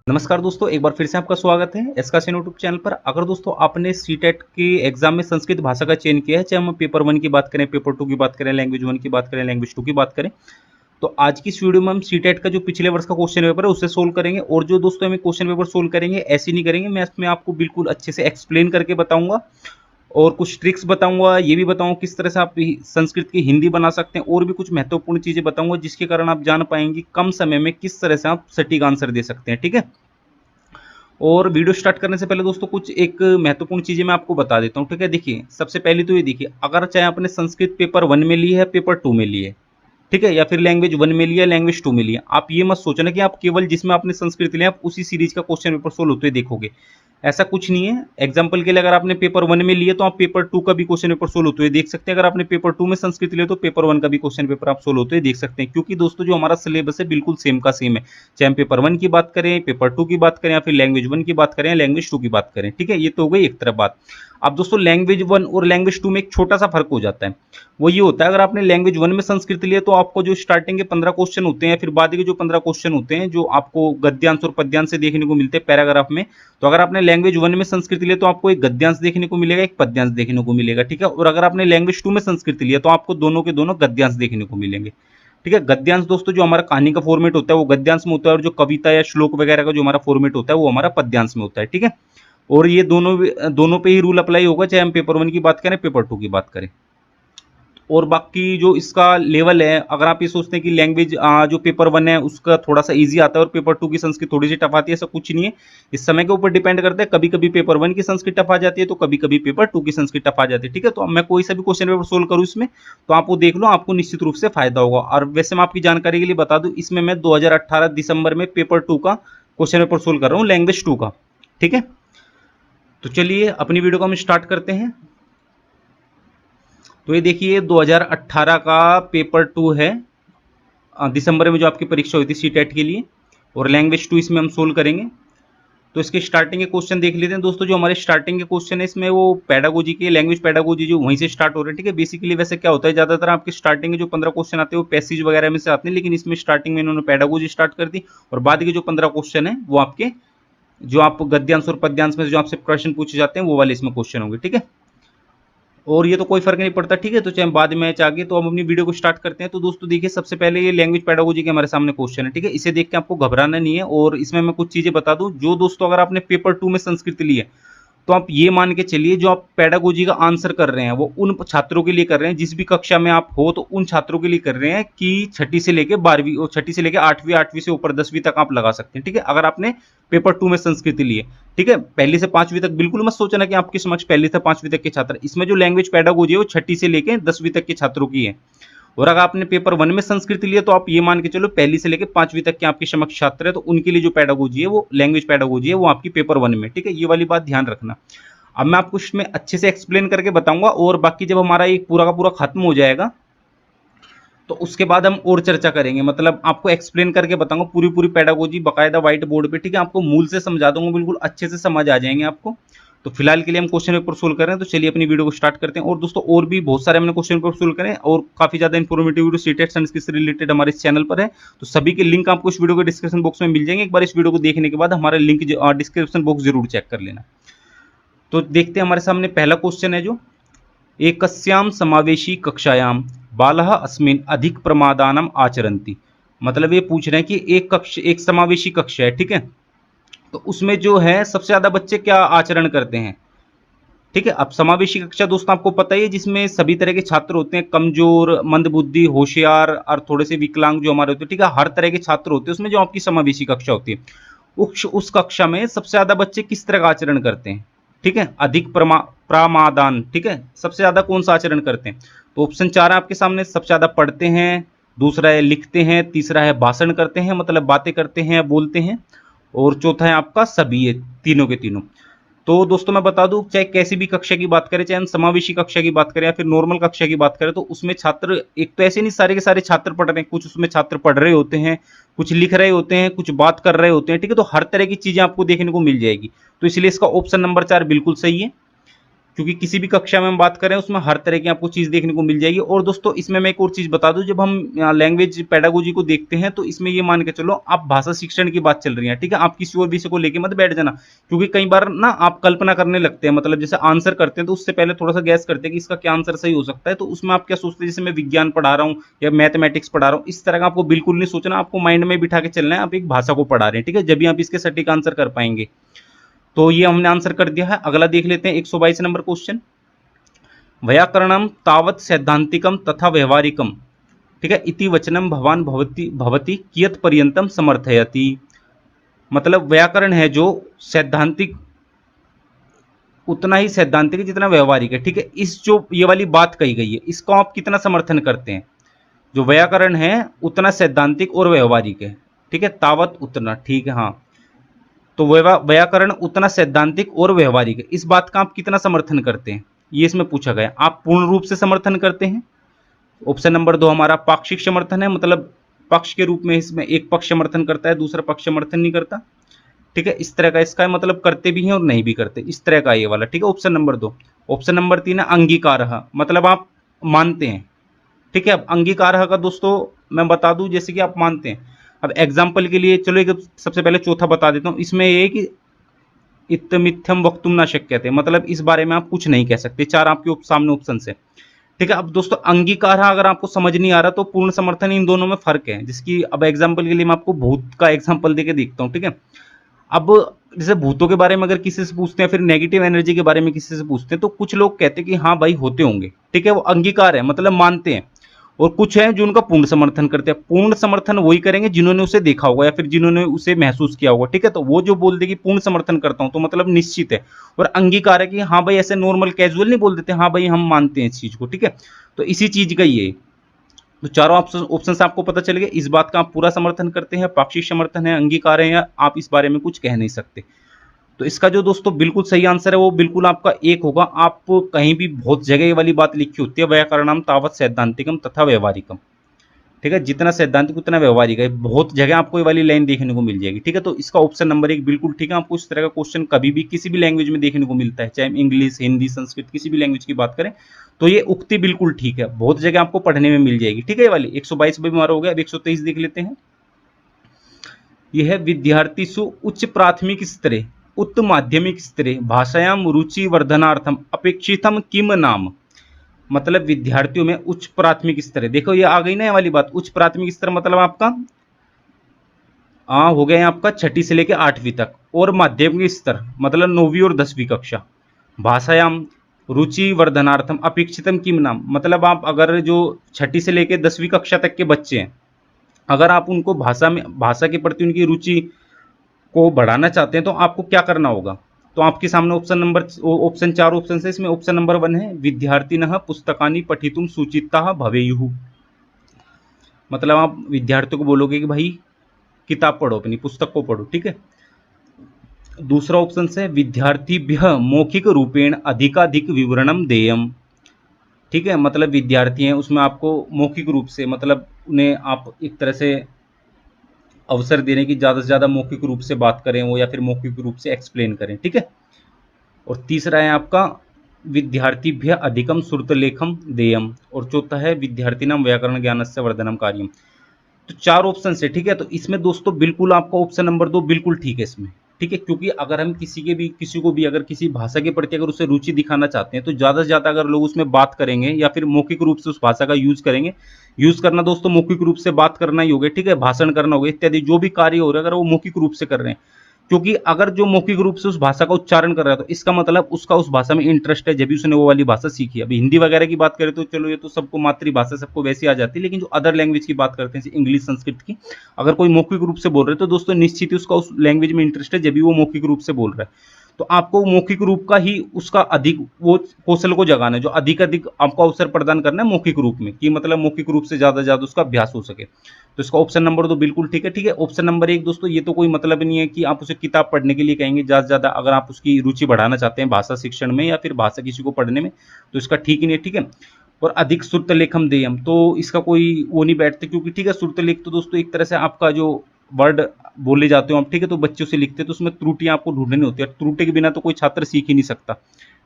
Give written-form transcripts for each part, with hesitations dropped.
नमस्कार दोस्तों, एक बार फिर से आपका स्वागत है एसकाशन यूट्यूब चैनल पर। अगर दोस्तों आपने सीटेट के एग्जाम में संस्कृत भाषा का चयन किया है, चाहे हम पेपर 1 की बात करें, पेपर 2 की बात करें, लैंग्वेज 1 की बात करें, लैंग्वेज 2 की बात करें, तो आज की इस वीडियो में हम सीटेट का जो पिछले वर्ष का क्वेश्चन पेपर है उससे सोल्व करेंगे। और जो दोस्तों हमें क्वेश्चन पेपर सोल्व करेंगे ऐसे नहीं करेंगे, मैं इसमें आपको बिल्कुल अच्छे से एक्सप्लेन करके बताऊंगा और कुछ ट्रिक्स बताऊंगा, ये भी बताऊंगा किस तरह से आप संस्कृत की हिंदी बना सकते हैं, और भी कुछ महत्वपूर्ण चीजें बताऊंगा जिसके कारण आप जान पाएंगे कम समय में किस तरह से आप सटीक आंसर दे सकते हैं। ठीक है, और वीडियो स्टार्ट करने से पहले दोस्तों कुछ एक महत्वपूर्ण चीजें मैं आपको बता देता हूँ। ठीक है, देखिए सबसे पहले तो ये देखिए, अगर चाहे आपने संस्कृत पेपर 1 में ली है, पेपर 2 में ली है, ठीक है, या फिर लैंग्वेज 1 में लिया, लैंग्वेज 2 में लिया, आप ये मत सोचना कि आप केवल जिसमें आपने संस्कृत लिया आप उसी सीरीज का क्वेश्चन पेपर सोल्व होते देखोगे। ऐसा कुछ नहीं है। एग्जाम्पल के लिए अगर आपने पेपर 1 में लिया तो आप पेपर 2 का भी क्वेश्चन पेपर सोल्व होते हुए देख सकते हैं। अगर आपने पेपर 2 में संस्कृत लिया तो पेपर 1 का भी क्वेश्चन पेपर आप सोल्व होते हुए देख सकते हैं, क्योंकि दोस्तों जो हमारा सिलेबस है बिल्कुल सेम का सेम है, चाहे हम पेपर 1 की बात करें, पेपर 2 की बात करें, या फिर लैंग्वेज 1 की बात करें, लैंग्वेज 2 की बात करें। ठीक है, ये तो हो गई एक तरफ बात। अब दोस्तों लैंग्वेज 1 और लैंग्वेज 2 में एक छोटा सा फर्क हो जाता है। वो ये होता है, अगर आपने लैंग्वेज 1 में संस्कृत लिया तो आपको जो स्टार्टिंग के 15 क्वेश्चन होते हैं, फिर बाद के जो 15 क्वेश्चन होते हैं जो आपको गद्यांश और पद्यांश से देखने को मिलते हैं पैराग्राफ में, तो अगर आपने लैंग्वेज 1 में संस्कृत लिया तो आपको एक गद्यांश देखने को मिलेगा, एक पद्यांश देखने को मिलेगा। ठीक है, और अगर आपने लैंग्वेज 2 में संस्कृत लिया तो आपको दोनों के दोनों गद्यांश देखने को मिलेंगे। ठीक है, गद्यांश दोस्तों जो हमारा कहानी का फॉर्मेट होता है वो गद्यांश में होता है, और जो कविता या श्लोक वगैरह का जो हमारा फॉर्मेट होता है वो हमारा पद्यांश में होता है। ठीक है, और ये दोनों पे ही रूल अप्लाई होगा, चाहे हम पेपर 1 की बात करें, पेपर 2 की बात करें। और बाकी जो इसका लेवल है, अगर आप ये सोचते हैं कि लैंग्वेज जो पेपर 1 है उसका थोड़ा सा इजी आता है और पेपर 2 की संस्कृत थोड़ी सी टफ आती है, ऐसा कुछ नहीं है। इस समय के ऊपर डिपेंड करता है, कभी कभी पेपर 1 की संस्कृत टफ आ जाती है तो कभी कभी पेपर 2 की संस्कृत टफ आ जाती है। ठीक है, तो अब मैं कोई सा भी क्वेश्चन पेपर सोल्व करूँ इसमें तो आप वो देख लो, आपको निश्चित रूप से फायदा होगा। और वैसे मैं आपकी जानकारी के लिए बता दूं, इसमें मैं 2018 दिसंबर में पेपर 2 का क्वेश्चन पेपर सोल्व कर रहा हूँ, लैंग्वेज 2 का। ठीक है, तो चलिए अपनी वीडियो को हम स्टार्ट करते हैं। तो ये देखिए 2018 का पेपर 2 है, दिसंबर में जो आपकी परीक्षा हुई थी सीटेट के लिए, और लैंग्वेज 2 इसमें हम सोल्व करेंगे। तो इसके स्टार्टिंग के क्वेश्चन देख लेते हैं दोस्तों। जो हमारे स्टार्टिंग के क्वेश्चन है इसमें वो पैडागोजी के, लैंग्वेज पैडागोजी जो वहीं से स्टार्ट हो रहे हैं। ठीक है, बेसिकली वैसे क्या होता है, ज्यादातर आपके स्टार्टिंग के जो 15 क्वेश्चन आते हैं वो पैसेज वगैरह में से आते हैं, लेकिन इसमें स्टार्टिंग में इन्होंने पैडागोजी स्टार्ट कर दी, और बाद के जो 15 क्वेश्चन है वो आपके जो आप गद्यांश और पद्यांश में जो आपसे प्रश्न पूछे जाते हैं वो वाले इसमें क्वेश्चन होंगे। ठीक है, और ये तो कोई फर्क नहीं पड़ता। ठीक है, तो चाहे बाद में मैच आ गए, तो हम अपनी वीडियो को स्टार्ट करते हैं। तो दोस्तों देखिए सबसे पहले ये लैंग्वेज पेडागोजी के हमारे सामने क्वेश्चन है। ठीक है, इसे देख के आपको घबराना नहीं है, और इसमें मैं कुछ चीजें बता दूं। जो दोस्तों अगर आपने पेपर 2 में संस्कृत ली है तो आप ये मान के चलिए जो आप पेडागोजी का आंसर कर रहे हैं वो उन छात्रों के लिए कर रहे हैं जिस भी कक्षा में आप हो, तो उन छात्रों के लिए कर रहे हैं कि छठी से लेकर 12वीं और छठी से लेकर 8वीं, 8वीं से ऊपर 10वीं तक आप लगा सकते हैं। ठीक है, अगर आपने पेपर 2 में संस्कृत ली है। ठीक है, पहली से 5वीं तक बिल्कुल मत सोचना कि आपके समक्ष पहली से 5वीं तक के छात्र। इसमें जो लैंग्वेज पेडागोजी है वो छठी से लेकर 10वीं तक के छात्रों की है। और अगर आपने पेपर 1 में संस्कृत लिया तो आप ये मान के चलो पहली से लेकर 5वीं तक के आपके समक्ष छात्र है, तो उनके लिए जो पेडागोजी है वो लैंग्वेज पेडागोजी है वो आपकी पेपर 1 में। ठीक है, ये वाली बात ध्यान रखना। अब मैं आपको इसमें अच्छे से एक्सप्लेन करके बताऊंगा, और बाकी जब हमारा एक पूरा का पूरा खत्म हो जाएगा तो उसके बाद हम और चर्चा करेंगे, मतलब आपको एक्सप्लेन करके बताऊंगा पूरी पूरी पेडागोजी बकायदा व्हाइट बोर्ड पे। ठीक है, आपको मूल से समझा दूंगा, बिल्कुल अच्छे से समझ आ जाएंगे आपको। तो फिलहाल के लिए हम क्वेश्चन पेपर सोल्व कर रहे हैं, तो चलिए अपनी वीडियो को स्टार्ट करते हैं। और दोस्तों और भी बहुत सारे हमने क्वेश्चन पेपर सोल्व करें और काफी ज्यादा इन्फॉर्मेटिव वीडियो सीटेट संस्कृत से रिलेटेड हमारे इस चैनल पर है, तो सभी के लिंक आपको इस वीडियो के डिस्क्रिप्शन बॉक्स में मिल जाएंगे। एक बार इस वीडियो को देखने के बाद हमारा लिंक डिस्क्रिप्शन बॉक्स जरूर चेक कर लेना। तो देखते हैं हमारे सामने पहला क्वेश्चन है जो एकस्याम समावेशी कक्षायाम बालः अस्मिन् अधिक प्रमादानम आचरन्ति। मतलब ये पूछ रहे हैं कि एक समावेशी कक्षा है। ठीक है, तो उसमें जो है सबसे ज्यादा बच्चे क्या आचरण करते हैं। ठीक है, अब समावेशी कक्षा दोस्तों आपको पता ही है जिसमें सभी तरह के छात्र होते हैं, कमजोर, मंदबुद्धि, होशियार और थोड़े से विकलांग जो हमारे होते हैं। ठीक है, हर तरह के छात्र होते हैं उसमें जो आपकी समावेशी कक्षा होती है। उस कक्षा में सबसे ज्यादा बच्चे किस तरह का आचरण करते हैं। ठीक है, अधिक प्रमादान। ठीक है, सबसे ज्यादा कौन सा आचरण करते हैं, तो ऑप्शन 4 है आपके सामने। सबसे ज्यादा पढ़ते हैं, दूसरा है लिखते हैं, तीसरा है भाषण करते हैं, मतलब बातें करते हैं, बोलते हैं, और चौथा है आपका सभी, ये तीनों के तीनों। तो दोस्तों मैं बता दूं, चाहे कैसी भी कक्षा की बात करें, चाहे हम समावेशी कक्षा की बात करें या फिर नॉर्मल कक्षा की बात करें, तो उसमें छात्र एक तो ऐसे नहीं सारे के सारे छात्र पढ़ रहे हैं, कुछ उसमें छात्र पढ़ रहे होते हैं, कुछ लिख रहे होते हैं, कुछ बात कर रहे होते हैं। ठीक है, तो हर तरह की चीजें आपको देखने को मिल जाएगी, तो इसलिए इसका ऑप्शन नंबर 4 बिल्कुल सही है। क्योंकि किसी भी कक्षा में हम बात करें उसमें हर तरह की आपको चीज़ देखने को मिल जाएगी। और दोस्तों इसमें मैं एक और चीज़ बता दूं, जब हम लैंग्वेज पेडागोजी को देखते हैं तो इसमें ये मान के चलो आप भाषा शिक्षण की बात चल रही है, ठीक है, आप किसी और विषय को लेके मत बैठ जाना, क्योंकि कई बार ना आप कल्पना करने लगते हैं, मतलब जैसे आंसर करते हैं तो उससे पहले थोड़ा सा गैस करते हैं कि इसका क्या आंसर सही हो सकता है। तो उसमें आप क्या सोचते हैं, जैसे मैं विज्ञान पढ़ा रहा हूँ या मैथमेटिक्स पढ़ा रहा हूँ, इस तरह का आपको बिल्कुल नहीं सोचना, आपको माइंड में बिठा के चलना है आप एक भाषा को पढ़ा रहे हैं, ठीक है, जब भी आप इसके सटीक आंसर कर पाएंगे। तो ये हमने आंसर कर दिया है। अगला देख लेते हैं 122 नंबर क्वेश्चन। वैयाकरणम तावत सैद्धांतिकम तथा व्यवहारिकम, ठीक है, इति वचनम भवान भवति भवति कियत पर्यंतम समर्थयति। मतलब व्याकरण है जो सैद्धांतिक उतना ही सैद्धांतिक है जितना व्यवहारिक है, ठीक है, इस जो ये वाली बात कही गई है इसको आप कितना समर्थन करते हैं। जो व्याकरण है उतना सैद्धांतिक और व्यवहारिक है, ठीक है, तावत उतना, ठीक है, हाँ, तो व्याकरण उतना सैद्धांतिक और व्यवहारिक है, इस बात का आप कितना समर्थन करते हैं, ये इसमें पूछा गया। आप पूर्ण रूप से समर्थन करते हैं। ऑप्शन नंबर 2 हमारा पाक्षिक समर्थन है, मतलब पक्ष के रूप में इसमें एक पक्ष समर्थन करता है, दूसरा पक्ष समर्थन नहीं करता, ठीक है, इस तरह का इसका मतलब करते भी हैं और नहीं भी करते, इस तरह का ये वाला, ठीक है, ऑप्शन नंबर 2। ऑप्शन नंबर 3 है अंगीकार, मतलब आप मानते हैं, ठीक है। अब अंगीकार का दोस्तों मैं बता दूं, जैसे कि आप मानते हैं, अब एग्जाम्पल के लिए चलो एक सबसे पहले चौथा बता देता हूं, इसमें ये कि इत्थमिथ्यम वक्तुम न शक्यते, मतलब इस बारे में आप कुछ नहीं कह सकते, 4 आपके सामने ऑप्शन है, ठीक है। अब दोस्तों अंगीकार अगर आपको समझ नहीं आ रहा तो पूर्ण समर्थन, इन दोनों में फर्क है, जिसकी अब एग्जाम्पल के लिए मैं आपको भूत का एग्जाम्पल देके देखता हूं, ठीक है। अब जैसे भूतों के बारे में अगर किसी से पूछते हैं, फिर नेगेटिव एनर्जी के बारे में किसी से पूछते हैं, तो कुछ लोग कहते हैं कि हाँ भाई होते होंगे, ठीक है, वो अंगीकार है, मतलब मानते हैं। और कुछ हैं जो उनका पूर्ण समर्थन करते हैं। पूर्ण समर्थन वही करेंगे जिन्होंने उसे देखा होगा या फिर जिन्होंने उसे महसूस किया होगा, ठीक है, तो वो जो बोल दे कि पूर्ण समर्थन करता हूं तो मतलब निश्चित है। और अंगीकार है कि हाँ भाई ऐसे नॉर्मल कैजुअल नहीं बोल देते, हाँ भाई हम मानते हैं इस चीज को, ठीक है, तो इसी चीज का ये। तो चारों ऑप्शन से आपको पता चल गया, इस बात का आप पूरा समर्थन करते हैं, पाक्षिक समर्थन है, अंगीकार है, या आप इस बारे में कुछ कह नहीं सकते। तो इसका जो दोस्तों बिल्कुल सही आंसर है वो बिल्कुल आपका एक होगा। आप कहीं भी बहुत जगह ये वाली बात लिखी होती है, व्याकरणम तावत सैद्धांतिकम तथा व्यवहारिकम, ठीक है, जितना सैद्धांतिक उतना व्यवहारिक है, बहुत जगह आपको ये वाली लाइन देखने को मिल जाएगी, ठीक है। तो इसका ऑप्शन नंबर 1 बिल्कुल ठीक है। आपको इस तरह का क्वेश्चन कभी भी किसी भी लैंग्वेज में देखने को मिलता है, चाहे इंग्लिश, हिंदी, संस्कृत, किसी भी लैंग्वेज की बात करें, तो ये उक्ति बिल्कुल ठीक है, बहुत जगह आपको पढ़ने में मिल जाएगी, ठीक है। ये वाली 122 भी हमारा हो गया। अब 123 देख लेते हैं। यह है विद्यार्थीषु उच्च प्राथमिक स्तरे उत्त माध्यमिक स्तरे भाषायाम रुचि वर्धनार्थम अपेक्षितम किम नाम। मतलब विद्यार्थियों में उच्च प्राथमिक स्तर है, देखो ये आ गई ना ये वाली बात, उच्च प्राथमिक स्तर मतलब आपका हो गया आपका 6ठी से लेकर 8वीं तक, और माध्यमिक स्तर मतलब 9वीं और 10वीं कक्षा। भाषायाम रुचि वर्धनार्थम अपेक्षितम किम नाम, मतलब आप अगर जो 6ठी से लेकर 10वीं कक्षा तक के बच्चे हैं, अगर आप उनको भाषा के प्रति उनकी रुचि को बढ़ाना चाहते हैं तो आपको क्या करना होगा। तो आपके सामने ऑप्शन 4 ऑप्शन है, इसमें ऑप्शन नंबर 1 है विद्यार्थिनः पुस्तकानि पठितुम सूचिताः भवेयुः, मतलब आप विद्यार्थियों को बोलोगे कि भाई किताब पढ़ो, अपनी पुस्तक को पढ़ो, ठीक है। दूसरा ऑप्शन है विद्यार्थिभ्यः मौखिक रूपेण अधिकाधिक विवरणम देयम, ठीक है, मतलब विद्यार्थी हैं उसमें आपको मौखिक रूप से, मतलब उन्हें आप एक तरह से अवसर देने की, ज़्यादा से ज़्यादा मौखिक रूप से बात करें वो, या फिर मौखिक रूप से एक्सप्लेन करें, ठीक है। और तीसरा है आपका विद्यार्थिभ्य अधिकम श्रुतलेखम देयम, और चौथा है विद्यार्थिनाम व्याकरण ज्ञानस्य वर्धनम कार्यम। तो 4 ऑप्शन है, ठीक है। तो इसमें दोस्तों बिल्कुल आपका ऑप्शन नंबर 2 बिल्कुल ठीक है इसमें, ठीक है, क्योंकि अगर हम किसी को भी अगर किसी भाषा के प्रति अगर उसे रुचि दिखाना चाहते हैं तो ज़्यादा से ज़्यादा अगर लोग उसमें बात करेंगे या फिर मौखिक रूप से उस भाषा का यूज करेंगे। यूज करना दोस्तों मौखिक रूप से बात करना ही होगा, ठीक है, भाषण करना होगा, इत्यादि जो भी कार्य हो रहा है अगर वो मौखिक रूप से कर रहे हैं, क्योंकि अगर जो मौखिक रूप से उस भाषा का उच्चारण कर रहा है तो इसका मतलब उसका उस भाषा में इंटरेस्ट है, जब भी उसने वो वाली भाषा सीखी। अभी हिंदी वगैरह की बात करें तो चलो ये तो सबको मातृभाषा, सबको वैसी आ जाती है, लेकिन जो अदर लैंग्वेज की बात करते हैं जैसे इंग्लिश, संस्कृत की, अगर कोई मौखिक रूप से बोल रहे हैं तो दोस्तों निश्चित ही उसका उस लैंग्वेज में इंटरेस्ट है, जब भी वो मौखिक रूप से बोल रहा है। तो आपको मौखिक रूप का ही उसका अधिक वो कौशल को जगाना है, जो अधिक अधिक आपको अवसर प्रदान करना है मौखिक रूप में, कि मतलब मौखिक रूप से ज्यादा उसका अभ्यास हो सके। तो इसका ऑप्शन नंबर 2 बिल्कुल ठीक है, ठीक है। ऑप्शन नंबर 1 दोस्तों ये तो कोई मतलब नहीं है कि आप उसे किताब पढ़ने के लिए कहेंगे, ज्यादा से ज्यादा अगर आप उसकी रुचि बढ़ाना चाहते हैं भाषा शिक्षण में या फिर भाषा किसी को पढ़ने में तो इसका ठीक ही नहीं है, ठीक है। और अधिक श्रुतलेखम देयम, तो इसका कोई वो नहीं बैठते, क्योंकि ठीक है श्रुतलेख तो दोस्तों एक तरह से आपका जो वर्ड बोले जाते हो आप, ठीक है, तो बच्चों से लिखते हैं तो उसमें त्रुटियां आपको ढूंढनी होती है, त्रुटि के बिना तो कोई छात्र सीख ही नहीं सकता,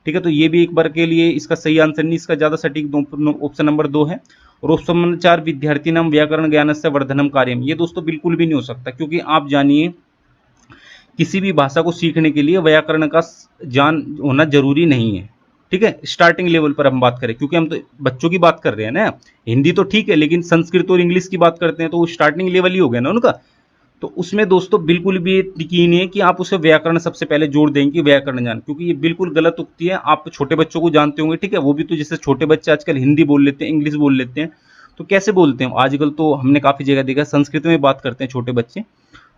ठीक है, तो ये भी एक बार के लिए इसका सही आंसर नहीं, इसका ज्यादा सटीक ऑप्शन नंबर 2 है। और ऑप्शन नंबर 4 विद्यार्थी नाम व्याकरण ज्ञानस्य वर्धनम कार्यम, ये दोस्तों बिल्कुल भी नहीं हो सकता, क्योंकि आप जानिए किसी भी भाषा को सीखने के लिए व्याकरण का ज्ञान होना जरूरी नहीं है। ठीक है, स्टार्टिंग लेवल पर हम बात करें, क्योंकि हम तो बच्चों की बात कर रहे हैं ना, हिंदी तो ठीक है, लेकिन संस्कृत और इंग्लिश की बात करते हैं तो वो स्टार्टिंग लेवल ही हो गया ना उनका। तो उसमें दोस्तों बिल्कुल भी यकीन है कि आप उसे व्याकरण सबसे पहले जोड़ देंगे कि व्याकरण जान, क्योंकि ये बिल्कुल गलत उक्ति है। आप छोटे बच्चों को जानते होंगे, ठीक है, वो भी तो जैसे छोटे बच्चे आजकल हिंदी बोल लेते हैं, इंग्लिश बोल लेते हैं, तो कैसे बोलते हैं आजकल, तो हमने काफी जगह देखा संस्कृत में बात करते हैं छोटे बच्चे,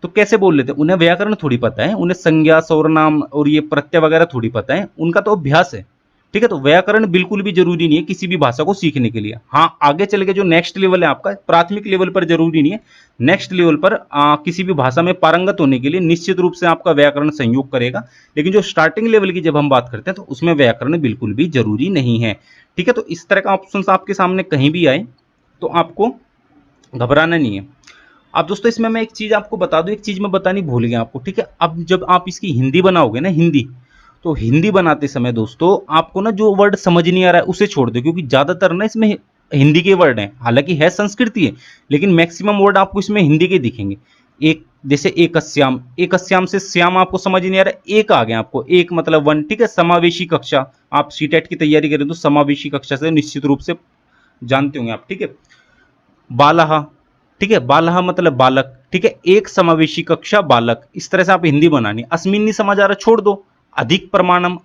तो कैसे बोल लेते हैं, उन्हें व्याकरण थोड़ी पता है, उन्हें संज्ञा सर्वनाम और ये प्रत्यय वगैरह थोड़ी पता है, उनका तो अभ्यास है। ठीक है, तो व्याकरण बिल्कुल भी जरूरी नहीं है किसी भी भाषा को सीखने के लिए। हाँ, आगे चल के जो नेक्स्ट लेवल है आपका, प्राथमिक लेवल पर जरूरी नहीं है, नेक्स्ट लेवल पर किसी भी भाषा में पारंगत होने के लिए निश्चित रूप से आपका व्याकरण सहयोग करेगा, लेकिन जो स्टार्टिंग लेवल की जब हम बात करते हैं तो उसमें व्याकरण बिल्कुल भी जरूरी नहीं है। ठीक है, तो इस तरह का ऑप्शन आपके सामने कहीं भी आए तो आपको घबराना नहीं है। अब दोस्तों इसमें मैं एक चीज आपको बता दूं, एक चीज मैं बतानी भूल गया आपको। ठीक है, अब जब आप इसकी हिंदी बनाओगे ना, हिंदी, तो हिंदी बनाते समय दोस्तों आपको ना जो वर्ड समझ नहीं आ रहा है उसे छोड़ दो, क्योंकि ज्यादातर ना इसमें हिंदी के वर्ड हैं, हालांकि है संस्कृति है, लेकिन मैक्सिमम वर्ड आपको इसमें हिंदी के दिखेंगे। एक जैसे एकस्याम, एकस्याम से श्याम आपको समझ नहीं आ रहा है, एक आ गया आपको, एक मतलब वन। ठीक है, समावेशी कक्षा, आप सीटेट की तैयारी करें तो समावेशी कक्षा से निश्चित रूप से जानते होंगे आप। ठीक है, बालहा, ठीक है, बालहा मतलब बालक। ठीक है, एक समावेशी कक्षा बालक, इस तरह से आप हिंदी बनानी। अस्मिन नहीं समझ आ रहा, छोड़ दो। अधिक प्रमाणम,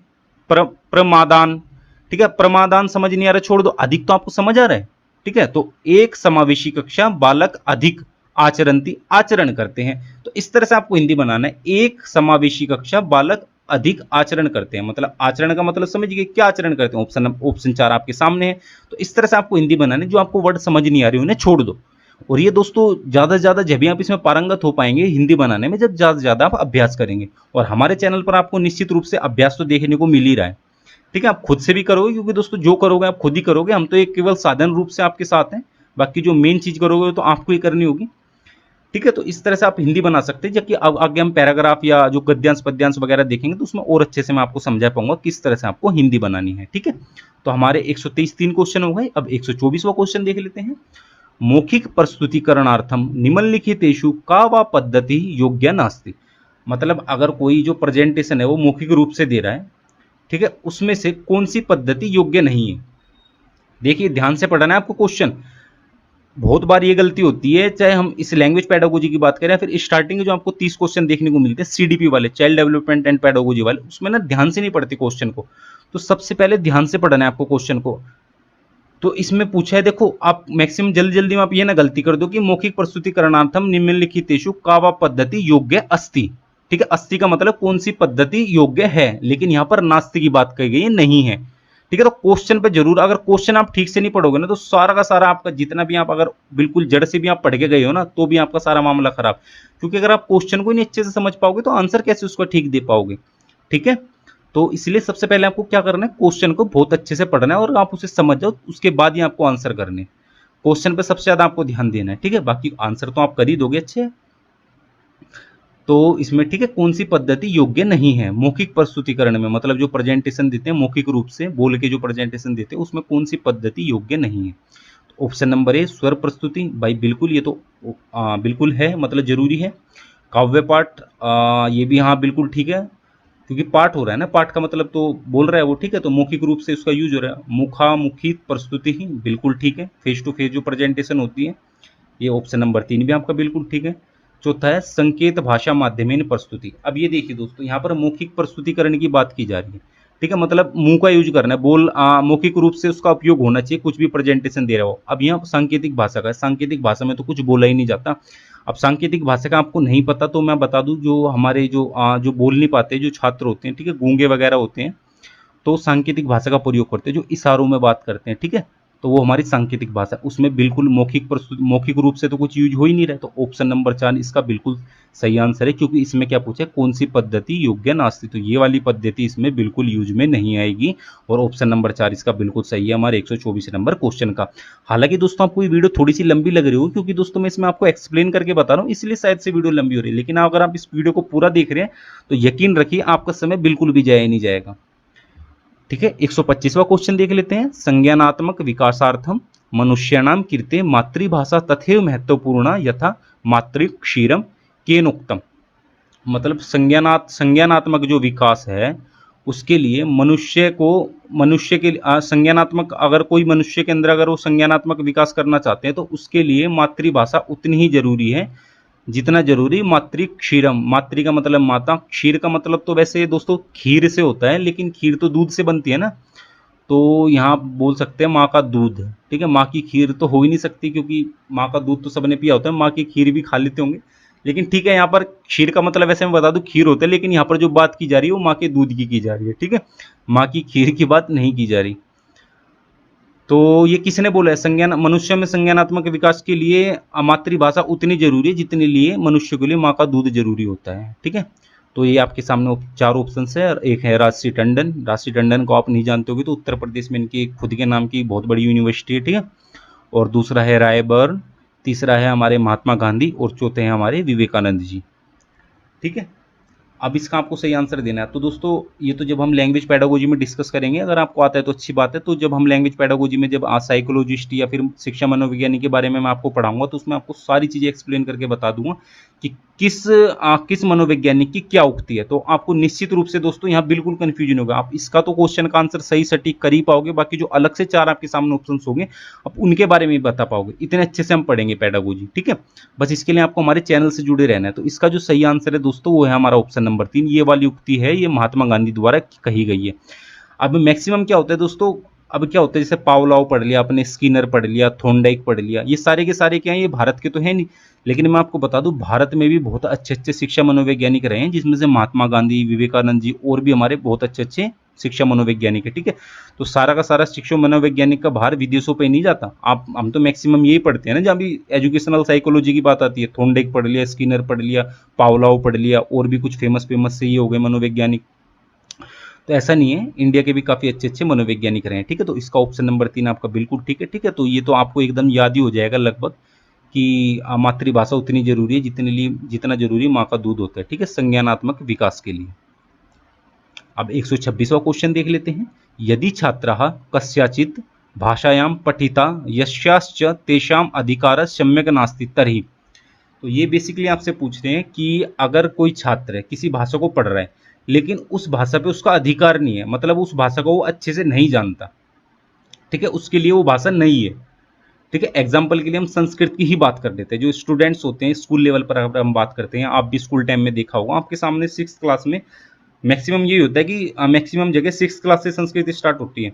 प्रमादान, ठीक है, प्रमादान समझ नहीं आ रहा, छोड़ दो। अधिक तो आपको समझ आ रहा है। ठीक है, तो एक समावेशी कक्षा बालक अधिक आचरणती, आचरण करते हैं, तो इस तरह से आपको हिंदी बनाना है। एक समावेशी कक्षा बालक अधिक आचरण करते हैं, मतलब आचरण का मतलब समझिए क्या आचरण करते हैं, ऑप्शन 4 आपके सामने है। तो इस तरह से आपको हिंदी बनाना है, जो आपको वर्ड समझ नहीं आ रही उन्हें छोड़ दो। और ये दोस्तों ज्यादा से ज्यादा जब भी आप इसमें पारंगत हो पाएंगे हिंदी बनाने में, जब ज्यादा से ज्यादा आप अभ्यास करेंगे। और हमारे चैनल पर आपको निश्चित रूप से अभ्यास तो देखने को मिल ही रहा है। ठीक है, आप खुद से भी करोगे, क्योंकि दोस्तों जो करोगे आप खुद ही करोगे, हम तो एक केवल साधन रूप से आपके साथ हैं, बाकी जो मेन चीज करोगे तो आपको ही करनी होगी। ठीक है, तो इस तरह से आप हिंदी बना सकते हैं, जबकि अब आगे हम पैराग्राफ या जो गद्यांश पद्यांश वगैरह देखेंगे तो उसमें और अच्छे से मैं आपको समझा पाऊंगा किस तरह से आपको हिंदी बनानी है। ठीक है, तो हमारे 123 3 क्वेश्चन हो गए। अब 124वां क्वेश्चन देख लेते हैं। मौखिक प्रस्तुतिकरणार्थम निम्नलिखितेषु का वा पद्धति योग्य नास्ति, मतलब अगर कोई जो प्रेजेंटेशन है वो मौखिक रूप से दे रहा है, ठीक है, उसमें से कौन सी पद्धति योग्य नहीं है। देखिए ध्यान से पढ़ना है आपको क्वेश्चन। बहुत बार ये गलती होती है, चाहे हम इस लैंग्वेज पेडागोजी की बात करें, फिर स्टार्टिंग में जो आपको 30 क्वेश्चन देखने को मिलते हैं सीडीपी वाले, चाइल्ड डेवलपमेंट एंड पेडागोजी वाले, उसमें ना ध्यान से नहीं पढ़ते क्वेश्चन को। तो सबसे पहले ध्यान से पढ़ना है आपको क्वेश्चन को। तो इसमें पूछा है, देखो आप मैक्सिमम जल्दी जल्दी में आप ये ना गलती कर दो कि मौखिक प्रस्तुतिकरणार्थम निम्नलिखितेषु का वा पद्धति योग्य अस्ति। ठीक है, अस्ति का मतलब कौन सी पद्धति योग्य है, लेकिन यहां पर नास्ति की बात कही गई है, नहीं है। ठीक है, तो क्वेश्चन पे जरूर, अगर क्वेश्चन आप ठीक से नहीं पढ़ोगे ना तो सारा का सारा आपका जितना भी आप अगर बिल्कुल जड़ से भी आप पढ़ के गए हो ना तो भी आपका सारा मामला खराब, क्योंकि अगर आप क्वेश्चन को नहीं अच्छे से समझ पाओगे तो आंसर कैसे उसका ठीक दे पाओगे। ठीक है, तो इसलिए सबसे पहले आपको क्या करना है, क्वेश्चन को बहुत अच्छे से पढ़ना है और आप उसे समझ जाओ, उसके बाद ही आपको आंसर करने। क्वेश्चन पे सबसे ज्यादा आपको ध्यान देना है। ठीक है, बाकी आंसर तो आप कर ही दोगे अच्छे। तो इसमें ठीक है, कौन सी पद्धति योग्य नहीं है मौखिक प्रस्तुतिकरण में, मतलब जो प्रेजेंटेशन देते हैं मौखिक रूप से बोल के जो प्रेजेंटेशन देते हैं उसमें कौन सी पद्धति योग्य नहीं है। तो ऑप्शन नंबर ए स्वर प्रस्तुति, भाई बिल्कुल ये तो बिल्कुल है, मतलब जरूरी है। काव्य पाठ, ये भी हाँ बिल्कुल ठीक है, क्योंकि पाठ हो रहा है ना, पाठ का मतलब तो बोल रहा है वो। ठीक है, तो मौखिक रूप से उसका यूज हो रहा है। मुखामुखी प्रस्तुति ही बिल्कुल ठीक है, फेस टू फेस जो प्रेजेंटेशन होती है, ये ऑप्शन नंबर 3 भी आपका बिल्कुल ठीक है। चौथा है संकेत भाषा माध्यमेन प्रस्तुति। अब ये देखिए दोस्तों, यहाँ पर मौखिक प्रस्तुतिकरण की बात की जा रही है। ठीक है, मतलब मुंह का यूज करना है, बोल मौखिक रूप से उसका उपयोग होना चाहिए कुछ भी प्रेजेंटेशन दे रहा हो। अब यहाँ सांकेतिक भाषा का है, सांकेतिक भाषा में तो कुछ बोला ही नहीं जाता। अब सांकेतिक भाषा का आपको नहीं पता तो मैं बता दूं, जो हमारे जो बोल नहीं पाते जो छात्र होते हैं, ठीक है, गूंगे वगैरह होते हैं, तो सांकेतिक भाषा का प्रयोग करते हैं, जो इशारों में बात करते हैं। ठीक है, तो वो हमारी सांकेतिक भाषा, उसमें बिल्कुल मौखिक रूप से तो कुछ यूज हो ही नहीं रहा है। तो ऑप्शन नंबर 4 इसका बिल्कुल सही आंसर है, क्योंकि इसमें क्या पूछा है, कौन सी पद्धति योग्य नास्ति, तो ये वाली पद्धति इसमें बिल्कुल यूज में नहीं आएगी। और ऑप्शन नंबर 4 इसका बिल्कुल सही है हमारे 124 नंबर क्वेश्चन का। हालांकि दोस्तों आपको ये वीडियो थोड़ी सी लंबी लग रही हो, क्योंकि दोस्तों मैं इसमें आपको एक्सप्लेन करके बता रहा हूँ, इसलिए शायद से वीडियो लंबी हो रही है, लेकिन अगर आप इस वीडियो को पूरा देख रहे हैं तो यकीन रखिए आपका समय बिल्कुल भी जाया नहीं जाएगा। ठीक है, 125वां क्वेश्चन देख लेते हैं। संज्ञानात्मक विकासार्थम मनुष्याणाम कृते मातृभाषा तथैव महत्वपूर्ण यथा मातृक्षीरम केनोक्तम। मतलब संज्ञानात्मक जो विकास है उसके लिए मनुष्य के संज्ञानात्मक, अगर कोई मनुष्य के अंदर अगर वो संज्ञानात्मक विकास करना चाहते हैं तो उसके लिए मातृभाषा उतनी ही जरूरी है जितना जरूरी मातृ क्षीरम। मातृ का मतलब माता, क्षीर का मतलब तो वैसे दोस्तों खीर से होता है, लेकिन खीर तो दूध से बनती है ना, तो यहाँ बोल सकते हैं माँ का दूध। ठीक है, माँ की खीर तो हो ही नहीं सकती क्योंकि माँ का दूध तो सबने पिया होता है, माँ की खीर भी खा लेते होंगे। लेकिन ठीक है, यहाँ पर खीर का मतलब वैसे मैं बता दूं खीर होता है, लेकिन यहाँ पर जो बात की जा रही है वो माँ के दूध की जा रही है। ठीक है, माँ की खीर की बात नहीं की जा रही। तो ये किसने बोला है? संज्ञान मनुष्य में संज्ञानात्मक विकास के लिए मातृभाषा उतनी जरूरी है जितने लिए मनुष्य के लिए माँ का दूध जरूरी होता है। ठीक है, तो ये आपके सामने चार ऑप्शन है। और एक है राजसी टंडन। राजसी टंडन को आप नहीं जानते होगे तो उत्तर प्रदेश में इनकी खुद के नाम की बहुत बड़ी यूनिवर्सिटी है। ठीक है, और दूसरा है रायबर्न, तीसरा है हमारे महात्मा गांधी, और चौथे हैं हमारे विवेकानंद जी। ठीक है, अब इसका आपको सही आंसर देना है। तो दोस्तों ये तो जब हम लैंग्वेज पेडागोजी में डिस्कस करेंगे, अगर आपको आता है तो अच्छी बात है। तो जब हम लैंग्वेज पेडागोजी में जब साइकोलॉजिस्ट या फिर शिक्षा मनोविज्ञानी के बारे में मैं आपको पढ़ाऊंगा तो उसमें आपको सारी चीज़ें एक्सप्लेन करके बता दूंगा कि किस मनोवैज्ञानिक की क्या उक्ति है। तो आपको निश्चित रूप से दोस्तों यहाँ बिल्कुल कन्फ्यूजन होगा। आप इसका तो क्वेश्चन का आंसर सही सटीक कर ही पाओगे, बाकी जो अलग से चार आपके सामने ऑप्शन होंगे आप उनके बारे में भी बता पाओगे। इतने अच्छे से हम पढ़ेंगे पेडागोजी। ठीक है, बस इसके लिए आपको हमारे चैनल से जुड़े रहना है। तो इसका जो सही आंसर है दोस्तों वो है हमारा ऑप्शन नंबर 3। ये वाली उक्ति है, ये महात्मा गांधी द्वारा कही गई है। अब मैक्सिमम क्या होता है दोस्तों, अब क्या होता है जैसे पावलोव पढ़ लिया आपने, स्किनर पढ़ लिया, थॉर्नडाइक पढ़ लिया, ये सारे के सारे क्या हैं, ये भारत के तो है नहीं। लेकिन मैं आपको बता दूं भारत में भी बहुत अच्छे अच्छे शिक्षा मनोवैज्ञानिक रहे हैं, जिसमें से महात्मा गांधी, विवेकानंद जी और भी हमारे बहुत अच्छे अच्छे शिक्षा मनोवैज्ञानिक है। ठीक है, तो सारा का सारा शिक्षा मनोवैज्ञानिक का भार विदेशों पे नहीं जाता। आप हम तो मैक्सिमम यही पढ़ते हैं ना, जहाँ भी एजुकेशनल साइकोलॉजी की बात आती है, थॉर्नडाइक पढ़ लिया, स्किनर पढ़ लिया, पावलोव पढ़ लिया, और भी कुछ फेमस फेमस से ये हो गए मनोवैज्ञानिक। तो ऐसा नहीं है, इंडिया के भी काफ़ी अच्छे अच्छे मनोवैज्ञानिक रहे हैं। ठीक है, तो इसका ऑप्शन नंबर 3 आपका बिल्कुल ठीक है। ठीक है, तो ये तो आपको एकदम याद ही हो जाएगा लगभग कि मातृभाषा उतनी जरूरी है जितना जरूरी माँ का दूध होता है। ठीक है, संज्ञानात्मक विकास के लिए। अब 126वां क्वेश्चन देख लेते हैं। यदि छात्राः कस्याचित् भाषायां पठिता यस्याश्च तेषां अधिकारः सम्यक् नास्ति तर्हि। तो ये बेसिकली आपसे पूछ रहे हैं कि अगर कोई छात्र किसी भाषा को पढ़ रहा है लेकिन उस भाषा पे उसका अधिकार नहीं है, मतलब उस भाषा को वो अच्छे से नहीं जानता। ठीक है, उसके लिए वो भाषा नहीं है। ठीक है, एग्जाम्पल के लिए हम संस्कृत की ही बात कर लेते हैं। जो स्टूडेंट्स होते हैं स्कूल लेवल पर अगर हम बात करते हैं, आप भी स्कूल टाइम में देखा होगा, आपके सामने 6th क्लास में मैक्सिमम यही होता है कि मैक्सिमम जगह 6th क्लास से संस्कृत स्टार्ट होती है।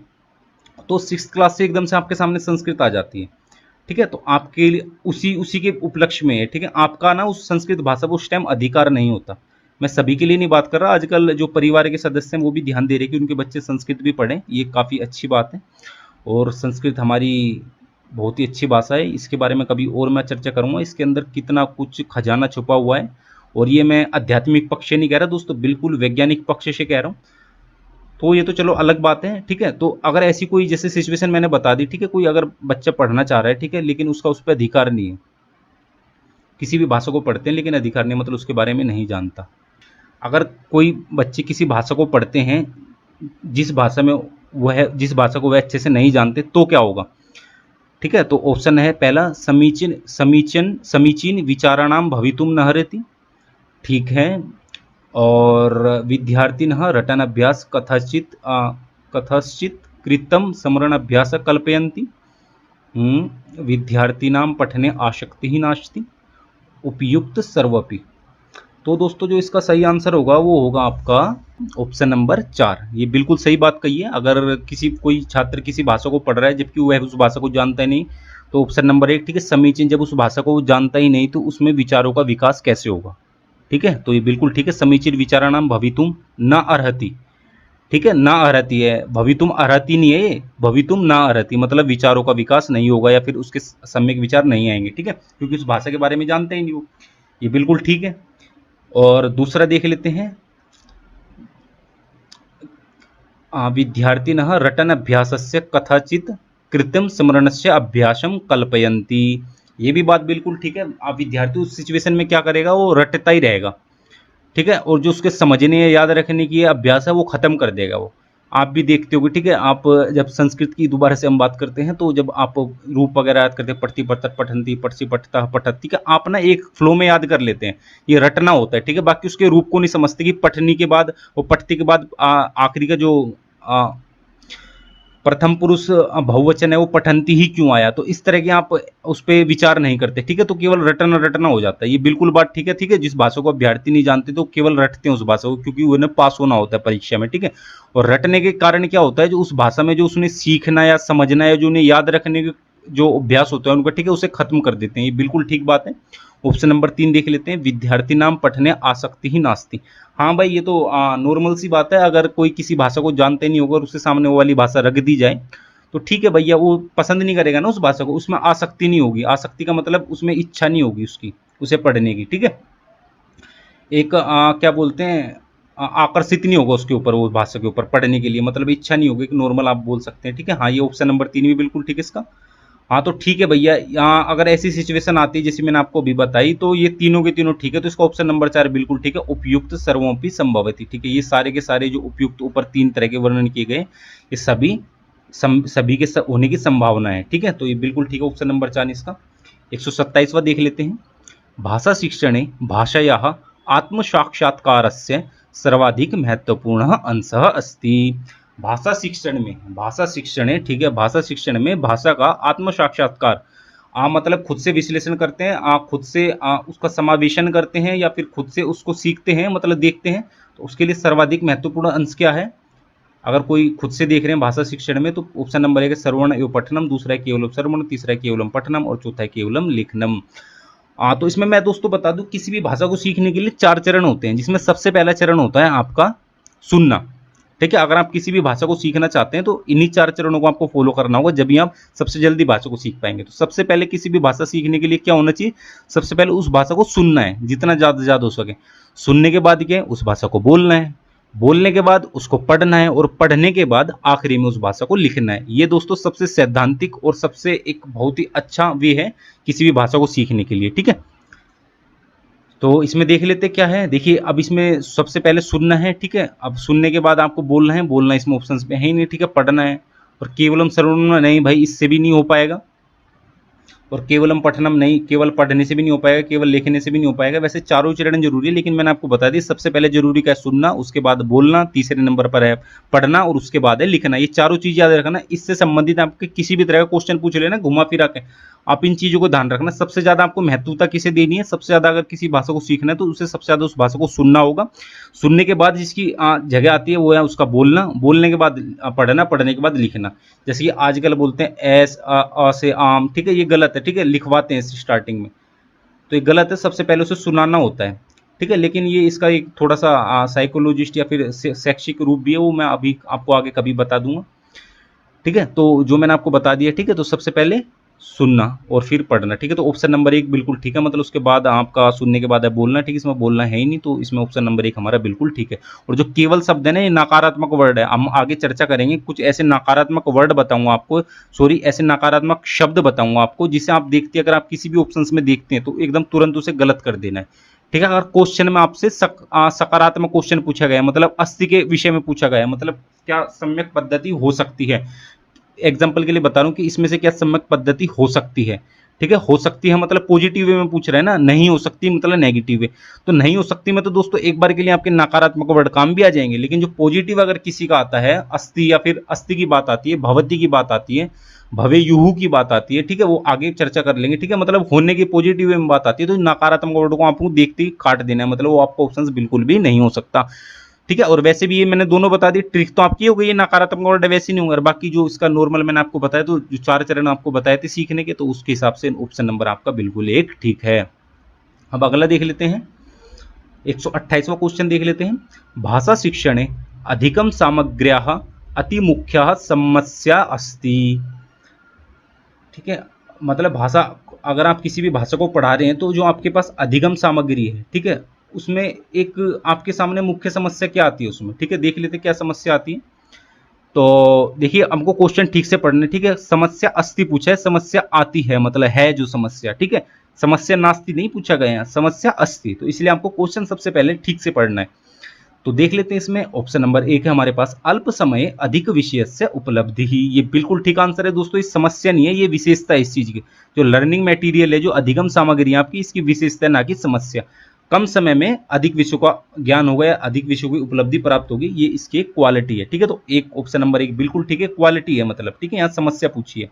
तो 6th क्लास से एकदम से आपके सामने संस्कृत आ जाती है। ठीक है, तो आपके लिए उसी उसी के उपलक्ष्य में है। ठीक है, आपका ना उस संस्कृत भाषा पर उस टाइम अधिकार नहीं होता। मैं सभी के लिए नहीं बात कर रहा, आजकल जो परिवार के सदस्य हैं वो भी ध्यान दे रहे हैं कि उनके बच्चे संस्कृत भी पढ़ें, ये काफ़ी अच्छी बात है। और संस्कृत हमारी बहुत ही अच्छी भाषा है, इसके बारे में कभी और मैं चर्चा करूंगा, इसके अंदर कितना कुछ खजाना छुपा हुआ है। और ये मैं आध्यात्मिक पक्ष से नहीं कह रहा दोस्तों, बिल्कुल वैज्ञानिक पक्ष से कह रहा हूँ। तो ये तो चलो अलग बात है। ठीक है, तो अगर ऐसी कोई जैसे सिचुएशन मैंने बता दी, ठीक है, कोई अगर बच्चा पढ़ना चाह रहा है, ठीक है, लेकिन उसका उस पर अधिकार नहीं है, किसी भी भाषा को पढ़ते हैं लेकिन अधिकार नहीं, मतलब उसके बारे में नहीं जानता। अगर कोई बच्चे किसी भाषा को पढ़ते हैं जिस भाषा में जिस भाषा को वह अच्छे से नहीं जानते, तो क्या होगा? ठीक है, तो ऑप्शन है पहला, समीचीन विचाराणाम भवितुम नहरति। ठीक है, और विद्यार्थिनः रटन अभ्यास कथश्चित कृतं स्मरण अभ्यास कल्पयन्ति। विद्यार्थिनां पठने आसक्ति ही नास्ति। उपयुक्त सर्वपि। तो दोस्तों जो इसका सही आंसर होगा वो होगा आपका ऑप्शन नंबर 4। ये बिल्कुल सही बात कही है। अगर कोई छात्र किसी भाषा को पढ़ रहा है जबकि वह उस भाषा को जानता ही नहीं, तो ऑप्शन नंबर 1 ठीक है, समीचीन। जब उस भाषा को वो जानता ही नहीं तो उसमें विचारों का विकास कैसे होगा? ठीक है, तो ये बिल्कुल ठीक है, समीचीन विचाराणाम भवितुम न अर्हति। ठीक है, ना अर्हति है, भवितुम अर्हति नहीं है, ये भवितुम ना अर्हति, मतलब विचारों का विकास नहीं होगा या फिर उसके सम्यक विचार नहीं आएंगे। ठीक है, क्योंकि उस भाषा के बारे में जानते ही नहीं वो। ये बिल्कुल ठीक है। और दूसरा देख लेते हैं, विद्यार्थिनः रटन अभ्यासस्य कथाचित कृत्रिम स्मरणस्य अभ्यासम कल्पयन्ति। ये भी बात बिल्कुल ठीक है। आप विद्यार्थी उस सिचुएशन में क्या करेगा, वो रटता ही रहेगा। ठीक है, और जो उसके समझने या याद रखने की अभ्यास है वो खत्म कर देगा वो। आप भी देखते होगे, ठीक है। आप जब संस्कृत की दोबारा से हम बात करते हैं तो जब आप रूप वगैरह याद करते हैं, पठती पठत पठंती पठसी पठता पठत, ठीक है, आप ना एक फ्लो में याद कर लेते हैं, ये रटना होता है, ठीक है। बाकी उसके रूप को नहीं समझते कि पठनी के बाद और पठती के बाद आखिरी का जो आ, प्रथम पुरुष बहुवचन है वो पठंती ही क्यों आया, तो इस तरह के आप उस पर विचार नहीं करते, ठीक है। तो केवल रटना रटना हो जाता है, ये बिल्कुल बात ठीक है, ठीक है। जिस भाषा को अभ्यर्थी नहीं जानते तो केवल रटते हैं उस भाषा को, क्योंकि उन्हें पास होना होता है परीक्षा में, ठीक है। और रटने के कारण क्या होता है, जो उस भाषा में जो उसने सीखना या समझना या जो उन्हें याद रखने के जो अभ्यास होता है उनका, ठीक है, उसे खत्म कर देते हैं, ये बिल्कुल ठीक बात है। ऑप्शन नंबर 3 देख लेते हैं, विद्यार्थी नाम पठने आसक्ति ही नास्ती। हाँ भाई, ये तो नॉर्मल सी बात है, अगर कोई किसी भाषा को जानते नहीं होगा और उसके सामने वो वाली भाषा रख दी जाए तो ठीक है भैया, वो पसंद नहीं करेगा ना उस भाषा को, उसमें आसक्ति नहीं होगी। आसक्ति का मतलब उसमें इच्छा नहीं होगी उसकी उसे पढ़ने की, ठीक है। एक क्या बोलते हैं, आकर्षित नहीं होगा उसके ऊपर, वो भाषा के ऊपर पढ़ने के लिए, मतलब इच्छा नहीं होगी, एक नॉर्मल आप बोल सकते हैं, ठीक है। हाँ, ये ऑप्शन नंबर 3 भी बिल्कुल ठीक है इसका। हाँ तो ठीक है भैया, यहाँ अगर ऐसी सिचुएशन आती है जैसे मैंने आपको अभी बताई तो ये तीनों के तीनों ठीक है, तो इसका ऑप्शन नंबर 4 बिल्कुल ठीक है, उपयुक्त सर्वोपि संभवति, ठीक है। ये सारे के सारे जो उपयुक्त ऊपर 3 तरह के वर्णन किए गए, ये सभी सभी के होने की संभावना है, ठीक है। तो ये बिल्कुल ठीक है ऑप्शन नंबर 4 इसका। 127वां देख लेते हैं, भाषा शिक्षणे भाषायाः आत्म साक्षात्कारस्य सर्वाधिक महत्वपूर्ण अंशः अस्ति। भाषा शिक्षण है, ठीक है, भाषा शिक्षण में भाषा का आत्म साक्षात्कार, मतलब खुद से विश्लेषण करते हैं, खुद से उसका समावेशन करते हैं या फिर खुद से उसको सीखते हैं, मतलब देखते हैं, तो उसके लिए सर्वाधिक महत्वपूर्ण अंश क्या है। अगर कोई खुद से देख रहे हैं भाषा शिक्षण में तो ऑप्शन नंबर 1 है श्रवण एवं पठनम, दूसरा है केवलम श्रवण, तीसरा है केवलम पठनम और चौथा है केवलम लिखनम। तो इसमें मैं दोस्तों बता दूं, किसी भी भाषा को सीखने के लिए 4 चरण होते हैं, जिसमें सबसे पहला चरण होता है आपका सुनना, ठीक है। अगर आप किसी भी भाषा को सीखना चाहते हैं तो इन्हीं 4 चरणों को आपको फॉलो करना होगा, जब भी आप सबसे जल्दी भाषा को सीख पाएंगे। तो सबसे पहले किसी भी भाषा सीखने के लिए क्या होना चाहिए, सबसे पहले उस भाषा को सुनना है, जितना ज़्यादा से ज़्यादा हो सके। सुनने के बाद क्या है, उस भाषा को बोलना है, बोलने के बाद उसको पढ़ना है और पढ़ने के बाद आखिरी में उस भाषा को लिखना है। ये दोस्तों सबसे सैद्धांतिक और सबसे एक बहुत ही अच्छा वे है किसी भी भाषा को सीखने के लिए, ठीक है। तो इसमें देख लेते क्या है, देखिए अब इसमें सबसे पहले सुनना है, ठीक है। अब सुनने के बाद आपको बोलना है, बोलना इसमें ऑप्शंस में है ही नहीं, ठीक है। पढ़ना है और केवलम श्रवणम नहीं भाई, इससे भी नहीं हो पाएगा, और केवलम पठनम नहीं, केवल पढ़ने से भी नहीं हो पाएगा, केवल लिखने से भी नहीं हो पाएगा। वैसे चारों चरण जरूरी है, लेकिन मैंने आपको बता दी सबसे पहले जरूरी क्या है, सुनना, उसके बाद बोलना, तीसरे नंबर पर है पढ़ना और उसके बाद है लिखना। ये चारों चीज याद रखना। इससे संबंधित आपके किसी भी तरह का क्वेश्चन पूछ लेना घुमा फिरा के, आप इन चीजों को ध्यान रखना। सबसे ज्यादा आपको महत्वता किसे देनी है, सबसे ज्यादा अगर किसी भाषा को सीखना है तो उसे सबसे ज्यादा उस भाषा को सुनना होगा। सुनने के बाद जिसकी जगह आती है वो है उसका बोलना, बोलने के बाद पढ़ना, पढ़ने के बाद लिखना। जैसे कि आजकल बोलते हैं एस अ से आम, ठीक है, ये गलत है, ठीक है, लिखवाते हैं स्टार्टिंग में, तो ये गलत है। सबसे पहले उसे सुनाना होता है, ठीक है। लेकिन ये इसका एक थोड़ा सा साइकोलॉजिस्ट या फिर शैक्षिक रूप भी है, वो मैं अभी आपको आगे कभी बता दूंगा, ठीक है। तो जो मैंने आपको बता दिया, ठीक है, तो सबसे पहले सुनना और फिर पढ़ना, ठीक है। तो ऑप्शन नंबर 1 बिल्कुल ठीक है, मतलब उसके बाद आपका सुनने के बाद है बोलना, ठीक है। इसमें बोलना है ही नहीं, तो इसमें ऑप्शन नंबर 1 हमारा बिल्कुल ठीक है। और जो केवल शब्द है ना, ये नकारात्मक वर्ड है, हम आगे चर्चा करेंगे, कुछ ऐसे नकारात्मक वर्ड बताऊंगा आपको, सॉरी ऐसे नकारात्मक शब्द बताऊंगा आपको, जिसे आप देखते हैं, अगर आप किसी भी ऑप्शन में देखते हैं तो एकदम तुरंत उसे गलत कर देना है, ठीक है। अगर क्वेश्चन में आपसे सकारात्मक क्वेश्चन पूछा गया है, मतलब अस्थि के विषय में पूछा गया है, मतलब क्या सम्यक पद्धति हो सकती है, एग्जाम्पल के लिए बता रहा हूं कि इसमें से क्या सम्यक पद्धति हो सकती है, ठीक है। हो सकती है मतलब पॉजिटिव वे में पूछ रहे हैं ना, नहीं हो सकती मतलब नेगेटिव वे। तो नहीं हो सकती में तो दोस्तों एक बार के लिए आपके नकारात्मक वर्ड काम भी आ जाएंगे, लेकिन जो पॉजिटिव अगर किसी का आता है, अस्थि या फिर अस्थि की बात आती है, भवती की बात आती है, भवे युहू की बात आती है, ठीक है, वो आगे चर्चा कर लेंगे, ठीक है। मतलब होने की पॉजिटिव वे में बात आती है, तो नकारात्मक वर्ड को आपको देखते ही काट देना है, मतलब वो आपका ऑप्शन बिल्कुल भी नहीं हो सकता, ठीक है। और वैसे भी ये मैंने दोनों बता दी, ट्रिक तो आपकी हो गई, ये नकारात्मक वर्ड वैसे नहीं होंगे, बाकी जो इसका नॉर्मल मैंने आपको बताया, तो जो 4 चरण आपको बताए थे सीखने के, तो उसके हिसाब से ऑप्शन नंबर आपका बिल्कुल एक ठीक है। अब अगला देख लेते हैं, 128वां क्वेश्चन देख लेते हैं, भाषा शिक्षणे अधिकम सामग्र्याः अति मुख्यः समस्या अस्ति, ठीक है। मतलब भाषा, अगर आप किसी भी भाषा को पढ़ा रहे हैं तो जो आपके पास अधिगम सामग्री है, ठीक है, उसमें एक आपके सामने मुख्य समस्या क्या आती है उसमें, ठीक है, देख लेते क्या समस्या आती है। तो देखिए हमको क्वेश्चन ठीक से पढ़ना है, ठीक है। समस्या अस्ति पूछा है, समस्या आती है मतलब है जो समस्या, ठीक है। समस्या नास्ति नहीं पूछा गया है, समस्या अस्ति, तो इसलिए आपको क्वेश्चन सबसे पहले ठीक से पढ़ना है। तो देख लेते हैं इसमें ऑप्शन नंबर 1 है हमारे पास अल्प समय अधिक विषयस्य उपलब्धि ही। ये बिल्कुल ठीक आंसर है दोस्तों, इस समस्या नहीं है, ये विशेषता है इस चीज की। जो लर्निंग मटेरियल है, जो अधिगम सामग्री है आपकी, इसकी विशेषता ना कि समस्या। कम समय में अधिक विषयों का ज्ञान होगा या अधिक विषयों की उपलब्धि प्राप्त होगी, ये इसकी क्वालिटी है। ठीक है, तो एक ऑप्शन नंबर 1 बिल्कुल ठीक है, क्वालिटी है मतलब। ठीक है, यहाँ समस्या पूछी है।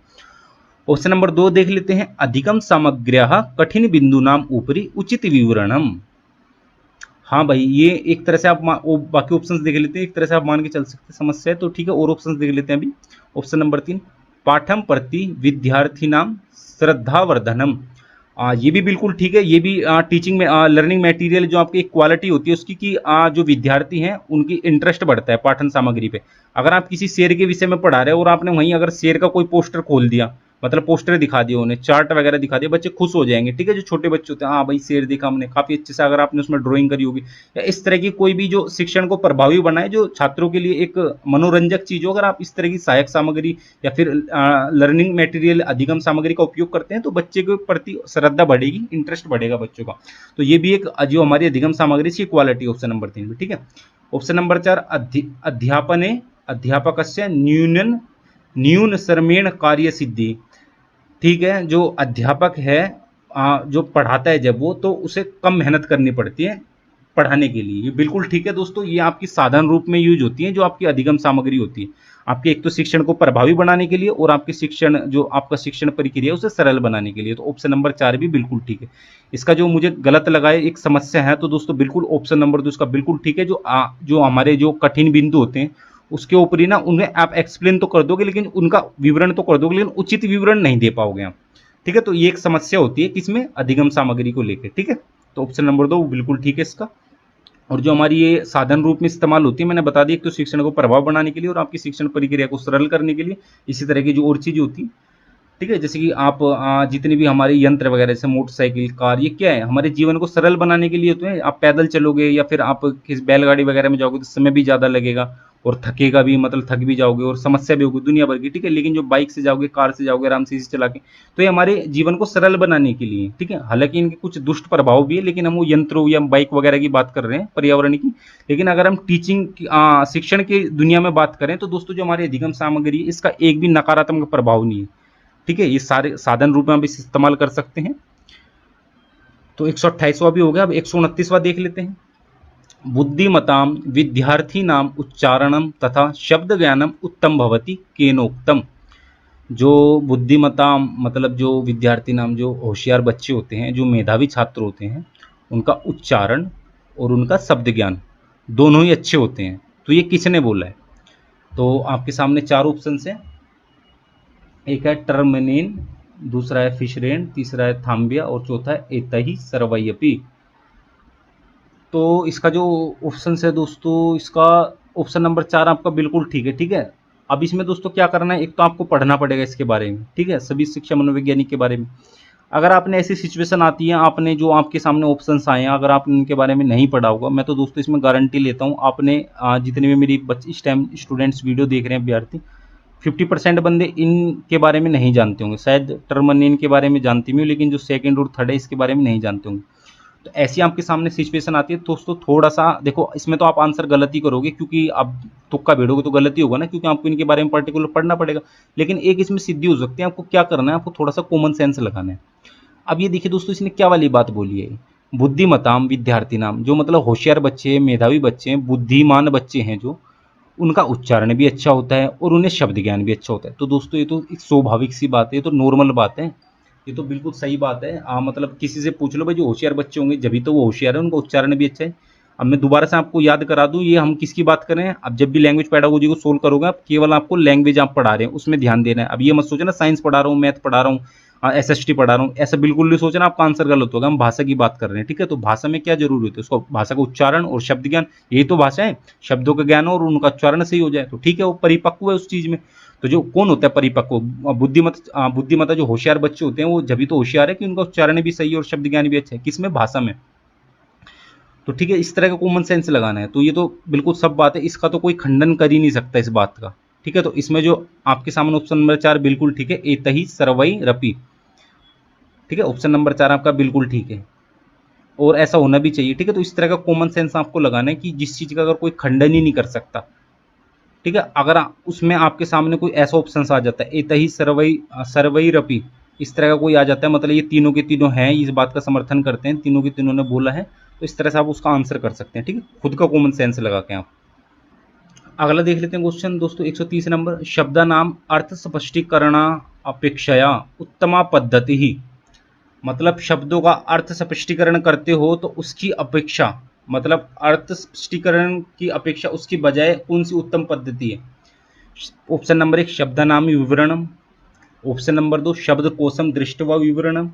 ऑप्शन नंबर 2 देख लेते हैं अधिगम सामग्र्याः कठिन बिंदूनाम ऊपरी उचित विवरणम। हाँ भाई, ये एक तरह से आप बाकी ऑप्शंस देख लेते हैं, एक तरह से आप मान के चल सकते हैं समस्या है। तो ठीक है, और ऑप्शंस देख लेते हैं अभी। ऑप्शन नंबर 3 पाठम प्रति विद्यार्थी नाम श्रद्धावर्धनम। ये भी बिल्कुल ठीक है, ये भी टीचिंग में लर्निंग मटेरियल जो आपकी क्वालिटी होती है उसकी कि जो विद्यार्थी हैं उनकी इंटरेस्ट बढ़ता है पाठन सामग्री पे। अगर आप किसी शेर के विषय में पढ़ा रहे हो और आपने वहीं अगर शेर का कोई पोस्टर खोल दिया, मतलब पोस्टर दिखा दिया, उन्हें चार्ट वगैरह दिखा दिया, बच्चे खुश हो जाएंगे। ठीक है, जो छोटे बच्चे होते हैं, हाँ भाई शेर देखा हमने, काफी अच्छे से अगर आपने उसमें ड्राइंग करी होगी या इस तरह की कोई भी जो शिक्षण को प्रभावी बनाए, जो छात्रों के लिए एक मनोरंजक चीज हो, अगर आप इस तरह की सहायक सामग्री या फिर लर्निंग मटेरियल अधिगम सामग्री का उपयोग करते हैं तो बच्चे के प्रति श्रद्धा बढ़ेगी, इंटरेस्ट बढ़ेगा बच्चों का। तो ये भी एक जो हमारी अधिगम सामग्री की क्वालिटी, ऑप्शन नंबर 3 भी ठीक है। ऑप्शन नंबर 4 अध्यापने अध्यापकस्य न्यून श्रमेण कार्य सिद्धि। ठीक है, जो अध्यापक है जो पढ़ाता है जब वो, तो उसे कम मेहनत करनी पड़ती है पढ़ाने के लिए। ये बिल्कुल ठीक है दोस्तों, ये आपकी साधन रूप में यूज होती है जो आपकी अधिगम सामग्री होती है, आपके एक तो शिक्षण को प्रभावी बनाने के लिए और आपके शिक्षण जो आपका शिक्षण प्रक्रिया है उसे सरल बनाने के लिए। तो ऑप्शन नंबर 4 भी बिल्कुल ठीक है। इसका जो मुझे गलत लगा है एक समस्या है, तो दोस्तों बिल्कुल ऑप्शन नंबर 2 इसका बिल्कुल ठीक है। जो हमारे जो कठिन बिंदु होते हैं उसके ऊपर ही ना उन्हें आप एक्सप्लेन तो कर दोगे, लेकिन उनका विवरण तो कर दोगे, लेकिन उचित विवरण नहीं दे पाओगे आप। ठीक है, तो ये एक समस्या होती है किसमें, अधिगम सामग्री को लेकर। ठीक है, तो ऑप्शन नंबर 2 बिल्कुल ठीक है इसका। और जो हमारी ये साधन रूप में इस्तेमाल होती है, मैंने बता दी, एक तो शिक्षण को प्रभाव बनाने के लिए और आपकी शिक्षण प्रक्रिया को सरल करने के लिए। इसी तरह की जो और चीज़ होती है, ठीक है, जैसे कि आप जितने भी हमारे यंत्र वगैरह जैसे मोटरसाइकिल, कार, ये क्या है, हमारे जीवन को सरल बनाने के लिए होते हैं। आप पैदल चलोगे या फिर आप किस बैलगाड़ी वगैरह में जाओगे तो समय भी ज़्यादा लगेगा और थकेगा भी, मतलब थक भी जाओगे और समस्या भी होगी दुनिया भर की। ठीक है, लेकिन जो बाइक से जाओगे, कार से जाओगे आराम से इसे चला के, तो ये हमारे जीवन को सरल बनाने के लिए। ठीक है, हालांकि इनके कुछ दुष्ट प्रभाव भी है, लेकिन हम वो यंत्रों या बाइक वगैरह की बात कर रहे हैं, पर्यावरण की। लेकिन अगर हम टीचिंग शिक्षण की दुनिया में बात करें तो दोस्तों जो हमारी अधिगम सामग्री है इसका एक भी नकारात्मक प्रभाव नहीं है। ठीक है, ये सारे साधन रूप में हम इसे इस्तेमाल कर सकते हैं। तो 128वां भी हो गया। अब 129वां देख लेते हैं। बुद्धिमताम विद्यार्थी नाम उच्चारणम तथा शब्द ज्ञानम उत्तम भवति केनोक्तम। जो बुद्धिमताम मतलब जो विद्यार्थी नाम, जो होशियार बच्चे होते हैं, जो मेधावी छात्र होते हैं, उनका उच्चारण और उनका शब्द ज्ञान दोनों ही अच्छे होते हैं। तो ये किसने बोला है? तो आपके सामने 4 ऑप्शन हैं। एक है टर्मनेन, दूसरा है फिशरेन, तीसरा है थाम्बिया और चौथा है एतही सर्वयपी। तो इसका जो ऑप्शन है दोस्तों, इसका ऑप्शन नंबर 4 आपका बिल्कुल ठीक है। ठीक है, अब इसमें दोस्तों क्या करना है, एक तो आपको पढ़ना पड़ेगा इसके बारे में। ठीक है, सभी शिक्षा मनोवैज्ञानिक के बारे में। अगर आपने ऐसी सिचुएशन आती है, आपने जो आपके सामने ऑप्शंस आए हैं, अगर आपने इनके बारे में नहीं पढ़ा होगा, मैं तो दोस्तों इसमें गारंटी लेता हूँ आपने जितने भी मेरी बच्चे इस टाइम स्टूडेंट्स वीडियो देख रहे हैं, विद्यार्थी, 50% बंदे इनके बारे में नहीं जानते होंगे। शायद टर्मनेन के बारे में जानते भी हो, लेकिन जो सेकंड और थर्ड है इसके बारे में नहीं जानते होंगे। तो ऐसी आपके सामने सिचुएशन आती है तो दोस्तों थोड़ा सा देखो, इसमें तो आप आंसर गलत ही करोगे क्योंकि आप तुक्का भेड़ोगे तो गलत ही होगा ना, क्योंकि आपको इनके बारे में पर्टिकुलर पढ़ना पड़ेगा। लेकिन एक इसमें सिद्धि हो सकती है, आपको क्या करना है, आपको थोड़ा सा कॉमन सेंस लगाना है। अब ये देखिए दोस्तों, इसने क्या वाली बात बोली है, बुद्धिमताम विद्यार्थी नाम, जो मतलब होशियार बच्चे हैं, मेधावी बच्चे हैं, बुद्धिमान बच्चे हैं, जो उनका उच्चारण भी अच्छा होता है और उन्हें शब्द ज्ञान भी अच्छा होता है। तो दोस्तों ये तो एक स्वाभाविक सी बात है, ये तो नॉर्मल बात है, ये तो बिल्कुल सही बात है। मतलब किसी से पूछ लो भाई, जो होशियार बच्चे होंगे जब भी तो वो होशियार है, उनका उच्चारण भी अच्छा है। अब मैं दोबारा से आपको याद करा दूं, ये हम किसकी बात कर रहे हैं। अब जब भी लैंग्वेज पेडागोजी को सोल्व करोगे आप, केवल आपको लैंग्वेज आप पढ़ा रहे हैं उसमें ध्यान देना है। अब ये मत सोचना साइंस पढ़ा रहा हूँ, मैथ पढ़ा रहा हूँ, SST पढ़ा रहा हूँ, ऐसा बिल्कुल नहीं सोचना, आपका आंसर गलत होगा। हम भाषा की बात कर रहे हैं। ठीक है, तो भाषा में क्या जरूरी होती है, उसको भाषा का उच्चारण और शब्द ज्ञान, यही तो भाषा है। शब्दों का ज्ञान और उनका उच्चारण सही हो जाए तो ठीक है, वो परिपक्व है उस चीज में। तो जो कौन होता है परिपक्व, बुद्धिमता जो होशियार बच्चे होते हैं, वो जब भी तो होशियार है कि उनका उच्चारण भी सही है और शब्द ज्ञान भी अच्छा है, किसमें, भाषा में। तो ठीक है, इस तरह का कॉमन सेंस लगाना है। तो ये तो बिल्कुल सब बात है, इसका तो कोई खंडन कर ही नहीं सकता इस बात का। ठीक है, तो इसमें जो आपके सामने ऑप्शन नंबर 4 बिल्कुल ठीक है, एतही सर्वई रपी। ठीक है, ऑप्शन नंबर 4 आपका बिल्कुल ठीक है। और ऐसा होना भी चाहिए, ठीक है। तो इस तरह का कॉमन सेंस आपको लगाना है कि जिस चीज़ का अगर कोई खंडन ही नहीं कर सकता, ठीक है, अगर उसमें आपके सामने कोई ऐसा ऑप्शन आ जाता है, एतही सर्वई सर्वई रपी, इस तरह का कोई आ जाता है, मतलब ये तीनों के तीनों हैं, इस बात का समर्थन करते हैं, तीनों के तीनों ने बोला है, तो इस तरह से आप उसका आंसर कर सकते हैं, ठीक है, खुद का कॉमन सेंस लगा के आप। अगला देख लेते हैं क्वेश्चन दोस्तों 130 नंबर, शब्दानाम अर्थ स्पष्टीकरण अपेक्षया उत्तमा पद्धति ही, मतलब शब्दों का अर्थ स्पष्टीकरण करते हो तो उसकी अपेक्षा, मतलब अर्थ स्पष्टीकरण की अपेक्षा उसकी बजाय कौन सी उत्तम पद्धति है। ऑप्शन नंबर 1 शब्दनाम विवरणम, ऑप्शन नंबर 2 शब्दकोशम दृष्ट्वा विवरणम,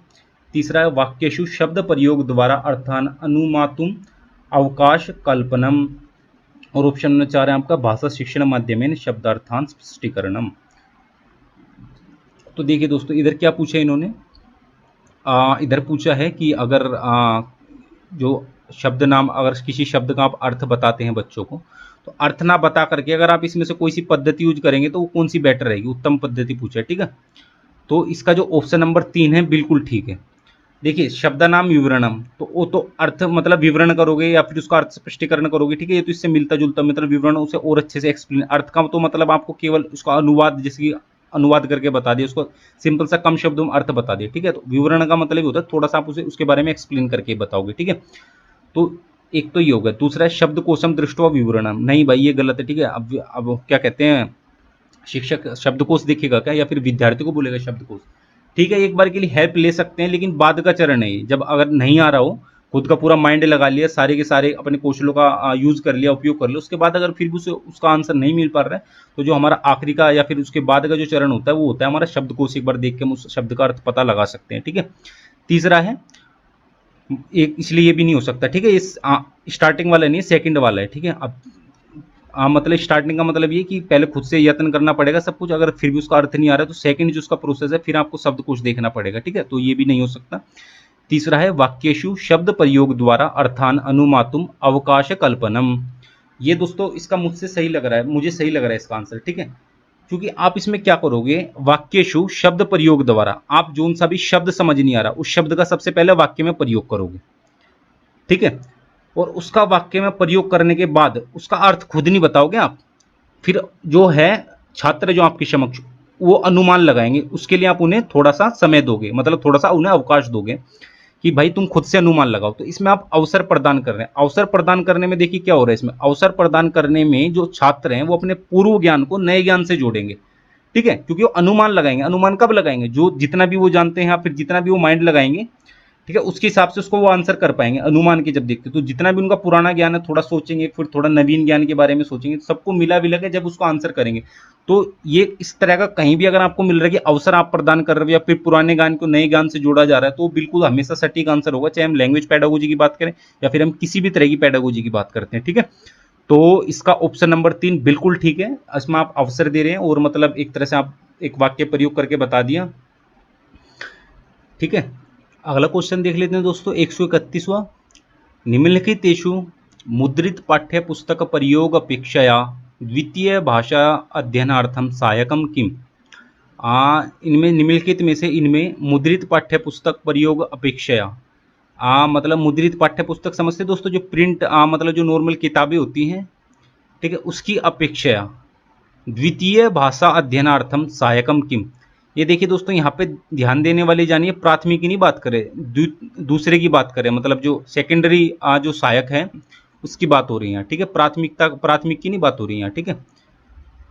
तीसरा है वाक्येषु शब्द प्रयोग द्वारा अर्थान अनुमातुम अवकाश कल्पनम, और ऑप्शन नंबर 4 है आपका भाषा शिक्षण माध्यमेन शब्दार्थान स्पष्टीकरणम। तो देखिए दोस्तों इधर क्या पूछा इन्होंने, इधर पूछा है कि अगर जो शब्द नाम, अगर किसी शब्द का आप अर्थ बताते हैं बच्चों को, तो अर्थ ना बता करके अगर आप इसमें से कोई सी पद्धति यूज करेंगे तो वो कौन सी बेटर रहेगी, उत्तम पद्धति पूछा है, ठीक है। तो इसका जो ऑप्शन नंबर 3 है बिल्कुल ठीक है। देखिए शब्दनाम विवरणम, तो वो तो अर्थ मतलब विवरण करोगे या फिर उसका अर्थ स्पष्टीकरण करोगे, ठीक है, ये तो इससे मिलता जुलता, मतलब विवरण उसे और अच्छे से एक्सप्लेन, अर्थ का तो मतलब आपको केवल उसका अनुवाद, जैसे कि अनुवाद करके बता दिया, उसको सिंपल सा कम शब्दों में अर्थ बता दिया, ठीक है। तो विवरण का मतलब होता है थोड़ा सा आप उसे उसके बारे में एक्सप्लेन करके बताओगे, ठीक है। तो एक तो ये होगा, दूसरा है शब्दकोशम दृष्ट्वा विवरणम, नहीं भाई ये गलत है, ठीक है। अब क्या कहते हैं, शिक्षक शब्दकोश देखेगा क्या या फिर विद्यार्थी को बोलेगा शब्दकोश, ठीक है, एक बार के लिए हेल्प ले सकते हैं, लेकिन बाद का चरण है ये, जब अगर नहीं आ रहा हो, खुद का पूरा माइंड लगा लिया, सारे के सारे अपने कौशलों का यूज कर लिया, उपयोग कर लिया, उसके बाद अगर फिर भी उसे उसका आंसर नहीं मिल पा रहा है, तो जो हमारा आखिरी का या फिर उसके बाद का जो चरण होता है वो होता है हमारा शब्दकोश, एक बार देख के हम उस शब्द का अर्थ पता लगा सकते हैं, ठीक है। तीसरा है एक, इसलिए ये भी नहीं हो सकता, ठीक है, इस स्टार्टिंग वाला नहीं, सेकंड वाला है, ठीक है। अब मतलब स्टार्टिंग का मतलब ये कि पहले खुद से यत्न करना पड़ेगा सब कुछ, अगर फिर भी उसका अर्थ नहीं आ रहा है तो सेकंड जो उसका प्रोसेस है फिर आपको शब्दकोश देखना पड़ेगा, ठीक है, तो ये भी नहीं हो सकता। तीसरा है वाक्येषु शब्द प्रयोग द्वारा अर्थान अनुमातुम अवकाश कल्पनम, ये दोस्तों इसका मुझसे सही लग रहा है, मुझे सही लग रहा है इसका आंसर, ठीक है, क्योंकि आप इसमें क्या करोगे, वाक्येषु शब्द प्रयोग द्वारा, आप जो सा भी शब्द समझ नहीं आ रहा उस शब्द का सबसे पहले वाक्य में प्रयोग करोगे, ठीक है, और उसका वाक्य में प्रयोग करने के बाद उसका अर्थ खुद नहीं बताओगे आप, फिर जो है छात्र जो आपके समक्ष वो अनुमान लगाएंगे, उसके लिए आप उन्हें थोड़ा सा समय दोगे, मतलब थोड़ा सा उन्हें अवकाश दोगे कि भाई तुम खुद से अनुमान लगाओ, तो इसमें आप अवसर प्रदान कर रहे हैं। अवसर प्रदान करने में देखिए क्या हो रहा है, इसमें अवसर प्रदान करने में जो छात्र हैं वो अपने पूर्व ज्ञान को नए ज्ञान से जोड़ेंगे, ठीक है, क्योंकि वो अनुमान लगाएंगे, अनुमान कब लगाएंगे, जो जितना भी वो जानते हैं या फिर जितना भी वो माइंड लगाएंगे, ठीक है, उसके हिसाब से उसको वो आंसर कर पाएंगे अनुमान के जब देखते, तो जितना भी उनका पुराना ज्ञान है थोड़ा सोचेंगे, फिर थोड़ा नवीन ज्ञान के बारे में सोचेंगे, सबको मिला विला के जब उसको आंसर करेंगे, तो ये इस तरह का कहीं भी अगर आपको मिल रहा है कि अवसर आप प्रदान कर रहे हो या फिर पुराने ज्ञान को नए ज्ञान से जोड़ा जा रहा है, तो बिल्कुल हमेशा सटीक आंसर होगा, चाहे हम लैंग्वेज पेडागोजी की बात करें या फिर हम किसी भी तरह की पेडागोजी की बात करते हैं, ठीक है। तो इसका ऑप्शन नंबर 3 बिल्कुल ठीक है, इसमें आप अवसर दे रहे हैं और मतलब एक तरह से आप एक वाक्य प्रयोग करके बता दिया, ठीक है। अगला क्वेश्चन देख लेते हैं दोस्तों 131वां, निम्नलिखितेषु मुद्रित पाठ्य पुस्तक प्रयोग अपेक्षया द्वितीय भाषा अध्ययनार्थम सहायकम किम, इनमें निम्नलिखित में से इनमें मुद्रित पाठ्य पुस्तक प्रयोग अपेक्षया, मतलब मुद्रित पाठ्य पुस्तक समझते दोस्तों, जो प्रिंट मतलब जो नॉर्मल किताबें होती हैं, ठीक है, उसकी अपेक्षया द्वितीय भाषा अध्ययनार्थम सहायकम किम, ये देखिए दोस्तों यहाँ पे ध्यान देने वाली जानिए, प्राथमिक की नहीं बात करें, दूसरे की बात करें, मतलब जो सेकेंडरी जो सहायक है उसकी बात हो रही है, ठीक है, प्राथमिक की नहीं बात हो रही है, ठीक है।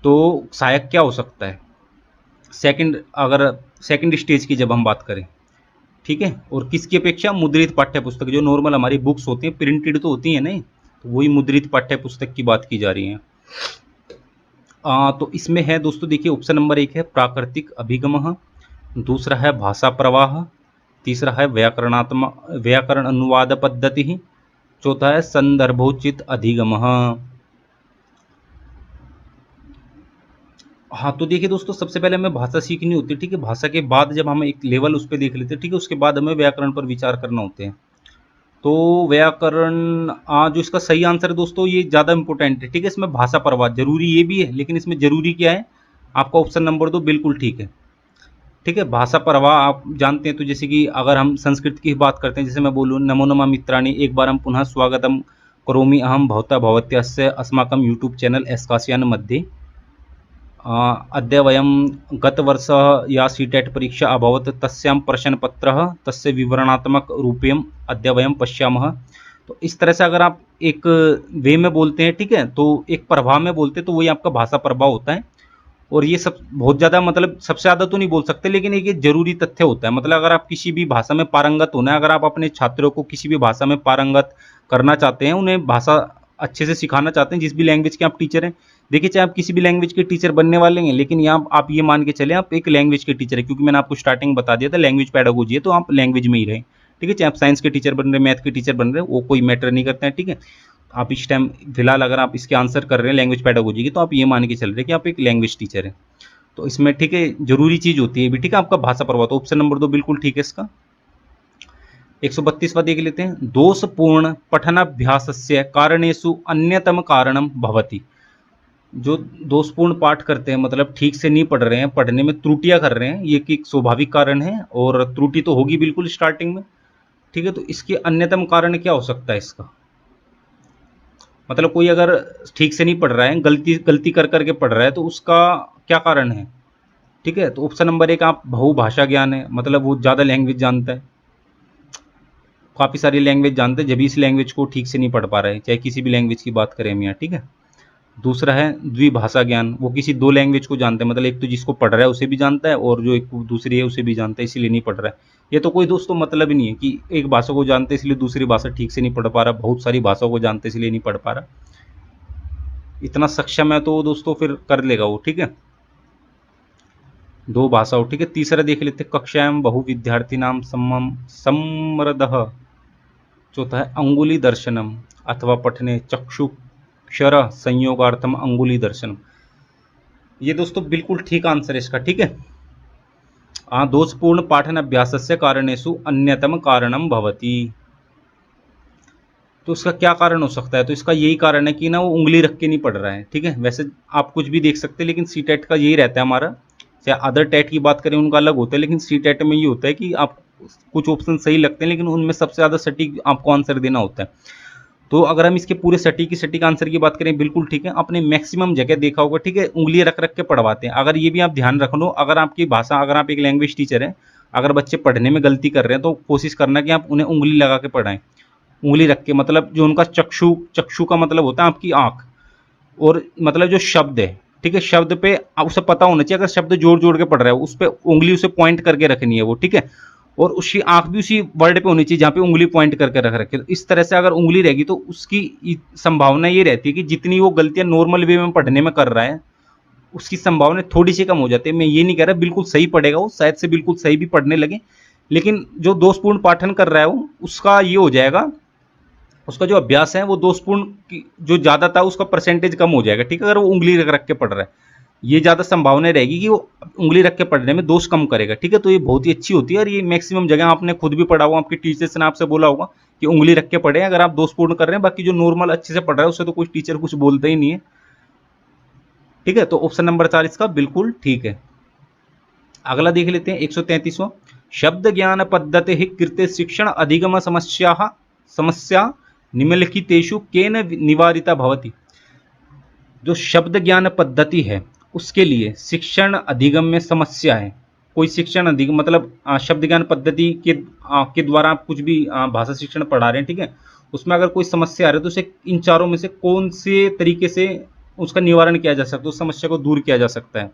तो सहायक क्या हो सकता है, सेकंड, अगर सेकंड स्टेज की जब हम बात करें, ठीक है, और किसकी अपेक्षा, मुद्रित पाठ्य पुस्तक, जो नॉर्मल हमारी बुक्स होती हैं प्रिंटेड तो होती है नहीं, तो वही मुद्रित पाठ्य पुस्तक की बात की जा रही है। तो इसमें है दोस्तों देखिए ऑप्शन नंबर 1 है प्राकृतिक अभिगम, दूसरा है भाषा प्रवाह, तीसरा है व्याकरण अनुवाद पद्धति, चौथा है संदर्भोचित अधिगम। हाँ तो देखिए दोस्तों सबसे पहले हमें भाषा सीखनी होती है, ठीक है, भाषा के बाद जब हम एक लेवल उस पर देख लेते हैं, ठीक है, उसके बाद हमें व्याकरण पर विचार करना होते हैं। तो व्याकरण जो इसका सही आंसर है दोस्तों ये ज़्यादा इंपॉर्टेंट है, ठीक है, इसमें भाषा प्रवाह जरूरी ये भी है, लेकिन इसमें जरूरी क्या है, आपका ऑप्शन नंबर 2 बिल्कुल ठीक है, ठीक है। भाषा प्रवाह आप जानते हैं, तो जैसे कि अगर हम संस्कृत की बात करते हैं, जैसे मैं बोलूँ नमो नमः मित्राणि, एक बार हम पुनः स्वागतम करोमि अहम भवता भवत्यस्य अस्माकं यूट्यूब चैनल एस्कासियन मध्ये। अद्य वयं गतवर्षः या सीटेट परीक्षा अभवत् तस्यां प्रश्नपत्रः तस्य विवरणात्मकरूपेण अद्य वयं पश्यामः। तो इस तरह से अगर आप एक वे में बोलते हैं, ठीक है, तो एक प्रभाव में बोलते हैं, तो वही आपका भाषा प्रभाव होता है। और ये सब बहुत ज़्यादा, मतलब सबसे ज़्यादा तो नहीं बोल सकते, लेकिन एक ये जरूरी तथ्य होता है। मतलब अगर आप किसी भी भाषा में पारंगत होना है, अगर आप अपने छात्रों को किसी भी भाषा में पारंगत करना चाहते हैं, उन्हें भाषा अच्छे से सिखाना चाहते हैं, जिस भी लैंग्वेज के आप टीचर हैं, देखिए चाहे आप किसी भी लैंग्वेज के टीचर बनने वाले हैं, लेकिन यहाँ आप ये मान के चले आप एक लैंग्वेज के टीचर है, क्योंकि मैंने आपको स्टार्टिंग बता दिया था लैंग्वेज पैडागोजी है, तो आप लैंग्वेज में ही रहें। ठीक है, चाहे आप साइंस के टीचर बन रहे हैं, मैथ के टीचर बन रहे हैं, वो कोई मैटर नहीं करता है। ठीक है, आप इस टाइम फिलहाल अगर आप इसके आंसर कर रहे हैं लैंग्वेज पैडागोजी की, तो आप ये मान के चल रहे हैं कि आप एक लैंग्वेज टीचर हैं। तो इसमें ठीक है जरूरी चीज होती है भी, ठीक है, आपका भाषा प्रभाव। तो ऑप्शन नंबर 2 बिल्कुल ठीक है इसका। 132वां देख लेते हैं। दोषपूर्ण पठनाभ्यासस्य कारणेषु अन्यतम कारणम भवति। जो दोषपूर्ण पाठ करते हैं, मतलब ठीक से नहीं पढ़ रहे हैं, पढ़ने में त्रुटियां कर रहे हैं, ये एक स्वाभाविक कारण है, और त्रुटि तो होगी बिल्कुल स्टार्टिंग में। ठीक है, तो इसके अन्यतम कारण क्या हो सकता है इसका? मतलब कोई अगर ठीक से नहीं पढ़ रहा है, गलती गलती कर करके पढ़ रहा है, तो उसका क्या कारण है? ठीक है, तो ऑप्शन नंबर 1 आप बहुभाषा ज्ञान है, मतलब वो ज़्यादा लैंग्वेज जानता है, काफ़ी सारी लैंग्वेज जानते हैं, जब इस लैंग्वेज को ठीक से नहीं पढ़ पा रहे हैं, चाहे किसी भी लैंग्वेज की बात करें हम यहाँ। ठीक है, दूसरा है द्विभाषा ज्ञान, वो किसी दो लैंग्वेज को जानते हैं, मतलब एक तो जिसको पढ़ रहा है उसे भी जानता है, और जो एक दूसरी है उसे भी जानता है, इसीलिए नहीं पढ़ रहा है। ये तो कोई दोस्तों मतलब ही नहीं है कि एक भाषा को जानते इसलिए दूसरी भाषा ठीक से नहीं पढ़ पा रहा, बहुत सारी भाषाओं को जानते इसलिए नहीं पढ़ पा रहा। इतना सक्षम है तो दोस्तों फिर कर लेगा वो। ठीक है, दो भाषाओं। ठीक है, तीसरा देख लेते हैं। कक्षायां बहु विद्यार्थी नाम समृदः। चौथा है अंगुली दर्शनम अथवा पठने चक्षुक्षर संयोगार्थम अंगुली दर्शनम। ये दोस्तों बिल्कुल ठीक आंसर है इसका। ठीक है, दोषपूर्ण पाठन अभ्यासस्य कारणेषु अन्यतम कारणम भवति। तो इसका क्या कारण हो सकता है? तो इसका यही कारण है कि ना वो उंगली रख के नहीं पढ़ रहा है। ठीक है, वैसे आप कुछ भी देख सकते हैं, लेकिन सी टेट का यही रहता है हमारा। चाहे अदर टेट की बात करें उनका अलग होता है, लेकिन सी टेट में ये होता है कि आप कुछ ऑप्शन सही लगते हैं, लेकिन उनमें सबसे ज़्यादा सटीक आपको आंसर देना होता है। तो अगर हम इसके पूरे सटीक आंसर की बात करें, बिल्कुल ठीक है, आपने मैक्सिमम जगह देखा होगा। ठीक है, उंगली रख रख के पढ़वाते हैं। अगर ये भी आप ध्यान रख लो, अगर आपकी भाषा, अगर आप एक लैंग्वेज टीचर हैं, अगर बच्चे पढ़ने में गलती कर रहे हैं, तो कोशिश करना कि आप उन्हें उंगली लगा के पढ़ाएं, उंगली रख के, मतलब जो उनका चक्षु, चक्षु का मतलब होता है आपकी आंख, और मतलब जो शब्द है, ठीक है, शब्द पे उसे पता होना चाहिए, अगर शब्द जोड़ जोड़ के पढ़ रहा है उस पर उंगली उसे पॉइंट करके रखनी है वो। ठीक है, और उसकी आंख भी उसी वर्ड पे होनी चाहिए जहाँ पे उंगली पॉइंट करके रख रखे। तो इस तरह से अगर उंगली रहेगी तो उसकी संभावना ये रहती है कि जितनी वो गलतियां नॉर्मल वे में पढ़ने में कर रहा है, उसकी संभावना थोड़ी सी कम हो जाती है। मैं ये नहीं कह रहा बिल्कुल सही पढ़ेगा वो, शायद से बिल्कुल सही भी पढ़ने लगे, लेकिन जो दोषपूर्ण पाठन कर रहा है वो, उसका ये हो जाएगा, उसका जो अभ्यास है वो दोषपूर्ण जो ज़्यादा था उसका परसेंटेज कम हो जाएगा। ठीक है, अगर वो उंगली रख रख के पढ़ रहा है, ये ज़्यादा संभावना रहेगी कि वो उंगली रख के पढ़ने में दोष कम करेगा। ठीक है, तो ये बहुत ही अच्छी होती है, और ये मैक्सिमम जगह आपने खुद भी पढ़ा होगा, आपके टीचर्स ने आपसे बोला होगा कि उंगली रख के पढ़े अगर आप दोषपूर्ण कर रहे हैं। बाकी जो नॉर्मल अच्छे से पढ़ रहा है उससे तो कुछ टीचर कुछ बोलता ही नहीं है। ठीक है, तो ऑप्शन नंबर 4 इसका बिल्कुल ठीक है। अगला देख लेते हैं 133वां। शब्द ज्ञान पद्धति ही कृत्य शिक्षण अधिगम समस्या निम्नलिखितेषु केन निवारिता भवति। जो शब्द ज्ञान पद्धति है उसके लिए शिक्षण अधिगम में समस्या है, कोई शिक्षण अधिगम मतलब शब्द ज्ञान पद्धति के द्वारा आप कुछ भी भाषा शिक्षण पढ़ा रहे हैं, ठीक है, उसमें अगर कोई समस्या आ रही है तो उसे इन चारों में से कौन से तरीके से उसका निवारण किया जा सकता है, उस समस्या को दूर किया जा सकता है।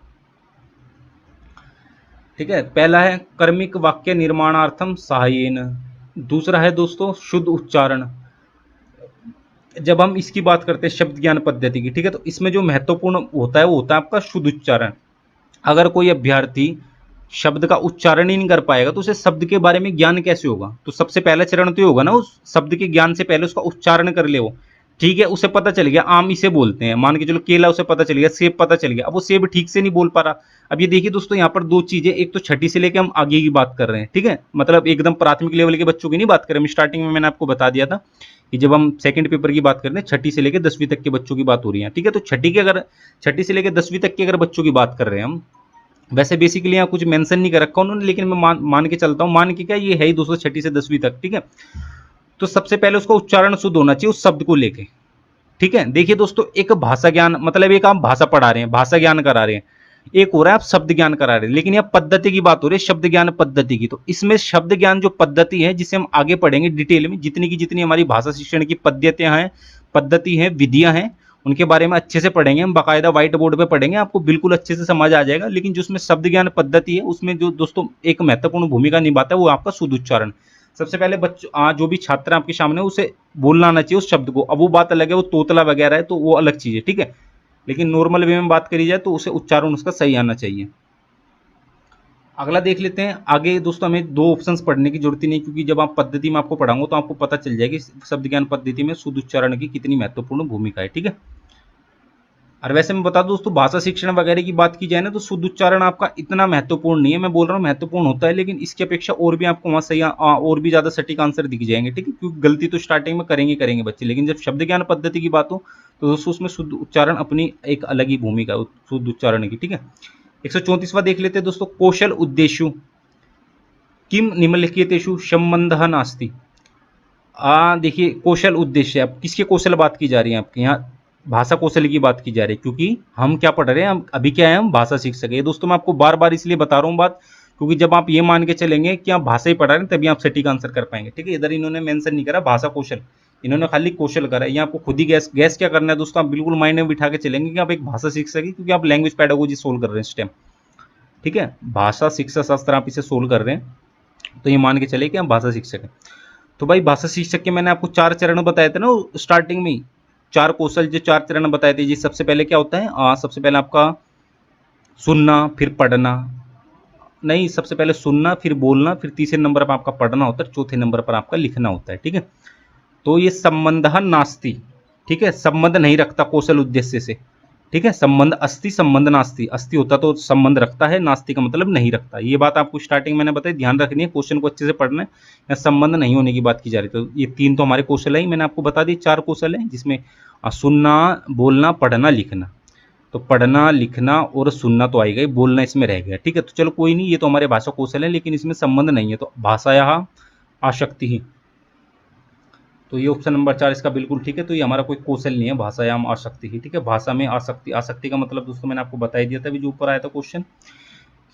ठीक है, पहला है कर्मिक वाक्य निर्माणार्थम सहायेन। दूसरा है दोस्तों शुद्ध उच्चारण। जब हम इसकी बात करते हैं शब्द ज्ञान पद्धति की, ठीक है, तो इसमें जो महत्वपूर्ण होता है वो होता है आपका शुद्ध उच्चारण। अगर कोई अभ्यर्थी शब्द का उच्चारण ही नहीं कर पाएगा तो उसे शब्द के बारे में ज्ञान कैसे होगा? तो सबसे पहला चरण तो ये होगा ना, उस शब्द के ज्ञान से पहले उसका उच्चारण कर ले वो। ठीक है, उसे पता चल गया आम इसे बोलते हैं, मान के चलो केला उसे पता चल गया, सेब पता चल गया, अब वो सेब ठीक से नहीं बोल पा रहा। अब ये देखिए दोस्तों, यहाँ पर दो चीजें, एक तो छठी से लेकर हम आगे की बात कर रहे हैं, ठीक है, मतलब एकदम प्राथमिक लेवल के बच्चों की नहीं बात कर रहे हैं। स्टार्टिंग में मैंने आपको बता दिया था कि जब हम सेकंड पेपर की बात करते हैं, छठी से लेकर 10वीं तक के बच्चों की बात हो रही है। ठीक है, तो छठी से लेकर 10वीं तक के अगर बच्चों की बात कर रहे हैं हम, वैसे बेसिकली यहाँ कुछ मेंशन नहीं कर रखा उन्होंने, लेकिन मैं मान के चलता हूँ। मान के क्या, ये है ही दोस्तों 6ठी से 10वीं तक, ठीक है। तो सबसे पहले उसका उच्चारण शुद्ध होना चाहिए उस शब्द को लेके, ठीक है। देखिए दोस्तों, एक भाषा ज्ञान मतलब एक आप भाषा पढ़ा रहे हैं, भाषा ज्ञान करा रहे हैं, एक हो रहा है आप शब्द ज्ञान करा रहे हैं, लेकिन यह पद्धति की बात हो रही है, शब्द ज्ञान पद्धति की। तो इसमें शब्द ज्ञान जो पद्धति है, जिसे हम आगे पढ़ेंगे डिटेल में, जितनी की जितनी हमारी भाषा शिक्षण की पद्धतियां हैं, पद्धति हैं, विधियां हैं, उनके बारे में अच्छे से पढ़ेंगे हम, बाकायदा व्हाइट बोर्ड पे पढ़ेंगे, आपको बिल्कुल अच्छे से समझ आ जाएगा। लेकिन जो उसमें शब्द ज्ञान पद्धति है, उसमें जो दोस्तों एक महत्वपूर्ण भूमिका निभाता है वो आपका शुद्ध उच्चारण। सबसे पहले बच्चों जो भी छात्र आपके सामने, उसे बोलना आना चाहिए उस शब्द को। अब वो बात अलग है, वो तोतला वगैरह है तो वो अलग चीज है, ठीक है। लेकिन नॉर्मल वे में बात करी जाए तो उसे उच्चारण उसका सही आना चाहिए। अगला देख लेते हैं आगे दोस्तों, हमें दो ऑप्शंस पढ़ने की जरूरत ही नहीं, क्योंकि जब आप पद्धति में आपको पढ़ाऊंगा तो आपको पता चल जाएगी शब्द ज्ञान पद्धति में शुद्ध उच्चारण की कितनी महत्वपूर्ण भूमिका है, ठीक है। और वैसे मैं बता दूं दोस्तों, भाषा शिक्षण वगैरह की बात की जाए ना, तो शुद्ध उच्चारण आपका इतना महत्वपूर्ण नहीं है। मैं बोल रहा हूँ महत्वपूर्ण होता है, लेकिन इसकी अपेक्षा और भी आपको वहाँ सही और भी ज्यादा सटीक आंसर दिख जाएंगे, ठीक है। क्योंकि गलती तो स्टार्टिंग में करेंगे बच्चे, लेकिन जब शब्द ज्ञान पद्धति की बात हो तो दोस्तों उसमें शुद्ध उच्चारण अपनी एक अलग ही भूमिका है शुद्ध उच्चारण की, ठीक है। 134वां देख लेते हैं दोस्तों, कौशल उद्देश्यु किम निम्नलिखितेषु संबंधः नास्ति। देखिए कौशल उद्देश्य, अब किसके कौशल बात की जा रही है आपके यहाँ, भाषा कौशल की बात की जा रही है। क्योंकि हम क्या पढ़ रहे हैं, हम अभी क्या है, हम भाषा शिक्षक है। ये दोस्तों मैं आपको बार बार इसलिए बता रहा हूँ बात, क्योंकि जब आप ये मान के चलेंगे कि आप भाषा ही पढ़ा रहे हैं तभी आप सटीक आंसर कर पाएंगे, ठीक है। इधर इन्होंने मेंशन नहीं करा भाषा कौशल, इन्होंने खाली कौशल करा है। ये आपको खुद ही गैस गैस क्या करना है दोस्तों, आप बिल्कुल माइंड में बिठा के चलेंगे कि आप एक भाषा शिक्षक है, क्योंकि आप लैंग्वेज पेडागोजी सोल्व कर रहे हैं इस टाइम, ठीक है। भाषा शिक्षा शास्त्र आप इसे सोल्व कर रहे हैं, तो ये मान के चले कि हम भाषा शिक्षक हैं। तो भाई भाषा शिक्षक के मैंने आपको 4 चरण बताए थे ना स्टार्टिंग में ही, 4 कौशल जो 4 चरण बताए थे जी। सबसे पहले क्या होता है, सबसे पहले आपका सुनना, फिर पढ़ना, नहीं सबसे पहले सुनना, फिर बोलना, फिर तीसरे नंबर पर आपका पढ़ना होता है, चौथे नंबर पर आपका लिखना होता है, ठीक है। तो ये संबंध नास्ति, ठीक है, संबंध नहीं रखता कौशल उद्देश्य से, ठीक है। संबंध अस्ति संबंध नास्ति, अस्ति होता तो संबंध रखता है, नास्ति का मतलब नहीं रखता। ये बात आपको स्टार्टिंग मैंने बताई, ध्यान रखनी है, क्वेश्चन को अच्छे से पढ़ना है। या संबंध नहीं होने की बात की जा रही, तो ये 3 तो हमारे कौशल है, मैंने आपको बता दी 4 कौशल है, जिसमें सुनना, बोलना, पढ़ना, लिखना। तो पढ़ना, लिखना और सुनना तो आएगा ही, बोलना इसमें रह गया, ठीक है। तो चलो कोई नहीं, ये तो हमारे भाषा कौशल है, लेकिन इसमें संबंध नहीं है, तो भाषा यहाँ आसक्ति ही, तो ये ऑप्शन नंबर 4 इसका बिल्कुल ठीक है। तो ये हमारा कोई कौशल नहीं है, भाषायाम आसक्ति ही, ठीक है। भाषा में आसक्ति, आसक्ति का मतलब दोस्तों मैंने आपको बता ही दिया था अभी जो ऊपर आया था क्वेश्चन,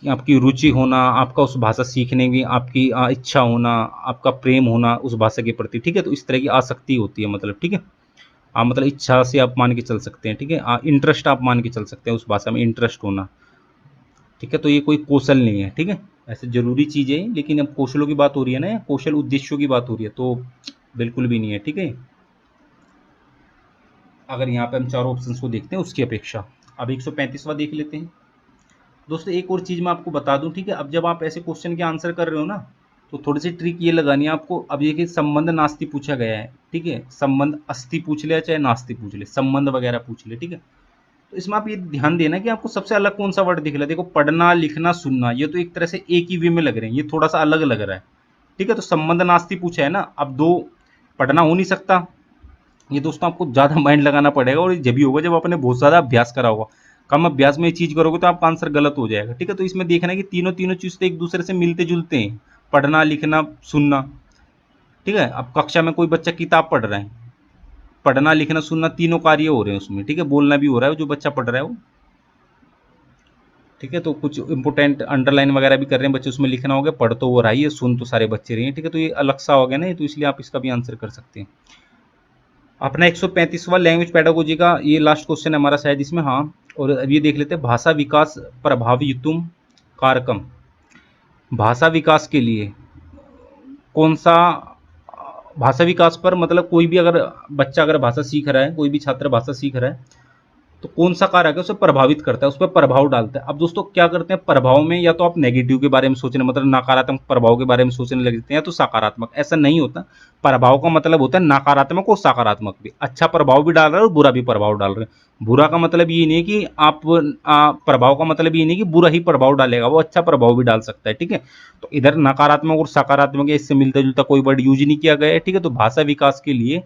कि आपकी रुचि होना, आपका उस भाषा सीखने की आपकी इच्छा होना, आपका प्रेम होना उस भाषा के प्रति, ठीक है। तो इस तरह की आसक्ति होती है, मतलब ठीक है। मतलब इच्छा से आप मान के चल सकते हैं, ठीक है। इंटरेस्ट आप मान के चल सकते हैं, उस भाषा में इंटरेस्ट होना, ठीक है। तो ये कोई कौशल नहीं है, ठीक है। ऐसे जरूरी चीज़ है, लेकिन अब कौशलों की बात हो रही है ना, कौशल उद्देश्यों की बात हो रही है, तो बिल्कुल भी नहीं है, ठीक है। अगर यहाँ पे हम 4 ऑप्शंस को देखते हैं उसकी अपेक्षा। अब 135वां देख लेते हैं दोस्तों। एक और चीज़ मैं आपको बता दूं, ठीक है। अब जब आप ऐसे क्वेश्चन के आंसर कर रहे हो ना, तो थोड़ी सी ट्रिक ये लगानी है आपको। अब ये कि संबंध नास्ति पूछा गया है, ठीक है, संबंध अस्ति पूछ लिया चाहे नास्ति पूछ ले, संबंध वगैरह पूछ ले, ठीक है। तो इसमें आप ये ध्यान देना कि आपको सबसे अलग कौन सा वर्ड दिख रहा है। देखो पढ़ना, लिखना, सुनना, ये तो एक तरह से एक ही वे में लग रहे हैं, ये थोड़ा सा अलग लग रहा है, ठीक है। तो संबंध नास्ति पूछा है ना, अब 2 पढ़ना हो नहीं सकता, ये दोस्तों आपको ज़्यादा माइंड लगाना पड़ेगा, और जब भी होगा जब आपने बहुत ज़्यादा अभ्यास करा होगा। कम अभ्यास में ये चीज़ करोगे तो आपका आंसर गलत हो जाएगा, ठीक है। तो इसमें देखना है कि तीनों तीनों चीज़ तो एक दूसरे से मिलते जुलते हैं, पढ़ना, लिखना, सुनना, ठीक है। अब कक्षा में कोई बच्चा किताब पढ़ रहा है, पढ़ना, लिखना, सुनना तीनों कार्य हो रहे हैं उसमें, ठीक है। बोलना भी हो रहा है, जो बच्चा पढ़ रहा है वो, ठीक है। तो कुछ इंपोर्टेंट अंडरलाइन वगैरह भी कर रहे हैं बच्चे, उसमें लिखना हो गया, पढ़ तो वो रहा ही है, सुन तो सारे बच्चे रहे हैं, ठीक है। तो ये अलग सा हो गया ना, तो इसलिए आप इसका भी आंसर कर सकते हैं। अपना 135वां लैंग्वेज पेडागोजी का ये लास्ट क्वेश्चन है हमारा शायद इसमें, हाँ। और अब ये देख लेते हैं, भाषा विकास प्रभावयुतुम कारकम, भाषा विकास के लिए कौन सा, भाषा विकास पर मतलब कोई भी अगर बच्चा अगर भाषा सीख रहा है, कोई भी छात्र भाषा सीख रहा है, तो कौन सा कारक है उसे प्रभावित करता है, उस पर प्रभाव डालता है। अब दोस्तों क्या करते हैं प्रभाव में, या तो आप नेगेटिव के बारे में सोचने, मतलब नकारात्मक प्रभाव के बारे में सोचने लगते हैं, या तो सकारात्मक। ऐसा नहीं होता, प्रभाव का मतलब होता है नकारात्मक और सकारात्मक भी, अच्छा प्रभाव भी डाल रहे हैं और बुरा भी प्रभाव डाल रहे हैं। बुरा का मतलब ये नहीं कि आप प्रभाव का मतलब ये नहीं कि बुरा ही प्रभाव डालेगा, वो अच्छा प्रभाव भी डाल सकता है, ठीक है। तो इधर नकारात्मक और सकारात्मक इससे मिलता जुलता कोई वर्ड यूज नहीं किया गया है, ठीक है। तो भाषा विकास के लिए,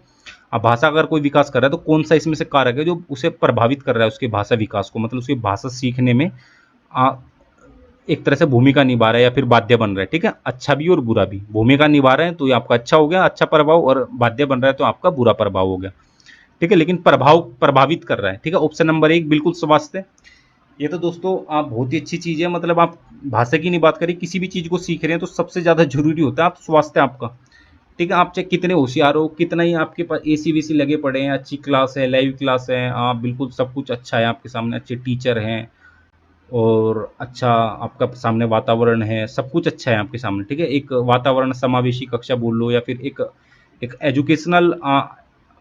अब भाषा अगर कोई विकास कर रहा है तो कौन सा इसमें से कारक है जो उसे प्रभावित कर रहा है, उसके भाषा विकास को, मतलब उसकी भाषा सीखने में एक तरह से भूमिका निभा रहा है या फिर बाध्य बन रहा है, ठीक है, अच्छा भी और बुरा भी। भूमिका निभा रहे हैं तो ये आपका अच्छा हो गया, अच्छा प्रभाव, और बाध्य बन रहा है तो आपका बुरा प्रभाव हो गया, ठीक है, लेकिन प्रभाव प्रभावित कर रहा है, ठीक है। ऑप्शन नंबर 1 बिल्कुल स्वास्थ्य। ये तो दोस्तों आप बहुत ही अच्छी चीज़ है, मतलब आप भाषा की नहीं बात करें, किसी भी चीज़ को सीख रहे हैं तो सबसे ज़्यादा जरूरी होता है आप स्वास्थ्य आपका, ठीक है। आप चाहे कितने होशियार हो, कितना ही आपके पास एसी वेसी लगे पड़े हैं, अच्छी क्लास है, लाइव क्लास है, आप बिल्कुल सब कुछ अच्छा है आपके सामने, अच्छे टीचर हैं और अच्छा आपका सामने वातावरण है, सब कुछ अच्छा है आपके सामने, ठीक है। एक वातावरण समावेशी कक्षा बोल लो या फिर एक एक एजुकेशनल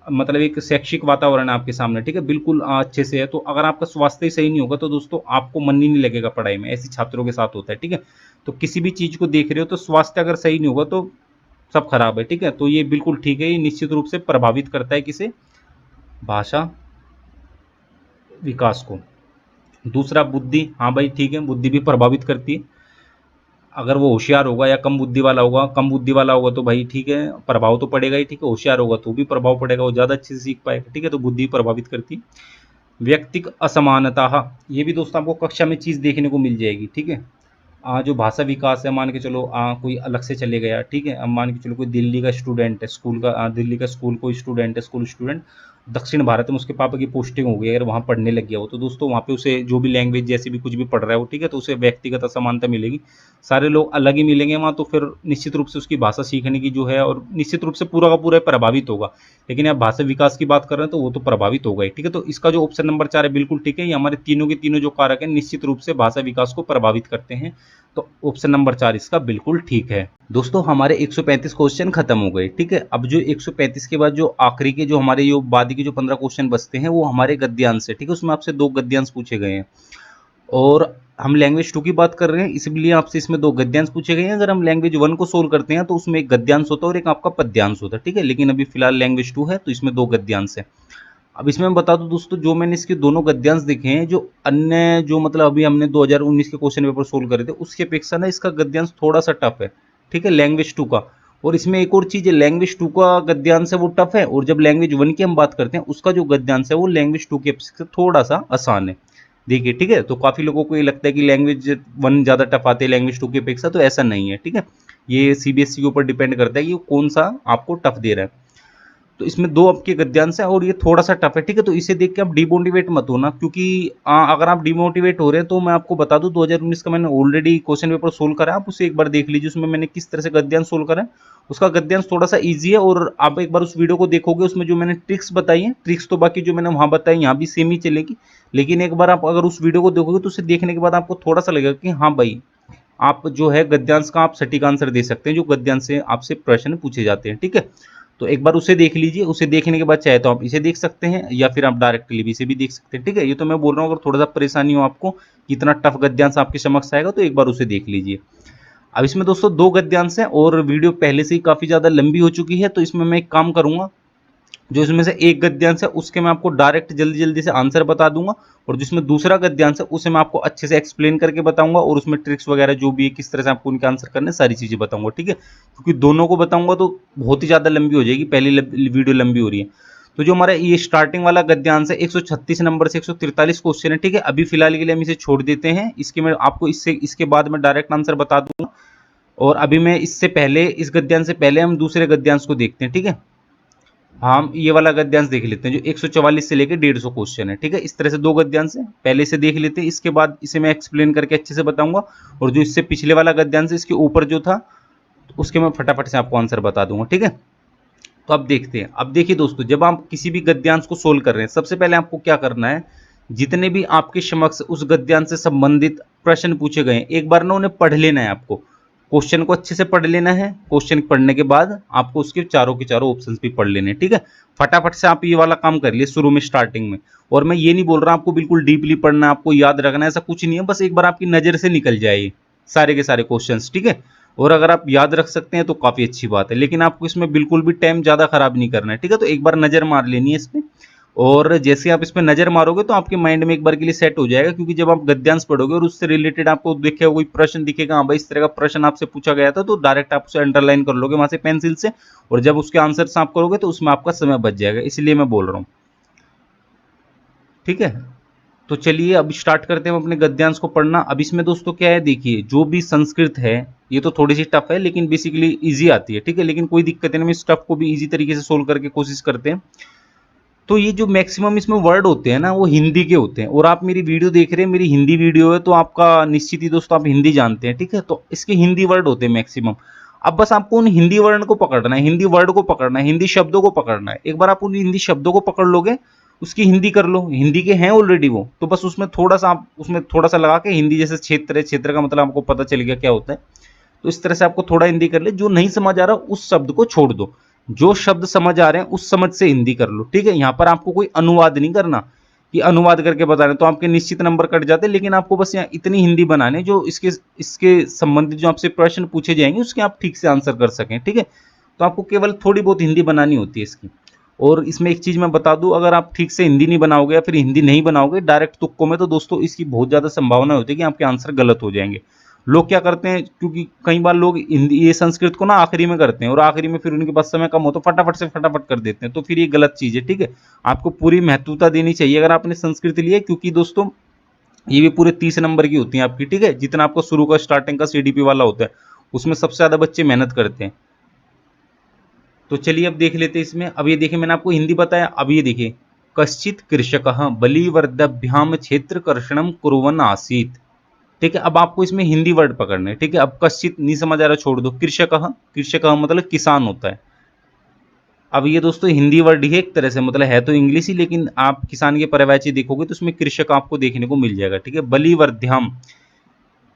मतलब एक शैक्षिक वातावरण है आपके सामने, ठीक है, बिल्कुल अच्छे से है। तो अगर आपका स्वास्थ्य ही सही नहीं होगा तो दोस्तों आपको मन ही नहीं लगेगा पढ़ाई में, ऐसे छात्रों के साथ होता है, ठीक है। तो किसी भी चीज़ को देख रहे हो तो स्वास्थ्य अगर सही नहीं होगा तो सब खराब है, ठीक है। तो ये बिल्कुल ठीक है, ये निश्चित रूप से प्रभावित करता है किसे, भाषा विकास को। दूसरा बुद्धि, हाँ भाई ठीक है, बुद्धि भी प्रभावित करती है। अगर वो होशियार होगा या कम बुद्धि वाला होगा, कम बुद्धि वाला होगा तो भाई ठीक है, प्रभाव तो पड़ेगा ही, ठीक है। होशियार होगा तो भी प्रभाव पड़ेगा, वो ज़्यादा अच्छे से सीख पाएगा, ठीक है। तो बुद्धि प्रभावित करती है। व्यक्तिक असमानता, ये भी दोस्तों आपको कक्षा में चीज़ देखने को मिल जाएगी, ठीक है। जो भाषा विकास है, मान के चलो कोई अलग से चले गया, ठीक है। अब मान के चलो कोई दिल्ली का स्टूडेंट है, स्कूल का दिल्ली का स्कूल कोई स्टूडेंट है, स्कूल स्टूडेंट दक्षिण भारत में, उसके पापा की पोस्टिंग हो गई, अगर वहाँ पढ़ने लग गया हो तो दोस्तों वहाँ पे उसे जो भी लैंग्वेज जैसे भी कुछ भी पढ़ रहा है वो, ठीक है, तो उसे व्यक्तिगत असमानता मिलेगी। सारे लोग अलग ही मिलेंगे वहाँ, तो फिर निश्चित रूप से उसकी भाषा सीखने की जो है, और निश्चित रूप से पूरा का पूरा प्रभावित होगा। लेकिन आप भाषा विकास की बात कर रहे हैं तो वो तो प्रभावित होगा ही, ठीक है। तो इसका जो ऑप्शन नंबर 4 है बिल्कुल ठीक है, ये हमारे तीनों के तीनों जो कारक हैं निश्चित रूप से भाषा विकास को प्रभावित करते हैं। तो ऑप्शन नंबर 4 इसका बिल्कुल ठीक है। दोस्तों हमारे 135 क्वेश्चन खत्म हो गए, ठीक है। अब जो 135 के बाद जो आखिरी के जो हमारे जो बाद के जो 15 क्वेश्चन बचते हैं वो हमारे गद्यांश से, ठीक है। उसमें आपसे 2 गद्यांश पूछे गए हैं, और हम लैंग्वेज 2 की बात कर रहे हैं, इसलिए आपसे इसमें 2 गद्यांश पूछे गए हैं। अगर हम लैंग्वेज 1 को सोल्व करते हैं तो उसमें एक गद्यांश होता है और एक आपका पद्यांश होता है, ठीक है। लेकिन अभी फिलहाल लैंग्वेज 2 है तो इसमें 2 गद्यांश है। अब इसमें मैं बता दूं दोस्तों, जो मैंने इसके दोनों गद्यांश देखे हैं, जो अन्य जो मतलब अभी हमने 2019 के क्वेश्चन पेपर सोल्व करे थे उसकी अपेक्षा ना इसका गद्यांश थोड़ा सा टफ है, ठीक है, लैंग्वेज 2 का। और इसमें एक और चीज़ है, लैंग्वेज 2 का गद्यांश है वो टफ है, और जब लैंग्वेज 1 की हम बात करते हैं उसका जो गद्यांश है वो लैंग्वेज 2 की अपेक्षा थोड़ा सा आसान है। देखिए ठीक है, तो काफ़ी लोगों को ये लगता है कि लैंग्वेज 1 ज़्यादा टफ आते हैं लैंग्वेज 2 की अपेक्षा, तो ऐसा नहीं है, ठीक है। ये सीबीएसई के ऊपर डिपेंड करता है कि वो कौन सा आपको टफ दे रहा है। तो इसमें 2 आपके गद्यांश है और ये थोड़ा सा टफ है, ठीक है। तो इसे देख के आप डिमोटिवेट मत होना, क्योंकि अगर आप डिमोटिवेट हो रहे हैं तो मैं आपको बता दूं 2019 का मैंने ऑलरेडी क्वेश्चन पेपर सोल्व करा है, आप उसे एक बार देख लीजिए, उसमें मैंने किस तरह से गद्यांश सोल्व करा है। उसका गद्यांश थोड़ा सा ईजी है, और आप एक बार उस वीडियो को देखोगे, उसमें जो मैंने ट्रिक्स बताई हैं, ट्रिक्स तो बाकी जो मैंने वहां बताई यहाँ भी सेम ही चलेगी, लेकिन एक बार आप अगर उस वीडियो को देखोगे तो उसे देखने के बाद आपको थोड़ा सा लगेगा कि हाँ भाई, आप जो है गद्यांश का आप सटीक आंसर दे सकते हैं जो गद्यांश से आपसे प्रश्न पूछे जाते हैं, ठीक है। तो एक बार उसे देख लीजिए, उसे देखने के बाद चाहे तो आप इसे देख सकते हैं या फिर आप डायरेक्टली भी इसे भी देख सकते हैं, ठीक है। ये तो मैं बोल रहा हूँ, अगर थोड़ा सा परेशानी हो आपको कि इतना टफ गद्यांश आपके समक्ष आएगा तो एक बार उसे देख लीजिए। अब इसमें दोस्तों 2 गद्यांश हैं और वीडियो पहले से ही काफ़ी ज़्यादा लंबी हो चुकी है, तो इसमें मैं एक काम करूँगा, जो इसमें से एक गद्यांश है उसके मैं आपको डायरेक्ट जल्दी जल्दी से आंसर बता दूंगा, और जिसमें दूसरा गद्यांश है उसे मैं आपको अच्छे से एक्सप्लेन करके बताऊंगा, और उसमें ट्रिक्स वगैरह जो भी है किस तरह से आपको उनके आंसर करने सारी चीज़ें बताऊंगा, ठीक है। क्योंकि दोनों को बताऊंगा तो बहुत ही ज़्यादा लंबी हो जाएगी, पहली वीडियो लंबी हो रही है। तो जो हमारा ये स्टार्टिंग वाला गद्यांश है 136 नंबर से 143 क्वेश्चन है, ठीक है। अभी फिलहाल के लिए हम इसे छोड़ देते हैं, इसके मैं आपको इसके बाद में डायरेक्ट आंसर बता दूंगा। और अभी मैं इससे पहले, इस गद्यांश से पहले हम दूसरे गद्यांश को देखते हैं, ठीक है। हम ये वाला गद्यांश देख लेते हैं जो 144 से लेकर 150 क्वेश्चन है, ठीक है। इस तरह से 2 गद्यांश है, पहले इसे देख लेते हैं, इसके बाद इसे मैं एक्सप्लेन करके अच्छे से बताऊंगा, और जो इससे पिछले वाला गद्यांश है इसके ऊपर जो था तो उसके मैं फटाफट से आपको आंसर बता दूंगा, ठीक है। तो अब देखते हैं। अब देखिए दोस्तों, जब आप किसी भी गद्यांश को सोल्व कर रहे हैं सबसे पहले आपको क्या करना है, जितने भी आपके समक्ष उस गद्यांश से संबंधित प्रश्न पूछे गए हैं एक बार ना उन्हें पढ़ लेना है, आपको क्वेश्चन को अच्छे से पढ़ लेना है। क्वेश्चन पढ़ने के बाद आपको उसके चारों के चारों ऑप्शंस भी पढ़ लेने हैं, ठीक है। फटाफट से आप ये वाला काम कर लिए शुरू में स्टार्टिंग में। और मैं ये नहीं बोल रहा आपको बिल्कुल डीपली पढ़ना है, आपको याद रखना है, ऐसा कुछ नहीं है, बस एक बार आपकी नज़र से निकल जाए सारे के सारे क्वेश्चंस, ठीक है। और अगर आप याद रख सकते हैं तो काफ़ी अच्छी बात है, लेकिन आपको इसमें बिल्कुल भी टाइम ज़्यादा खराब नहीं करना है, ठीक है। तो एक बार नज़र मार लेनी है इस पर, और जैसे आप इसमें नजर मारोगे तो आपके माइंड में एक बार के लिए सेट हो जाएगा, क्योंकि जब आप गद्यांश पढ़ोगे और उससे रिलेटेड आपको दिखेगा कोई प्रश्न दिखेगा, हाँ भाई इस तरह का प्रश्न आपसे पूछा गया था, तो डायरेक्ट आप उसे अंडरलाइन कर लोगे वहां से पेंसिल से, और जब उसके आंसर आप करोगे तो उसमें आपका समय बच जाएगा, इसलिए मैं बोल रहा हूँ, ठीक है। तो चलिए अब स्टार्ट करते हैं हम अपने गद्यांश को पढ़ना। अब इसमें दोस्तों क्या है, देखिए जो भी संस्कृत है ये तो थोड़ी सी टफ है लेकिन बेसिकली इजी आती है, ठीक है, लेकिन कोई दिक्कत नहीं, हम इस टफ को भी इजी तरीके से सोल्व करके कोशिश करते हैं। तो ये जो मैक्सिमम इसमें वर्ड होते हैं ना वो हिंदी के होते हैं, और आप मेरी वीडियो देख रहे हैं, मेरी हिंदी वीडियो है, तो आपका निश्चित ही दोस्तों आप हिंदी जानते हैं, ठीक है, तो इसके हिंदी वर्ड होते हैं मैक्सिमम। अब बस आपको उन हिंदी वर्ण को पकड़ना है, हिंदी वर्ड को पकड़ना है, हिंदी शब्दों को पकड़ना है। एक बार आप उन हिंदी शब्दों को पकड़ लोगे, उसकी हिंदी कर लो, हिंदी के हैं ऑलरेडी वो, तो बस उसमें थोड़ा सा आप उसमें थोड़ा सा लगा के हिंदी, जैसे क्षेत्र है, क्षेत्र का मतलब आपको पता चल गया क्या होता है, तो इस तरह से आपको थोड़ा हिंदी कर ले। जो नहीं समझ आ रहा उस शब्द को छोड़ दो, जो शब्द समझ आ रहे हैं उस समझ से हिंदी कर लो, ठीक है। यहां पर आपको कोई अनुवाद नहीं करना कि अनुवाद करके बता रहे तो आपके निश्चित नंबर कट जाते, लेकिन आपको बस यहाँ इतनी हिंदी बनाने जो इसके इसके संबंधित जो आपसे प्रश्न पूछे जाएंगे उसके आप ठीक से आंसर कर सकें, ठीक है। तो आपको केवल थोड़ी बहुत हिंदी बनानी होती है इसकी। और इसमें एक चीज मैं बता दूं, अगर आप ठीक से हिंदी नहीं बनाओगे या फिर हिंदी नहीं बनाओगे डायरेक्ट तुक्कों में, तो दोस्तों इसकी बहुत ज्यादा संभावना होती है कि आपके आंसर गलत हो जाएंगे। लोग क्या करते हैं, क्योंकि कई बार लोग हिंदी ये संस्कृत को ना आखिरी में करते हैं, और आखिरी में फिर उनके पास समय कम हो तो फटाफट से फटाफट कर देते हैं, तो फिर ये गलत चीज है, ठीक है। आपको पूरी महत्वता देनी चाहिए अगर आपने संस्कृत लिया, क्योंकि दोस्तों ये भी पूरे 30 नंबर की होती है आपकी, ठीक है। जितना आपको शुरू का स्टार्टिंग का सीडीपी वाला होता है उसमें सबसे ज्यादा बच्चे मेहनत करते हैं। तो चलिए अब देख लेते हैं इसमें। अब ये देखिए मैंने आपको हिंदी बताया, अब ये देखिए कश्चित कृषकः बलिवर्दभ्याम क्षेत्र कर्षणम कुर्वन् आसीत्, ठीक है। अब आपको इसमें हिंदी वर्ड पकड़ने हैं, ठीक है। अब कश्चित नहीं समझ आ रहा छोड़ दो, कृषकः, कृषकः मतलब किसान होता है। अब ये दोस्तों हिंदी वर्ड ही एक तरह से, मतलब है तो इंग्लिश ही, लेकिन आप किसान के पर्यायवाची देखोगे तो उसमें कृषक आपको देखने को मिल जाएगा, ठीक है। बलिवर्ध्याम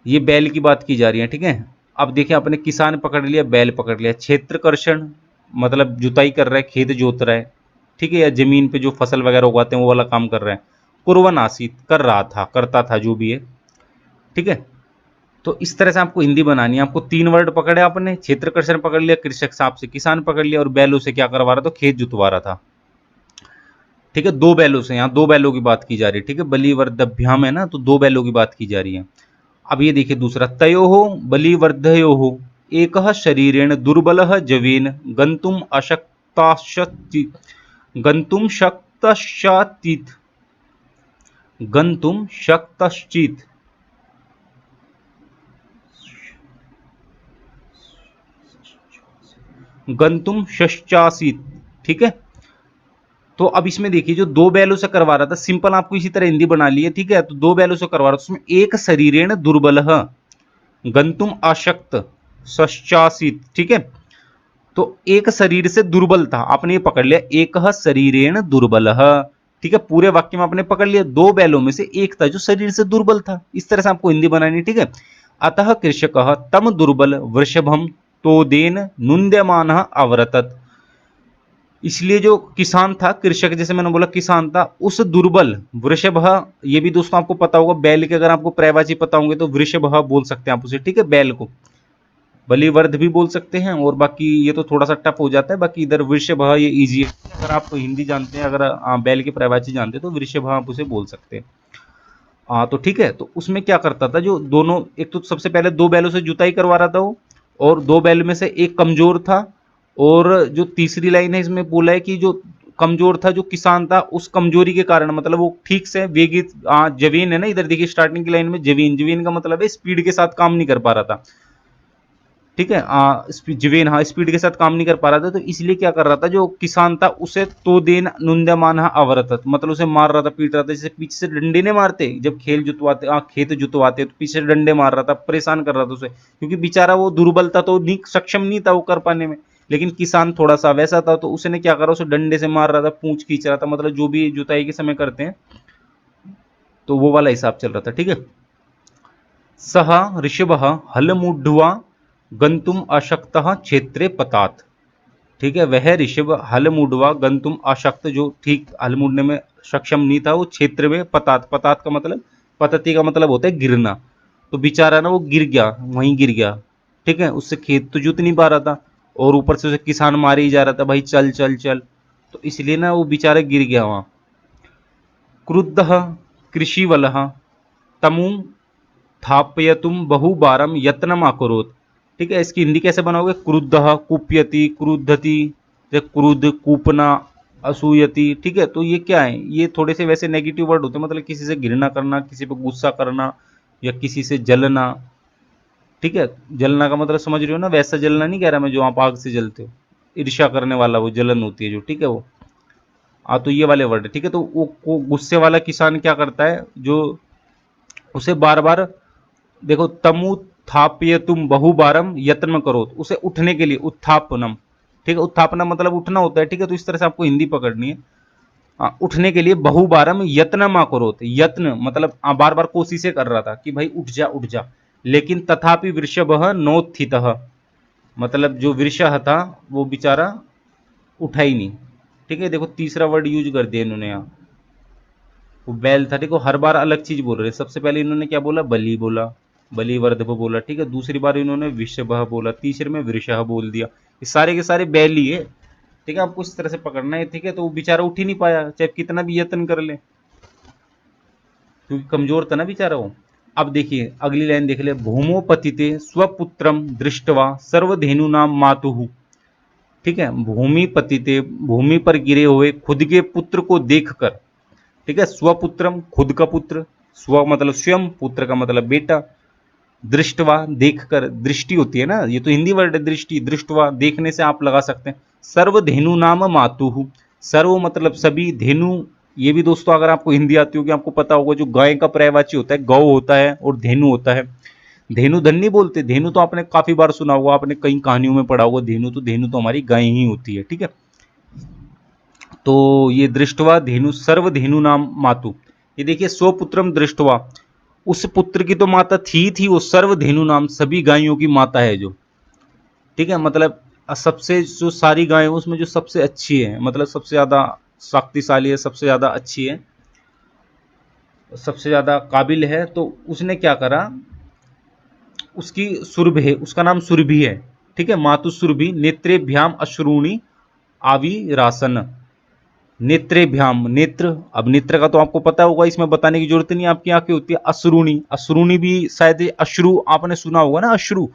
ये बैल की बात की जा रही है, ठीक है। अब देखिए आपने किसान पकड़ लिया, बैल पकड़ लिया। क्षेत्रकर्षण मतलब जुताई कर रहा है, खेत जोत रहा है, ठीक है, या जमीन पे जो फसल वगैरह उगाते हैं वो वाला काम कर रहा है। कुर्वन् आसीत् कर रहा था, करता था, जो भी है, ठीक है। तो इस तरह से आपको हिंदी बनानी है। आपको 3 वर्ड पकड़े आपने, क्षेत्रकर्षण पकड़ लिया, कृषक साहब से किसान पकड़ लिया, और बैलों से क्या करवा रहा था, खेत जुतवा रहा था, ठीक है। 2 बैलों से, यहाँ 2 बैलों की बात की जा रही है, ठीक है। बलिवर्दभ्याम है ना, तो 2 बैलों की बात की जा रही है। अब ये देखिए दूसरा, तयोः बलिवर्धयोः एकः शरीरेण दुर्बलः जवेन गन्तुम् अशक्ताश्चित्, गन्तुं शक्तश्चातीत्, गन्तुं शक्तश्चित्, गन्तुं शश्चासीत्, ठीक है। तो अब इसमें देखिए जो 2 बैलों से करवा रहा था, सिंपल आपको इसी तरह हिंदी बना ली है, ठीक है। तो 2 बैलों से करवा रहा था, उसमें एक शरीरेण दुर्बलः गंतुम अशक्त सश्चासित, ठीक है। तो एक शरीर से दुर्बल था, आपने ये पकड़ लिया, एक शरीरेण दुर्बल, ठीक है। पूरे वाक्य में आपने पकड़ लिया, 2 बैलों में से एक था जो शरीर से दुर्बल था। इस तरह से आपको हिंदी बनानी, ठीक है। अतः कृषकः तम दुर्बल वृषभम तोदेन नुन्द्यमानः अवर्तत, इसलिए जो किसान था, कृषक जैसे मैंने बोला किसान था, उस दुर्बल वृषभ, ये भी दोस्तों आपको पता होगा, बैल के अगर आपको पर्यायवाची पता होंगे तो वृषभ बोल सकते हैं आप उसे, ठीक है। बैल को बलिवर्ध भी बोल सकते हैं, और बाकी ये तो थोड़ा सा टफ हो जाता है, बाकी इधर वृषभ ये इजी है। अगर आप हिंदी जानते हैं, अगर बैल की पर्यायवाची जानते हैं तो वृषभ आप उसे बोल सकते हैं। तो ठीक है। तो उसमें क्या करता था, जो दोनों, एक तो सबसे पहले 2 बैलों से जुताई करवा रहा था वो, और 2 बैल में से एक कमजोर था, और जो तीसरी लाइन है इसमें बोला है कि जो कमजोर था, जो किसान था, उस कमजोरी के कारण, मतलब वो ठीक से वेगित जवीन है ना, इधर देखिए स्टार्टिंग की लाइन में जवीन, जवीन का मतलब है स्पीड के साथ काम नहीं कर पा रहा था, ठीक है। जवीन, हाँ, स्पीड के साथ काम नहीं कर पा रहा था, तो इसलिए क्या कर रहा था, जो किसान था उसे तो देन नुंदमान अवरत, मतलब उसे मार रहा था, पीट रहा था, जैसे पीछे से डंडे ने मारते जब खेल जुतवाते, खेत जुतवाते, तो पीछे से डंडे मार रहा था, परेशान कर रहा था उसे, क्योंकि बेचारा वो दुर्बल था, तो सक्षम नहीं था वो कर पाने में। लेकिन किसान थोड़ा सा वैसा था, तो उसने क्या करा, उसे डंडे से मार रहा था, पूंछ खींच रहा था, मतलब जो भी जुताई के समय करते हैं, तो वो वाला हिसाब चल रहा था, ठीक है। सह ऋषभः हलमुढ़वा गंतुम अशक्तः क्षेत्रे पतात, ठीक है। वह ऋषभ हलमुढ़वा गंतुम अशक्त, जो ठीक हल मुड़ने में सक्षम नहीं था, वो क्षेत्र में पतात, पतात का मतलब, पतती का मतलब होता है गिरना, तो बेचारा ना वो गिर गया, वहीं गिर गया, ठीक है। उससे खेत तो जुत नहीं पा रहा था, और ऊपर से उसे किसान मारे ही जा रहा था, भाई चल चल चल, तो इसलिए ना वो बेचारा गिर गया वहां। क्रुद्धः कृषिवलः तमु स्थापयतुम बहुबारम यत्नम अकरोत्, ठीक है। इसकी हिंदी कैसे बनाओगे, क्रुद्धः कुप्यति, क्रुद्धति, क्रुद्ध कूपना, असूयति, ठीक है। तो ये क्या है, ये थोड़े से वैसे नेगेटिव वर्ड होते हैं, मतलब किसी से घृणा करना, किसी पे गुस्सा करना या किसी से जलना, ठीक है। जलना का मतलब समझ रहे हो ना, वैसा जलना नहीं कह रहा मैं जो आप आग से जलते हो, ईर्ष्या करने वाला वो जलन होती है जो, ठीक है वो। हाँ तो ये वाले वर्ड है, ठीक है। तो वो गुस्से वाला किसान क्या करता है, जो उसे बार बार, देखो तमु थाप्य तुम बहुबारम यत्न करो, तो उसे उठने के लिए उत्थापनम, ठीक है। उत्थापनम मतलब उठना होता है, ठीक है। तो इस तरह से आपको हिंदी पकड़नी है। उठने के लिए बहुबारम यत्न मा करो, यत्न मतलब बार बार कोशिशें कर रहा था कि भाई उठ जा उठ जा, लेकिन तथापि वृषभ नोत्थित, मतलब जो वृषह था वो बेचारा उठा ही नहीं, ठीक है। देखो तीसरा वर्ड यूज कर दिया इन्होंने यहाँ, वो बैल था, देखो हर बार अलग चीज बोल रहे। सबसे पहले इन्होंने क्या बोला, बलि बोला, बलिवर्धव बोला, ठीक है। दूसरी बार इन्होंने विषभः बोला, तीसरे में वृषः बोल दिया। ये सारे के सारे बैल ही है, ठीक है। आपको इस तरह से पकड़ना है, ठीक है। तो वो बेचारा उठ ही नहीं पाया, चाहे कितना भी यत्न कर ले, क्योंकि कमजोर था ना बेचारा वो। अब देखिए अगली लाइन देख ले, भूमो पतिते स्वपुत्रम दृष्टवा सर्वधेनु नाम मातुहु, ठीक है। भूमि पतिते, भूमि पर गिरे हुए खुद के पुत्र को देखकर, ठीक है। स्वपुत्रम खुद का पुत्र, स्व मतलब स्वयं, पुत्र का मतलब बेटा, दृष्टवा देखकर, दृष्टि होती है ना, ये तो हिंदी वर्ड है दृष्टि, दृष्टवा देखने से आप लगा सकते हैं। सर्व धेनु नाम मातुहु, सर्व मतलब सभी, धेनु ये भी दोस्तों अगर आपको हिंदी आती होगी आपको पता होगा, जो गाय का पर्यायवाची होता है गौ होता है और धेनु होता है। धेनु धन नहीं बोलते, धेनु तो आपने काफी बार सुना होगा, आपने कई कहानियों में पढ़ा होगा, धेनु तो हमारी गाय ही होती है, ठीक है। तो ये दृष्टवा धेनु, सर्व धेनु नाम मातु, ये देखिए स्वपुत्रम दृष्टवा, उस पुत्र की तो माता थी वो सर्वधेनु नाम, सभी गायों की माता है जो, ठीक है। मतलब सबसे जो सारी गायें उसमें जो सबसे अच्छी है, मतलब सबसे ज्यादा शक्तिशाली है, सबसे ज्यादा अच्छी है, सबसे ज्यादा काबिल है, तो उसने क्या करा, उसकी सुरभि है, उसका नाम सुरभि है, ठीक है। मातु सुरभि, नेत्रेभ्याम अश्रूणी आविरासन, नेत्रेभ्याम, नेत्र, अब नेत्र का तो आपको पता होगा, इसमें बताने की जरूरत नहीं, आपकी आंखें होती है। अश्रूणी, अश्रूणी भी शायद अश्रु आपने सुना होगा ना, अश्रु,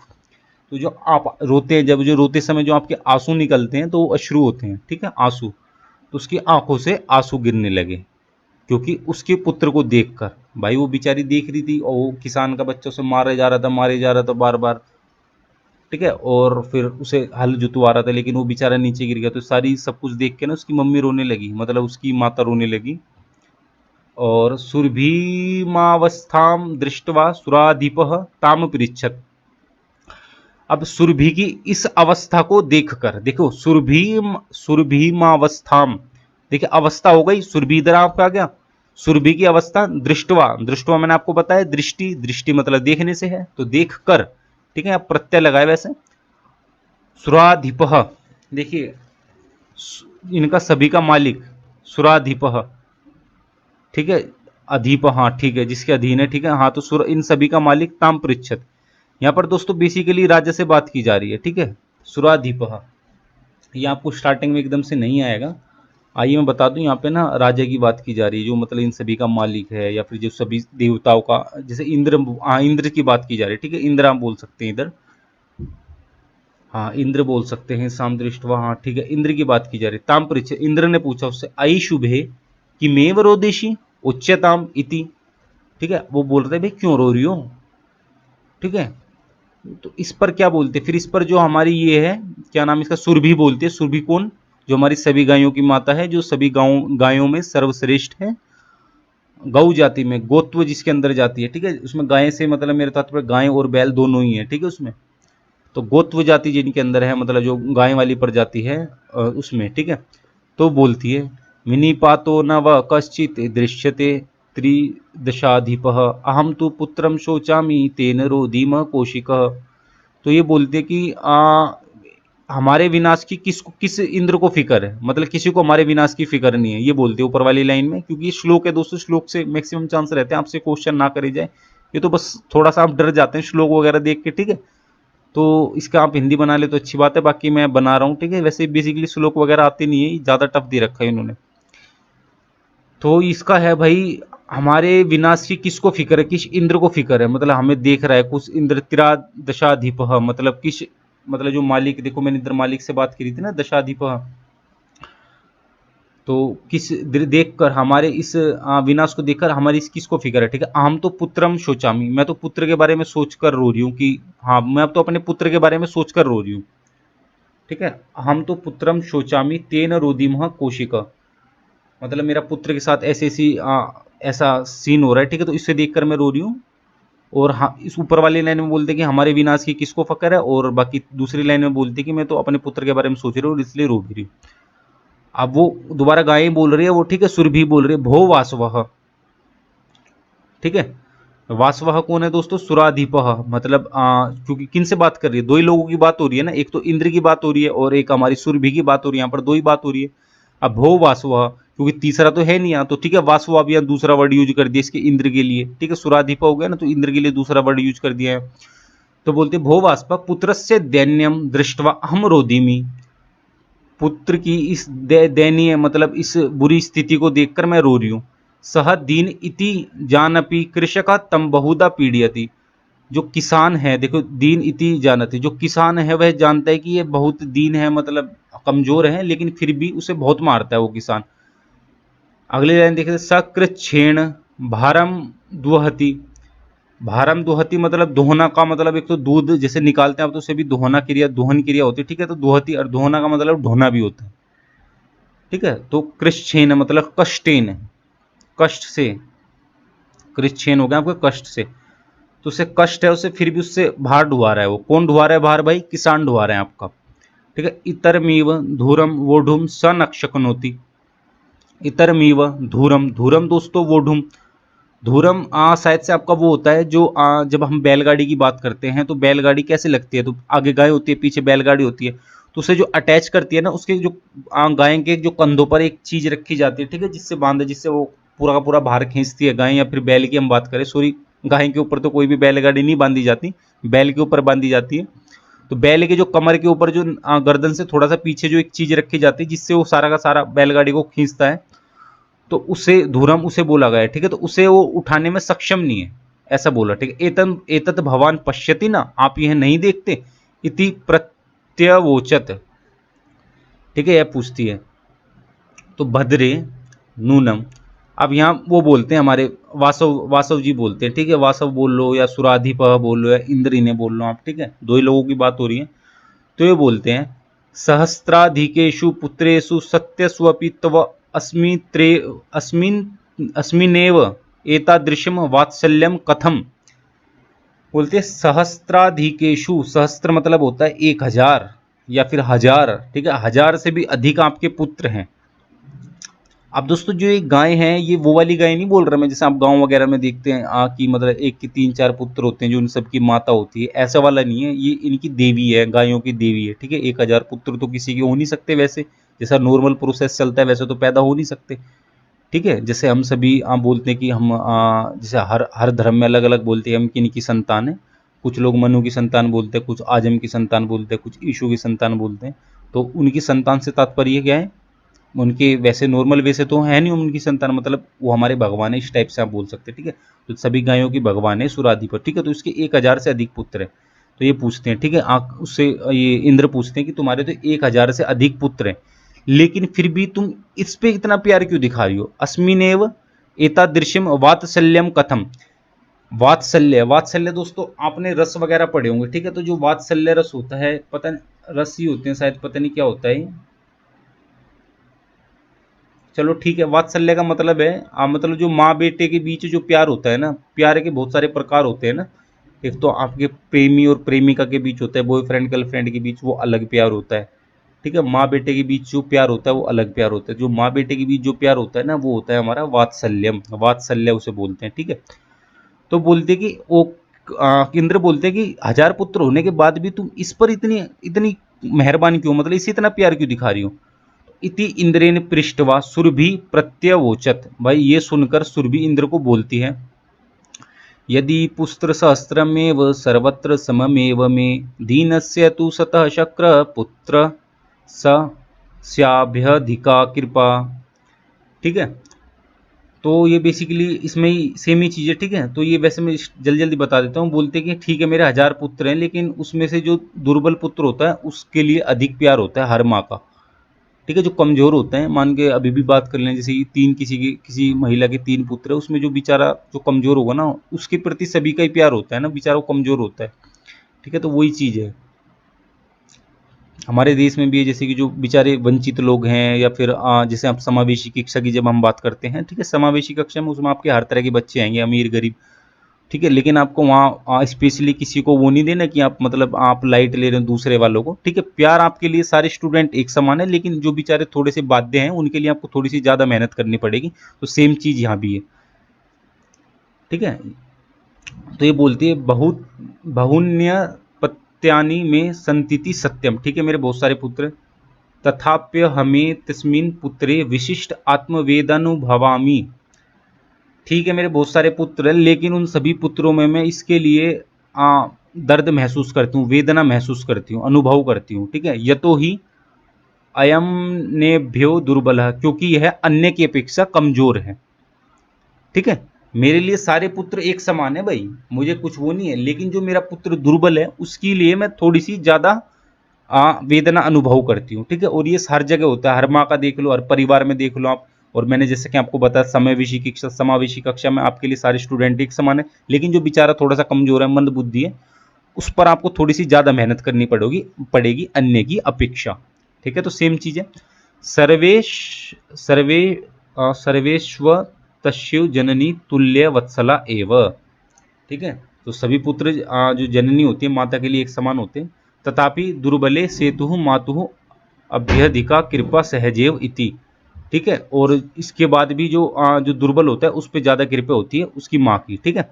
तो जो आप रोते हैं, जब जो रोते समय जो आपके आंसू निकलते हैं तो वो अश्रु होते हैं, ठीक है, आंसू। तो उसकी आंखों से आंसू गिरने लगे, क्योंकि उसके पुत्र को देखकर, भाई वो बेचारी देख रही थी और वो किसान का बच्चा उसे मारे जा रहा था, मारे जा रहा था बार बार, ठीक है। और फिर उसे हल जुतवा रहा था, लेकिन वो बेचारा नीचे गिर गया। तो सारी सब कुछ देख के ना उसकी मम्मी रोने लगी, मतलब उसकी माता रोने लगी। और सुरभीमावस्थाम दृष्टवा सुराधिपः ताम पृच्छत, अब सुरभि की इस अवस्था को देखकर, देखो सुरभीमावस्थाम, देखिए अवस्था हो गई, सुरभि इधर आपका आ गया, सुरभि की अवस्था, दृष्टवा, दृष्टवा मैंने आपको बताया दृष्टि, दृष्टि मतलब देखने से है, तो देख कर, ठीक है। आप प्रत्यय लगाए वैसे, सुराधिपः, देखिए इनका सभी का मालिक, सुराधिपः, ठीक है। अधीप, हाँ ठीक है, जिसके अधीन है, ठीक है। हाँ तो सुर, इन सभी का मालिक ताम पृच्छत, यहाँ पर दोस्तों बेसिकली राजा से बात की जा रही है, ठीक है। सुराधिपः, ये आपको स्टार्टिंग में एकदम से नहीं आएगा, आइए मैं बता दूं, यहाँ पे ना राजा की बात की जा रही है, जो मतलब इन सभी का मालिक है, या फिर जो सभी देवताओं का, जैसे इंद्र, हाँ इंद्र की बात की जा रही है, ठीक है। इंद्र आप बोल सकते हैं इधर, हाँ इंद्र बोल सकते हैं, साम दृष्टवा, हाँ ठीक है, इंद्र की बात की जा रही है। ताम पृच्छ, इंद्र ने पूछा उससे, आई शुभे कि मेव रोदेशी उच्चताम इति, ठीक है। वो बोल रहे भाई क्यों रो रही हो, ठीक है। तो इस पर क्या बोलते हैं, फिर इस पर जो हमारी ये है, क्या नाम इसका, सुरभि बोलती है। सुरभि कौन, जो हमारी सभी गायों की माता है, जो सभी गायों में सर्वश्रेष्ठ है, गौ जाति में, गोत्व जिसके अंदर जाती है, ठीक है। उसमें गाय से मतलब मेरे तात्पर्य गाय और बैल दोनों ही है, ठीक है उसमें। तो गोत्व जाति जिनके अंदर है, मतलब जो गाय वाली प्रजाति है उसमें, ठीक है। तो बोलती है, विनिपातो न व कश्चित दृश्यते त्रिदशाधिप अहम तो पुत्रम शोचामी तेन रोदीम कौशिक, तो ये बोलते हैं कि हमारे विनाश की किस इंद्र को फिक्र है, मतलब किसी को हमारे विनाश की फिक्र नहीं है, ये बोलते हैं ऊपर वाली लाइन में। क्योंकि ये श्लोक है दोस्तों, श्लोक से मैक्सिमम चांस रहते हैं आपसे क्वेश्चन ना करे जाए, ये तो बस थोड़ा सा आप डर जाते हैं श्लोक वगैरह देख के, ठीक है। तो इसका आप हिंदी बना ले तो अच्छी बात है, बाकी मैं बना रहा हूँ, ठीक है। वैसे बेसिकली श्लोक वगैरह आते नहीं है, ज़्यादा टफ दे रखा है इन्होंने। तो इसका है भाई, हमारे विनाश की किसको फिक्र है, किस इंद्र को फिक्र है, मतलब हमें देख रहा है कुछ इंद्र, तिरा दशाधिप, मतलब किस, मतलब जो मालिक, देखो मैंने इंद्र मालिक से बात की थी ना, दशाधिप, तो किस देखकर हमारे इस विनाश को देखकर हमारी इस किसको फिक्र है, ठीक है। हम तो पुत्रम शोचामी, मैं तो पुत्र के बारे में सोचकर रो रही हूँ कि हाँ, मैं अब तो अपने पुत्र के बारे में सोचकर रो रही हूँ, ठीक है। हम तो पुत्रम शोचामी तेन रोदिमः कोशिका, मतलब मेरा पुत्र के साथ ऐसा सीन हो रहा है, ठीक है, तो इससे देखकर मैं रो रही हूँ। और हाँ, इस ऊपर वाली लाइन में बोलते हैं कि हमारे विनाश की किसको फकर है, और बाकी दूसरी लाइन में बोलते हैं कि मैं तो अपने पुत्र के बारे में सोच रही हूँ इसलिए रो भी रही हूँ। अब वो दोबारा गाय बोल रही है वो, ठीक है, सुरभि बोल रही है भो वासवह, ठीक है। वासवह कौन है दोस्तों, सुराधिपह, मतलब क्योंकि किन से बात कर रही है, दो ही लोगों की बात हो रही है ना, एक तो इंद्र की बात हो रही है और एक हमारी सुरभि की बात हो रही है, यहाँ पर दो ही बात हो रही है। अब भो वासवह, क्योंकि तीसरा तो है नहीं यहाँ, तो ठीक है, वासवा भी यहाँ दूसरा वर्ड यूज कर दिया इसके इंद्र के लिए, ठीक है, सुराधिपा हो गया ना, तो इंद्र के लिए दूसरा वर्ड यूज कर दिया है। तो बोलते भो वाष्प पुत्रस्य दैन्यम दृष्टवा अहम रोदिमी, पुत्र की इस दयनीय मतलब इस बुरी स्थिति को देखकर मैं रो रही हूँ। सह दीन इति जानपि कृषका तम बहुधा पीड़यति, जो किसान है, देखो दीन इति जानती, जो किसान है वह जानता है कि ये बहुत दीन है, मतलब कमजोर है, लेकिन फिर भी उसे बहुत मारता है वो किसान। अगली लाइन देखें, सकृच्छेण भारम दुहति, भारम दुहति मतलब दोहना का मतलब एक तो दूध जैसे निकालते हैं आप, तो उसे भी दोहना क्रिया, दोहन क्रिया होती है, ठीक है, तो दुहति और दोहना का मतलब ढोना भी होता है, ठीक है। तो कृष्छेन मतलब कष्टेन, कष्ट से, कृष्छेन हो गया आपके कष्ट से, तो उसे कष्ट है उसे, फिर भी उससे भार ढुआ रहा है वो, कौन ढुआ रहा है भार, भाई किसान ढुआ रहे हैं आपका, ठीक है। इतरमीव धूरम वोढुम स नक्षकनोति, इतरमीव धूरम, धूरम दोस्तों वोढुम, धूरम शायद से आपका वो होता है जो जब हम बैलगाड़ी की बात करते हैं तो बैलगाड़ी कैसे लगती है, तो आगे गाय होती है पीछे बैलगाड़ी होती है, तो उसे जो अटैच करती है ना, उसके जो गाय के जो कंधों पर एक चीज रखी जाती है, ठीक है, जिससे बांधे, जिससे वो पूरा का पूरा भार खींचती है गाय, या फिर बैल की हम बात करें, सॉरी, गाय के ऊपर तो कोई भी बैलगाड़ी नहीं बांधी जाती, बैल के ऊपर बांधी जाती है। तो बैल के जो कमर के ऊपर जो गर्दन से थोड़ा सा पीछे जो एक चीज रखी जाती है, जिससे वो सारा का सारा बैलगाड़ी को खींचता है, तो उसे धूरम उसे बोला गया है, ठीक है, तो उसे वो उठाने में सक्षम नहीं है, ऐसा बोला, ठीक है। एतन एतत भवान पश्यति ना, आप यह नहीं देखते, इति प्रत्यवोचत, ठीक है, यह पूछती है। तो भद्रे नूनम, अब यहाँ वो बोलते हैं हमारे वासव, वासव जी बोलते हैं, ठीक है, वासव बोल लो या सुराधिप बोल लो या इंद्र इन्हें बोल लो आप, ठीक है, दो ही लोगों की बात हो रही है। तो ये बोलते हैं सहस्त्राधिकेषु पुत्रेषु सत्यस्वपि तव अस्मिनेव एतादृशम वात्सल्यम कथम, बोलते हैं सहस्त्राधिकेषु, सहस्त्र मतलब होता है 1000 या फिर 1000, ठीक है, 1000 से भी अधिक आपके पुत्र हैं। अब दोस्तों जो ये गाय हैं, ये वो वाली गाय नहीं बोल रहा मैं, जैसे आप गांव वगैरह में देखते हैं कि मतलब एक की 3-4 पुत्र होते हैं जो इन सबकी माता होती है, ऐसा वाला नहीं है, ये इनकी देवी है, गायों की देवी है, ठीक है। 1000 पुत्र तो किसी के हो नहीं सकते वैसे, जैसा नॉर्मल प्रोसेस चलता है वैसे तो पैदा हो नहीं सकते, ठीक है। जैसे हम सभी बोलते हैं कि हम जैसे हर हर धर्म में अलग अलग बोलते हैं हम किन की संतान है, कुछ लोग मनु की संतान बोलते हैं, कुछ आजम की संतान बोलते हैं, कुछ ईशु की संतान बोलते हैं। तो उनकी संतान से तात्पर्य क्या है, उनके वैसे नॉर्मल वैसे तो है नहीं उनकी संतान, मतलब वो हमारे भगवान है, इस टाइप से आप बोल सकते हैं, ठीक है। तो सभी गायों की भगवान है सुराधिपत, ठीक है, तो इसके 1000 से अधिक पुत्र है। तो ये पूछते हैं, ठीक है, उससे ये इंद्र पूछते हैं कि तुम्हारे तो 1000 से अधिक पुत्र हैं, लेकिन फिर भी तुम इस पे इतना प्यार क्यों दिखा रही हो, अस्मिनेव एतादृश्यम वात्सल्यम कथम, वात्सल्य, वात्सल्य दोस्तों आपने रस वगैरह पढ़े होंगे, ठीक है, तो जो वात्सल्य रस होता है, पता नहीं रस ही होते हैं शायद, पता नहीं क्या होता है, चलो ठीक है, वात्सल्य का मतलब है मतलब जो माँ बेटे के बीच जो प्यार होता है ना, प्यार के बहुत सारे प्रकार होते हैं ना, एक तो आपके प्रेमी और प्रेमिका के बीच होता है, बॉयफ्रेंड गर्लफ्रेंड के बीच वो अलग प्यार होता है, ठीक है। माँ बेटे के बीच जो प्यार होता है वो अलग प्यार होता है, जो माँ बेटे के बीच जो प्यार होता है ना वो होता है हमारा वात्सल्यम, वात्सल्य उसे बोलते हैं, ठीक है। तो बोलते कि वो इंद्र बोलते हैं कि 1000 पुत्र होने के बाद भी तुम इस पर इतनी इतनी मेहरबान क्यों, मतलब इसे इतना प्यार क्यों दिखा रही हो। इति इंद्रेन पृष्ठवा सुरभि प्रत्यवोचत, भाई ये सुनकर सुरभि इंद्र को बोलती है, यदि पुत्र सहस्त्रमेव सर्वत्र सममेव मे दीनस्य तु सतः शक्र पुत्र स स्याभ्यधिका कृपा, ठीक है। तो ये बेसिकली इसमें ही सेम ही चीज़ है, ठीक है। तो ये वैसे मैं जल्दी जल्दी बता देता हूँ, बोलते हैं कि ठीक है मेरे 1000 पुत्र हैं, लेकिन उसमें से जो दुर्बल पुत्र होता है उसके लिए अधिक प्यार होता है हर माँ का, ठीक है। जो कमजोर होते हैं, मान के अभी भी बात कर लें, जैसे किसी महिला के 3 पुत्र है, उसमें जो बेचारा जो कमजोर होगा ना, उसके प्रति सभी का ही प्यार होता है ना, बेचारा वो कमजोर होता है। ठीक है, तो वही चीज है हमारे देश में भी है, जैसे कि जो बेचारे वंचित लोग हैं, या फिर जैसे आप समावेशी कक्षा की जब हम बात करते हैं, ठीक है, समावेशी कक्षा में उसमें आपके हर तरह के बच्चे आएंगे, अमीर गरीब, ठीक है, लेकिन आपको वहाँ स्पेशली किसी को वो नहीं देना कि आप मतलब आप लाइट ले रहे हो दूसरे वालों को। ठीक है, प्यार आपके लिए सारे स्टूडेंट एक समान है, लेकिन जो बेचारे थोड़े से बाध्य हैं उनके लिए आपको थोड़ी सी ज़्यादा मेहनत करनी पड़ेगी। तो सेम चीज़ यहाँ भी है। ठीक है, तो ये बोलती है बहुत बहुन्य पत्यानि में संतिति सत्यम। ठीक है मेरे बहुत सारे पुत्र, तथाप्य हमें तस्मिन पुत्रे विशिष्ट आत्मवेदानुभवामि। ठीक है मेरे बहुत सारे पुत्र हैं, लेकिन उन सभी पुत्रों में मैं इसके लिए दर्द महसूस करती हूँ, वेदना महसूस करती हूँ, अनुभव करती हूँ। ठीक है, यतो ही अयम नेभ्यो दुर्बल है, क्योंकि यह अन्य की अपेक्षा कमजोर है। ठीक है, मेरे लिए सारे पुत्र एक समान है भाई, मुझे कुछ वो नहीं है, लेकिन जो मेरा पुत्र दुर्बल है उसके लिए मैं थोड़ी सी ज्यादा वेदना अनुभव करती हूँ। ठीक है, और ये हर जगह होता है, हर माँ का देख लो, हर परिवार में देख लो आप। और मैंने जैसे कि आपको बताया समावेशी कक्षा में आपके लिए सारे स्टूडेंट एक समान है, लेकिन जो बेचारा थोड़ा सा कमजोर है, मंद बुद्धि है, उस पर आपको थोड़ी सी ज्यादा मेहनत करनी पड़ेगी अन्य की अपेक्षा। ठीक है, तो सेम चीज है। सर्वेश सर्वे सर्वेश्व तस्यु जननी तुल्य वत्सला एव। ठीक है, तो सभी पुत्र जो जननी होती है माता के लिए एक समान होते हैं। तथापि दुर्बले सेतु मातु अभ्यधिका कृपा सहजेव इति। ठीक है, और इसके बाद भी जो दुर्बल होता है उस पर ज्यादा कृपा होती है उसकी माँ की। ठीक है,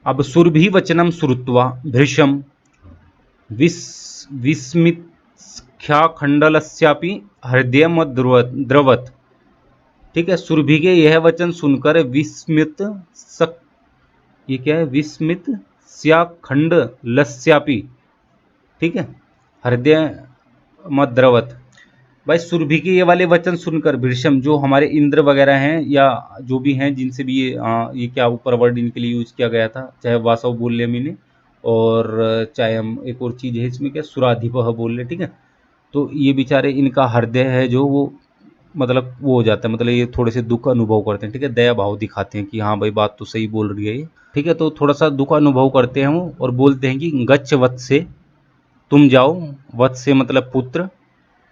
अब सुरभि वचनम श्रुत्वा भृशम विस्मित्ख्याखंडलस्यापि हृदय द्रवत। ठीक है, सुरभि के यह वचन सुनकर ये क्या है, विस्मित स्याखंड लस्यापि। ठीक है, हृदय मद्रवत। भाई सुरभि के ये वाले वचन सुनकर भीष्म, जो हमारे इंद्र वगैरह हैं या जो भी हैं जिनसे भी ये क्या ऊपर वर्ड इनके लिए यूज किया गया था, चाहे वासव बोल ले मैंने, और चाहे हम एक और चीज है इसमें क्या सुराधिपह बोल ले। ठीक है, तो ये बेचारे इनका हृदय है जो वो मतलब वो हो जाता है, मतलब ये थोड़े से दुख अनुभव करते हैं। ठीक है, दया भाव दिखाते हैं कि हाँ भाई बात तो सही बोल रही है ये। ठीक है, तो थोड़ा सा दुख अनुभव करते हैं वो, और बोलते हैं कि गच्छ वत्स से, तुम जाओ, वत्स से मतलब पुत्र।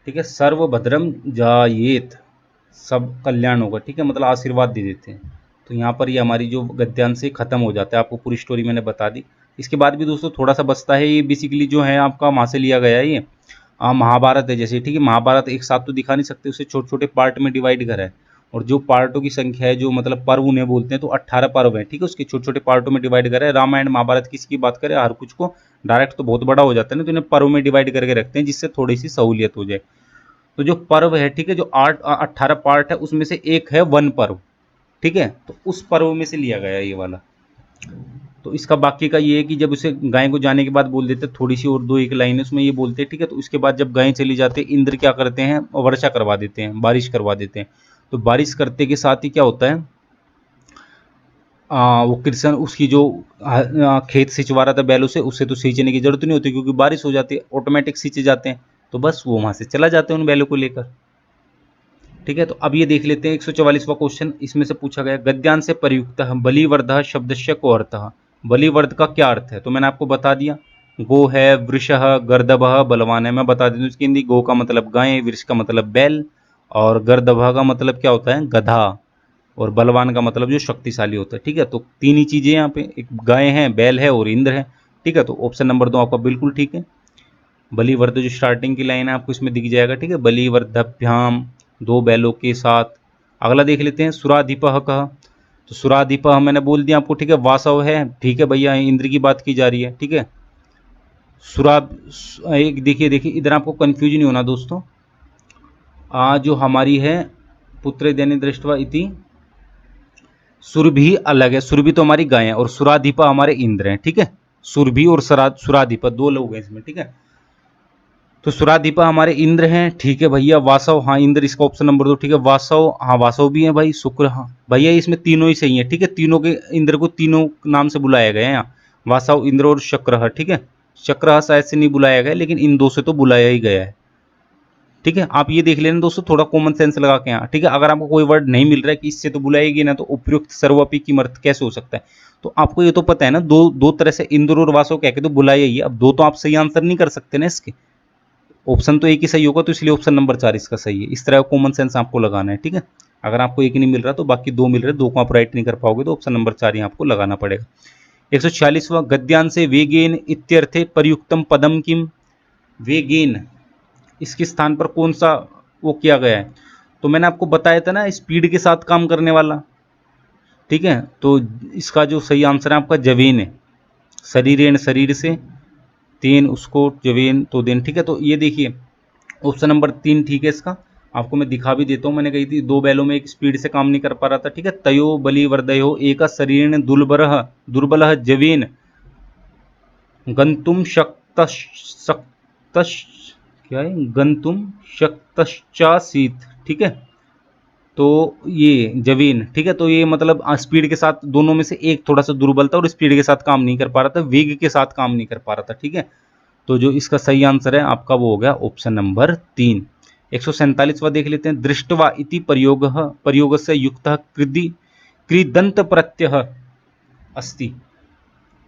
ठीक है, सर्वभद्रम जायेत, सब कल्याण होगा। ठीक है, मतलब आशीर्वाद दे देते हैं। तो यहाँ पर ये हमारी जो गद्यांश से खत्म हो जाता है, आपको पूरी स्टोरी मैंने बता दी। इसके बाद भी दोस्तों थोड़ा सा बचता है, ये बेसिकली जो है आपका वहाँ से लिया गया है ये महाभारत है जैसे। ठीक है, महाभारत एक साथ तो दिखा नहीं सकते, उसे छोटे छोटे पार्ट में डिवाइड करा है, और जो पार्टों की संख्या है, जो मतलब पर्व उन्हें बोलते हैं, तो 18 पर्व हैं। ठीक है, उसके छोटे छोटे पार्टों में डिवाइड करा है। रामायण महाभारत किसकी बात करें, हर कुछ को डायरेक्ट तो बहुत बड़ा हो जाता है ना, तो इन्हें पर्व में डिवाइड करके रखते हैं जिससे थोड़ी सी सहूलियत हो जाए। तो जो पर्व है, ठीक है, जो 18 पार्ट है उसमें से एक है वन पर्व। ठीक है, तो उस पर्व में से लिया गया ये वाला। तो इसका बाकी का ये है कि जब उसे गाय को जाने के बाद बोल देते, थोड़ी सी और दो एक लाइन है उसमें ये बोलते हैं। ठीक है, तो उसके बाद जब गायें चली जाती है, इंद्र क्या करते हैं, वर्षा करवा देते हैं, बारिश करवा देते हैं। तो बारिश करते के साथ ही क्या होता है, वो कृष्ण उसकी जो खेत सिंचवा रहा था बैलों से, उससे तो सींचने की जरूरत नहीं होती क्योंकि बारिश हो जाती है, ऑटोमेटिक सींचे जाते हैं। तो बस वो वहां से चला जाते हैं उन बैलों को लेकर। ठीक है, तो अब ये देख लेते हैं 144वां क्वेश्चन, इसमें से पूछा गया गद्यांश से प्रयुक्त बलिवर्ध शब्दस्य को अर्थ। बलिवर्ध का क्या अर्थ है, तो मैंने आपको बता दिया, गो है, वृष, गर्दभ, बलवान है। मैं बता देता हूँ इसकी हिंदी, गो का मतलब गाय, वृष का मतलब बैल, और गर्दभ का मतलब क्या होता है, गधा, और बलवान का मतलब जो शक्तिशाली होता है। ठीक है, तो तीन ही चीजें यहाँ पे, एक गाय है, बैल है और इंद्र है। ठीक है, तो ऑप्शन नंबर 2 आपका बिल्कुल ठीक है। बलिवर्ध जो स्टार्टिंग की लाइन है आपको इसमें दिख जाएगा। ठीक है, बलिवर्धभ्याम, दो बैलों के साथ। अगला देख लेते हैं सुराधिपह का, तो सुराधिपह मैंने बोल दिया आपको। ठीक है, वासव है। ठीक है भैया, इंद्र की बात की जा रही है। ठीक है, सुरा एक देखिए देखिए इधर आपको कंफ्यूज नहीं होना दोस्तों, जो हमारी है पुत्र देने दृष्टवा इति, सुरभि अलग है, सुरभि तो हमारी गाय है, और सुराधिपा हमारे इंद्र हैं। ठीक है, सुरभि और सुराधिपा दो लोग हैं इसमें। ठीक है, तो सुराधिपा हमारे इंद्र हैं। ठीक है भैया, वासव, हाँ इंद्र इसका ऑप्शन नंबर 2। ठीक है, वासव, हाँ वासव भी है भाई, शुक्र, हाँ भैया इसमें तीनों ही सही है। ठीक है, तीनों के इंद्र को तीनों नाम से बुलाया गया है यहाँ, वासव, इंद्र और शक्रह। ठीक है, शक्रह शायद से नहीं बुलाया गया, लेकिन इन दो से तो बुलाया ही गया है। ठीक है, आप ये देख लेना दोस्तों, थोड़ा कॉमन सेंस लगा के यहाँ, ठीक है। अगर आपको कोई वर्ड नहीं मिल रहा है कि इससे तो बुलाएगी ना, तो उपयुक्त सर्वोपि की अर्थ कैसे हो सकता है, तो आपको ये तो पता है ना, दो तरह से इंद्र और वासो कह के तो बुलाया ही है। अब दो तो आप सही आंसर नहीं कर सकते ना इसके, ऑप्शन तो एक ही सही होगा, तो इसलिए ऑप्शन नंबर 4 इसका सही है। इस तरह कॉमन सेंस आपको लगाना है, ठीक है। अगर आपको एक नहीं मिल रहा तो बाकी दो मिल रहे, दो को आप राइट नहीं कर पाओगे, तो ऑप्शन नंबर 4 ही आपको लगाना पड़ेगा। 146वां, गद्यांश से वेगेन इत्यर्थे प्रयुक्तम पदम किम। वेगेन, इसके स्थान पर कौन सा वो किया गया है, तो मैंने आपको बताया था ना, स्पीड के साथ काम करने वाला, ठीक है। तो इसका जो सही आंसर है आपका जवेन है। शरीरेण, शरीर से, तेन उसको, जवेन तो देन, ठीक है। तो ये देखिए ऑप्शन नंबर 3 ठीक है इसका। आपको मैं दिखा भी देता हूँ, मैंने कही थी 2 बैलों में एक स्पीड से काम नहीं कर पा रहा था, ठीक है। तयो बलिवर्दयो एक शरीरेण दुर्बलः जवेन गंतुम शक्तश क्या है, गंतुम शक्तश्चासीत, ठीक है। तो ये जवीन, ठीक है। तो ये मतलब स्पीड के साथ दोनों में से एक थोड़ा सा दुर्बल था और स्पीड के साथ काम नहीं कर पा रहा था, वेग के साथ काम नहीं कर पा रहा था, ठीक है। तो जो इसका सही आंसर है आपका वो हो गया ऑप्शन नंबर 3। 147वां देख लेते हैं, दृष्टवा इति प्रयोग से युक्त कृदंत प्रत्यय अस्ति।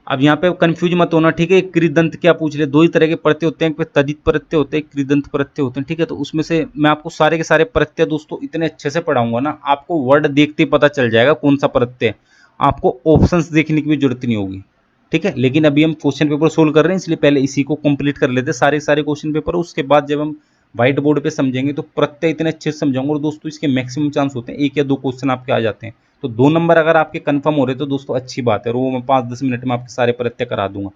अब यहाँ पे कंफ्यूज मत होना, ठीक है। कृदंत क्या पूछ रहे, दो ही तरह के प्रत्यय होते हैं, एक पे तदित प्रत्यय होते हैं, कृदंत प्रत्यय होते हैं, ठीक है। तो उसमें से मैं आपको सारे के सारे प्रत्यय दोस्तों इतने अच्छे से पढ़ाऊंगा ना, आपको वर्ड देखते ही पता चल जाएगा कौन सा प्रत्यय, आपको ऑप्शंस देखने की भी जरूरत नहीं होगी, ठीक है। लेकिन अभी हम क्वेश्चन पेपर सोल्व कर रहे हैं, इसलिए पहले इसी को कंप्लीट कर लेते हैं, सारे सारे क्वेश्चन पेपर। उसके बाद जब हम व्हाइट बोर्ड पे समझेंगे तो प्रत्यय इतने अच्छे से समझाऊंगा, और दोस्तों इसके मैक्सिमम चांस होते हैं 1 या 2 क्वेश्चन आपके आ जाते हैं। तो 2 नंबर अगर आपके कंफर्म हो रहे तो दोस्तों अच्छी बात है, और वो मैं 5-10 मिनट में आपके सारे प्रत्यय करा दूंगा।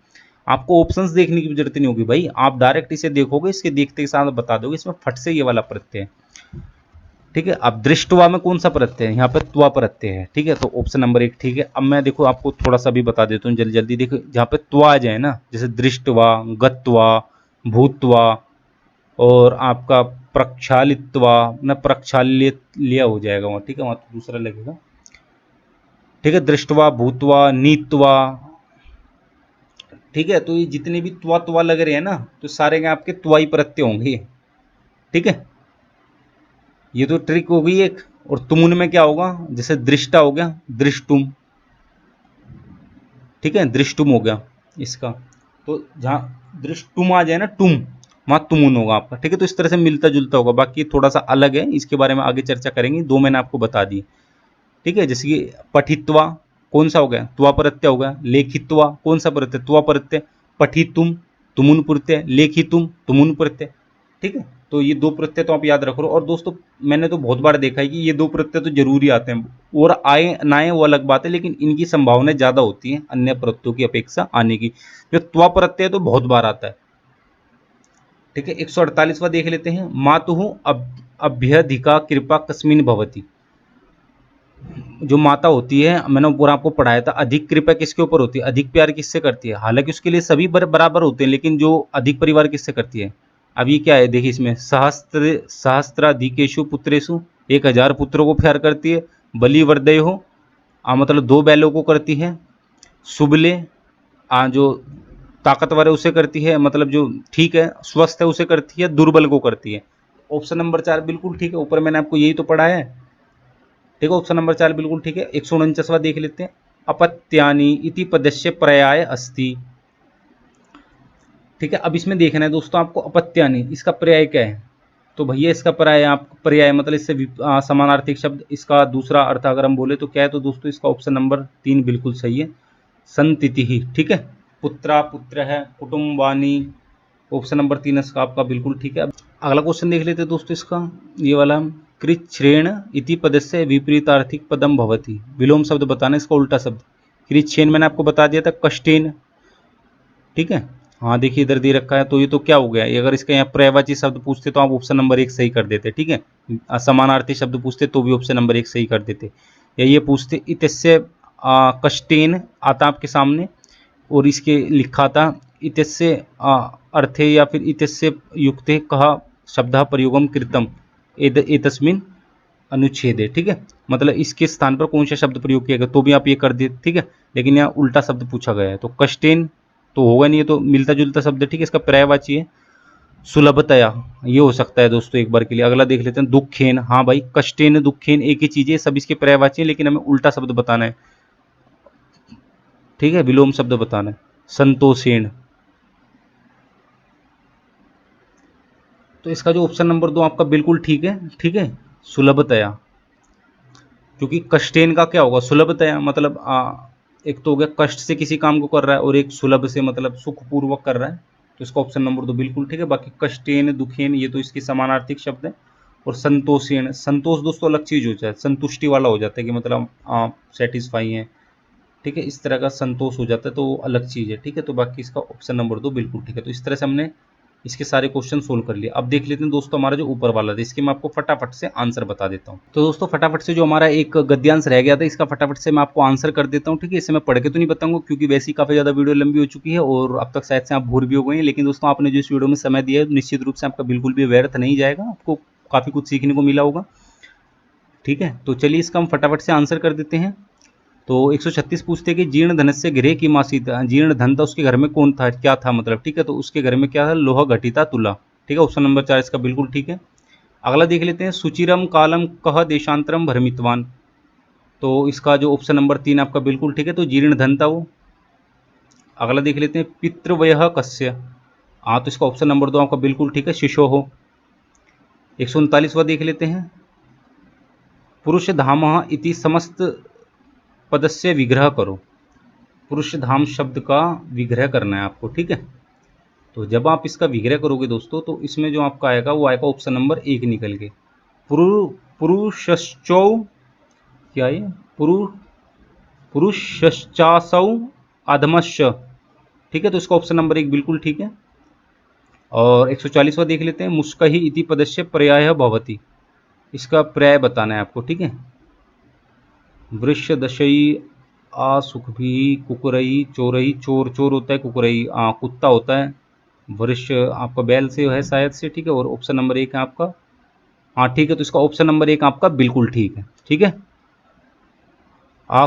आपको ऑप्शंस देखने की भी जरूरत नहीं होगी भाई, आप डायरेक्ट इसे देखोगे, इसके देखते के साथ बता दोगे इसमें फट से ये वाला प्रत्यय है, ठीक है। अब दृष्टवा में कौन सा प्रत्यय है, यहाँ पे त्वा प्रत्यय है, ठीक है। तो ऑप्शन नंबर 1 ठीक है। अब मैं देखो आपको थोड़ा सा भी बता देता हूँ जल्दी जल्दी, देखो जहाँ पे त्वा आ जाए ना, जैसे दृष्टवा, गत्वा, भूतवा, और आपका प्रक्षालित्वा, न प्रक्षालित लिया हो जाएगा वहाँ, ठीक है, वहाँ तो दूसरा लगेगा, ठीक है। दृष्टवा, भूतवा, नीतवा, ठीक है। तो ये जितने भी त्वा त्वा लग रहे हैं ना, तो सारे के आपके त्वाई प्रत्यय होंगे, ठीक है। ये तो ट्रिक हो गई एक। और तुमुन में क्या होगा, जैसे दृष्टा हो गया, दृष्टुम, ठीक है, दृष्टुम हो गया इसका। तो जहाँ दृष्टुम आ जाए ना, टुम, वहाँ तुमुन होगा आपका, ठीक है। तो इस तरह से मिलता जुलता होगा, बाकी थोड़ा सा अलग है, इसके बारे में आगे चर्चा करेंगे। 2 मैंने आपको बता दी, ठीक है। जैसे कि पठित्वा कौन सा हो गया, त्वा प्रत्यय हो गया। लेखित्वा कौन सा प्रत्यय, त्वा प्रत्यय। पठितुम, तुमुन प्रत्यय। लेखितुम, तुमुन प्रत्यय, ठीक है। तो ये 2 प्रत्यय तो आप याद रखो। और दोस्तों मैंने तो बहुत बार देखा है कि ये 2 प्रत्यय तो जरूरी आते हैं, और आए ना आए वो अलग बात है, लेकिन इनकी संभावना ज़्यादा होती है अन्य प्रत्ययों की अपेक्षा आने की। जो त्वा प्रत्यय तो बहुत बार आता है, ठीक है। 148वां देख लेते हैं, मातुः अभ्यधिका कृपा कस्मिन् भवति। जो माता होती है, मैंने ऊपर आपको पढ़ाया था, अधिक कृपा किसके ऊपर होती है, अधिक प्यार किससे करती है। हालांकि उसके लिए सभी बराबर होते हैं, लेकिन जो अधिक परिवार किससे करती है। अब ये क्या है, देखिए इसमें सहस्त्राधिकेशु पुत्रेशु, 1000 पुत्रों को प्यार करती है। बलिवर्दय हो, मतलब 2 बैलों को करती है। सुबले, जो ताकतवर है उसे करती है, मतलब जो ठीक है स्वस्थ है उसे करती है। दुर्बल को करती है। ऑप्शन नंबर 4 बिल्कुल ठीक है, ऊपर मैंने आपको यही तो पढ़ाया है, ठीक है। ऑप्शन नंबर 4 बिल्कुल ठीक है। 149वां देख लेते हैं, अपत्यानि इति पदस्य पर्याय अस्ति, ठीक है। अब इसमें देखना है दोस्तों आपको, अपत्यानि इसका पर्याय क्या है, तो भैया इसका पर्याय, आपको पर्याय मतलब इससे समानार्थी शब्द, इसका दूसरा अर्थ अगर हम बोले तो क्या है, तो दोस्तों इसका ऑप्शन नंबर 3 बिल्कुल सही है, संतिति, ठीक है। पुत्रा, पुत्र है, कुटुम्बानी, ऑप्शन नंबर 3 इसका आपका बिल्कुल ठीक है। अगला क्वेश्चन देख लेते हैं दोस्तों इसका, ये वाला, कृच्छ्रेण इति पदस्य विपरीतार्थिक पदम भवति। विलोम शब्द बताना, इसका उल्टा शब्द। कृच्छ्रेण मैंने आपको बता दिया था, कष्टेन, ठीक है। हाँ देखिए इधर दे रखा है, तो ये तो क्या हो गया, अगर इसका यहाँ पर्यायवाची शब्द पूछते तो आप ऑप्शन नंबर 1 सही कर देते, ठीक है। समानार्थी शब्द पूछते तो भी ऑप्शन नंबर 1 सही कर देते, या ये पूछते इतस्य कष्टेन आता आपके सामने, और इसके लिखा था इतस्य अर्थे या फिर इतस्य युक्ते कहा शब्द प्रयोगम कृतम एतस्मिन अनुच्छेद है, ठीक है। मतलब इसके स्थान पर कौन सा शब्द प्रयोग किया गया, तो भी आप ये कर देते, ठीक है। लेकिन यहाँ उल्टा शब्द पूछा गया है, तो कष्टेन तो होगा नहीं, ये तो मिलता जुलता शब्द है, ठीक है। इसका पर्यायवाची है। सुलभतया, ये हो सकता है दोस्तों एक बार के लिए। अगला देख लेते हैं दुखेन। हाँ भाई, कष्टेन दुखेन एक ही चीज है, सब इसके पर्यायवाची है, लेकिन हमें उल्टा शब्द बताना है, ठीक है, विलोम शब्द बताना है। संतोषेण, तो इसका जो ऑप्शन नंबर 2 आपका बिल्कुल ठीक है, ठीक है, सुलभतया। क्योंकि कष्टेन का क्या होगा, सुलभतया मतलब एक तो हो गया कष्ट से किसी काम को कर रहा है, और एक सुलभ से मतलब सुखपूर्वक कर रहा है, तो इसका ऑप्शन नंबर 2 बिल्कुल ठीक है। बाकी कष्टेन दुखेन ये तो इसकी समानार्थिक शब्द है। और संतोषेण, संतोष दोस्तों अलग चीज हो जाता है, संतुष्टि वाला हो जाता है कि मतलब आप सेटिस्फाई हैं, ठीक है, इस तरह का संतोष हो जाता है, तो वो अलग चीज है, ठीक है। तो बाकी इसका ऑप्शन नंबर 2 बिल्कुल ठीक है। तो इस तरह से हमने इसके सारे क्वेश्चन सोल्व कर लिए। अब देख लेते हैं दोस्तों हमारा जो ऊपर वाला था, इसके मैं आपको फटाफट से आंसर बता देता हूँ। तो दोस्तों फटाफट से जो हमारा एक गद्यांश रह गया था, इसका फटाफट से मैं आपको आंसर कर देता हूँ, ठीक है। इसे मैं पढ़ के तो नहीं बताऊंगा क्योंकि वैसे ही काफी ज्यादा वीडियो लंबी हो चुकी है और अब तक शायद से आप भूल भी हो गए हैं, लेकिन दोस्तों आपने जो इस वीडियो में समय दिया है निश्चित रूप से आपका बिल्कुल भी व्यर्थ नहीं जाएगा, आपको काफी कुछ सीखने को मिला होगा, ठीक है। तो चलिए इसका हम फटाफट से आंसर कर देते हैं। तो 136 पूछते कि जीर्ण धनस्य गृह की मासी था, जीर्ण धन था उसके घर में कौन था, क्या था मतलब, ठीक है। तो उसके घर में क्या था, लोहा घटिता तुला, ठीक है। ऑप्शन नंबर 4 इसका बिल्कुल ठीक है। अगला देख लेते हैं सुचिरम कालम कह देशांतरम भ्रमितवान, तो इसका जो ऑप्शन नंबर 3 आपका बिल्कुल ठीक है, तो जीर्ण धन था वो। अगला देख लेते हैं पितृवय कस्य, हाँ तो इसका ऑप्शन नंबर 2 आपका बिल्कुल ठीक है, शिशो हो। 139वां देख लेते हैं पुरुष धाम इति समस्त पदस्य विग्रह करो, पुरुष धाम शब्द का विग्रह करना है आपको, ठीक है। तो जब आप इसका विग्रह करोगे दोस्तों, तो इसमें जो आपका आएगा वो आएगा ऑप्शन नंबर 1 निकल के, पुरुषश्चौ, क्या है, पुरु पुरुषश्चासौ अधमश्च, ठीक है। तो इसका ऑप्शन नंबर 1 बिल्कुल ठीक है। और 140वां देख लेते हैं मुस्कही इति पदस्य पर्याय भवति, इसका पर्याय बताना है आपको, ठीक है। वृक्ष दशई सुख भी कुकुरई चोरई, चोर चोर होता है, कुकुरई कुत्ता होता है, वृक्ष आपका बैल से है शायद से, ठीक है। और ऑप्शन नंबर 1 है आपका, हाँ ठीक है, तो इसका ऑप्शन नंबर 1 आपका बिल्कुल ठीक है, ठीक है।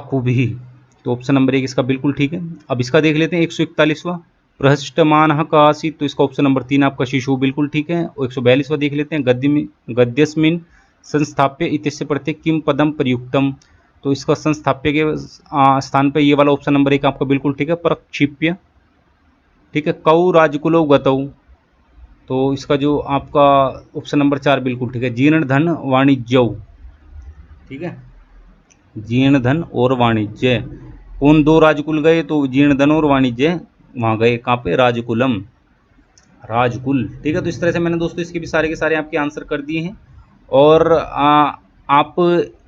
खूबी, तो ऑप्शन नंबर 1 इसका बिल्कुल ठीक है। अब इसका देख लेते हैं 141वां प्रहष्टमान का आसीत, तो इसका ऑप्शन नंबर 3 आपका शिशु बिल्कुल ठीक है। और 142वां देख लेते हैं गद्यस्मिन संस्थाप्य इत्यस्य प्रत्यय किम पदम प्रयुक्तम, तो इसका संस्थाप्य के स्थान पर ये वाला ऑप्शन नंबर 1 आपका बिल्कुल ठीक है, प्रक्षिप्य, ठीक है। कौ राजकुलो गतौ, तो इसका जो आपका ऑप्शन नंबर 4 बिल्कुल ठीक है, जीर्ण धन वाणिज्य, ठीक है, जीर्ण धन और वाणिज्य। कौन दो राजकुल गए, तो जीर्ण धन और वाणिज्य वहां गए, कहाँ पे, राजकुलम, राजकुल, ठीक है। तो इस तरह से मैंने दोस्तों इसके भी सारे के सारे आपके आंसर कर दिए हैं। और आप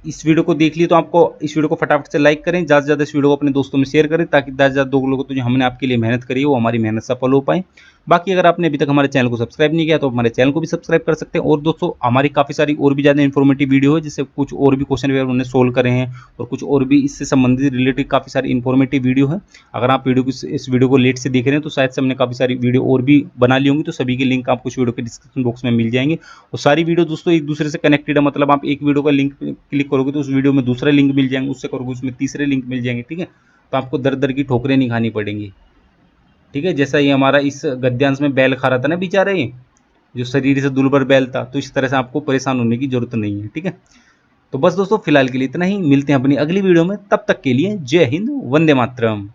इस वीडियो को देख लिए तो आपको इस वीडियो को फटाफट से लाइक करें, ज़्यादा से ज़्यादा इस वीडियो को अपने दोस्तों में शेयर करें, ताकि ज़्यादा से ज़्यादा दो लोगों को, तो जो हमने आपके लिए मेहनत करी है वो हमारी मेहनत सफल हो पाए। बाकी अगर आपने अभी तक हमारे चैनल को सब्सक्राइब नहीं किया तो हमारे चैनल को भी सब्सक्राइब कर सकते हैं। और दोस्तों हमारी काफ़ी सारी और भी ज़्यादा इन्फॉर्मेटिव वीडियो है, जिससे कुछ और भी क्वेश्चन वगैरह उन्होंने सोल्व करे हैं, और कुछ और भी इससे संबंधित रिलेटेड काफ़ी सारी इन्फॉर्मेटिव वीडियो है। अगर आप वीडियो को इस वीडियो को लेट से देख रहे हैं तो शायद से हमने काफ़ी सारी वीडियो और भी बना ली होंगी, तो सभी के लिंक आपको इस वीडियो के डिस्क्रिप्शन बॉक्स में मिल जाएंगे। और सारी वीडियो दोस्तों एक दूसरे से कनेक्टेड है, मतलब आप एक वीडियो का लिंक क्लिक करोगे तो उस वीडियो में दूसरा लिंक मिल जाएंगे, उससे करोगे उसमें तीसरे लिंक मिल जाएंगे, ठीक है। तो आपको दर दर की ठोकरें नहीं खानी पड़ेंगी, ठीक है। जैसा ये हमारा इस गद्यांश में बैल खा रहा था ना बेचारा, ये जो शरीर से दुर्बल बैल था, तो इस तरह से आपको परेशान होने की जरूरत नहीं है, ठीक है। तो बस दोस्तों फिलहाल के लिए इतना ही, मिलते हैं अपनी अगली वीडियो में, तब तक के लिए जय हिंद, वंदे मातरम।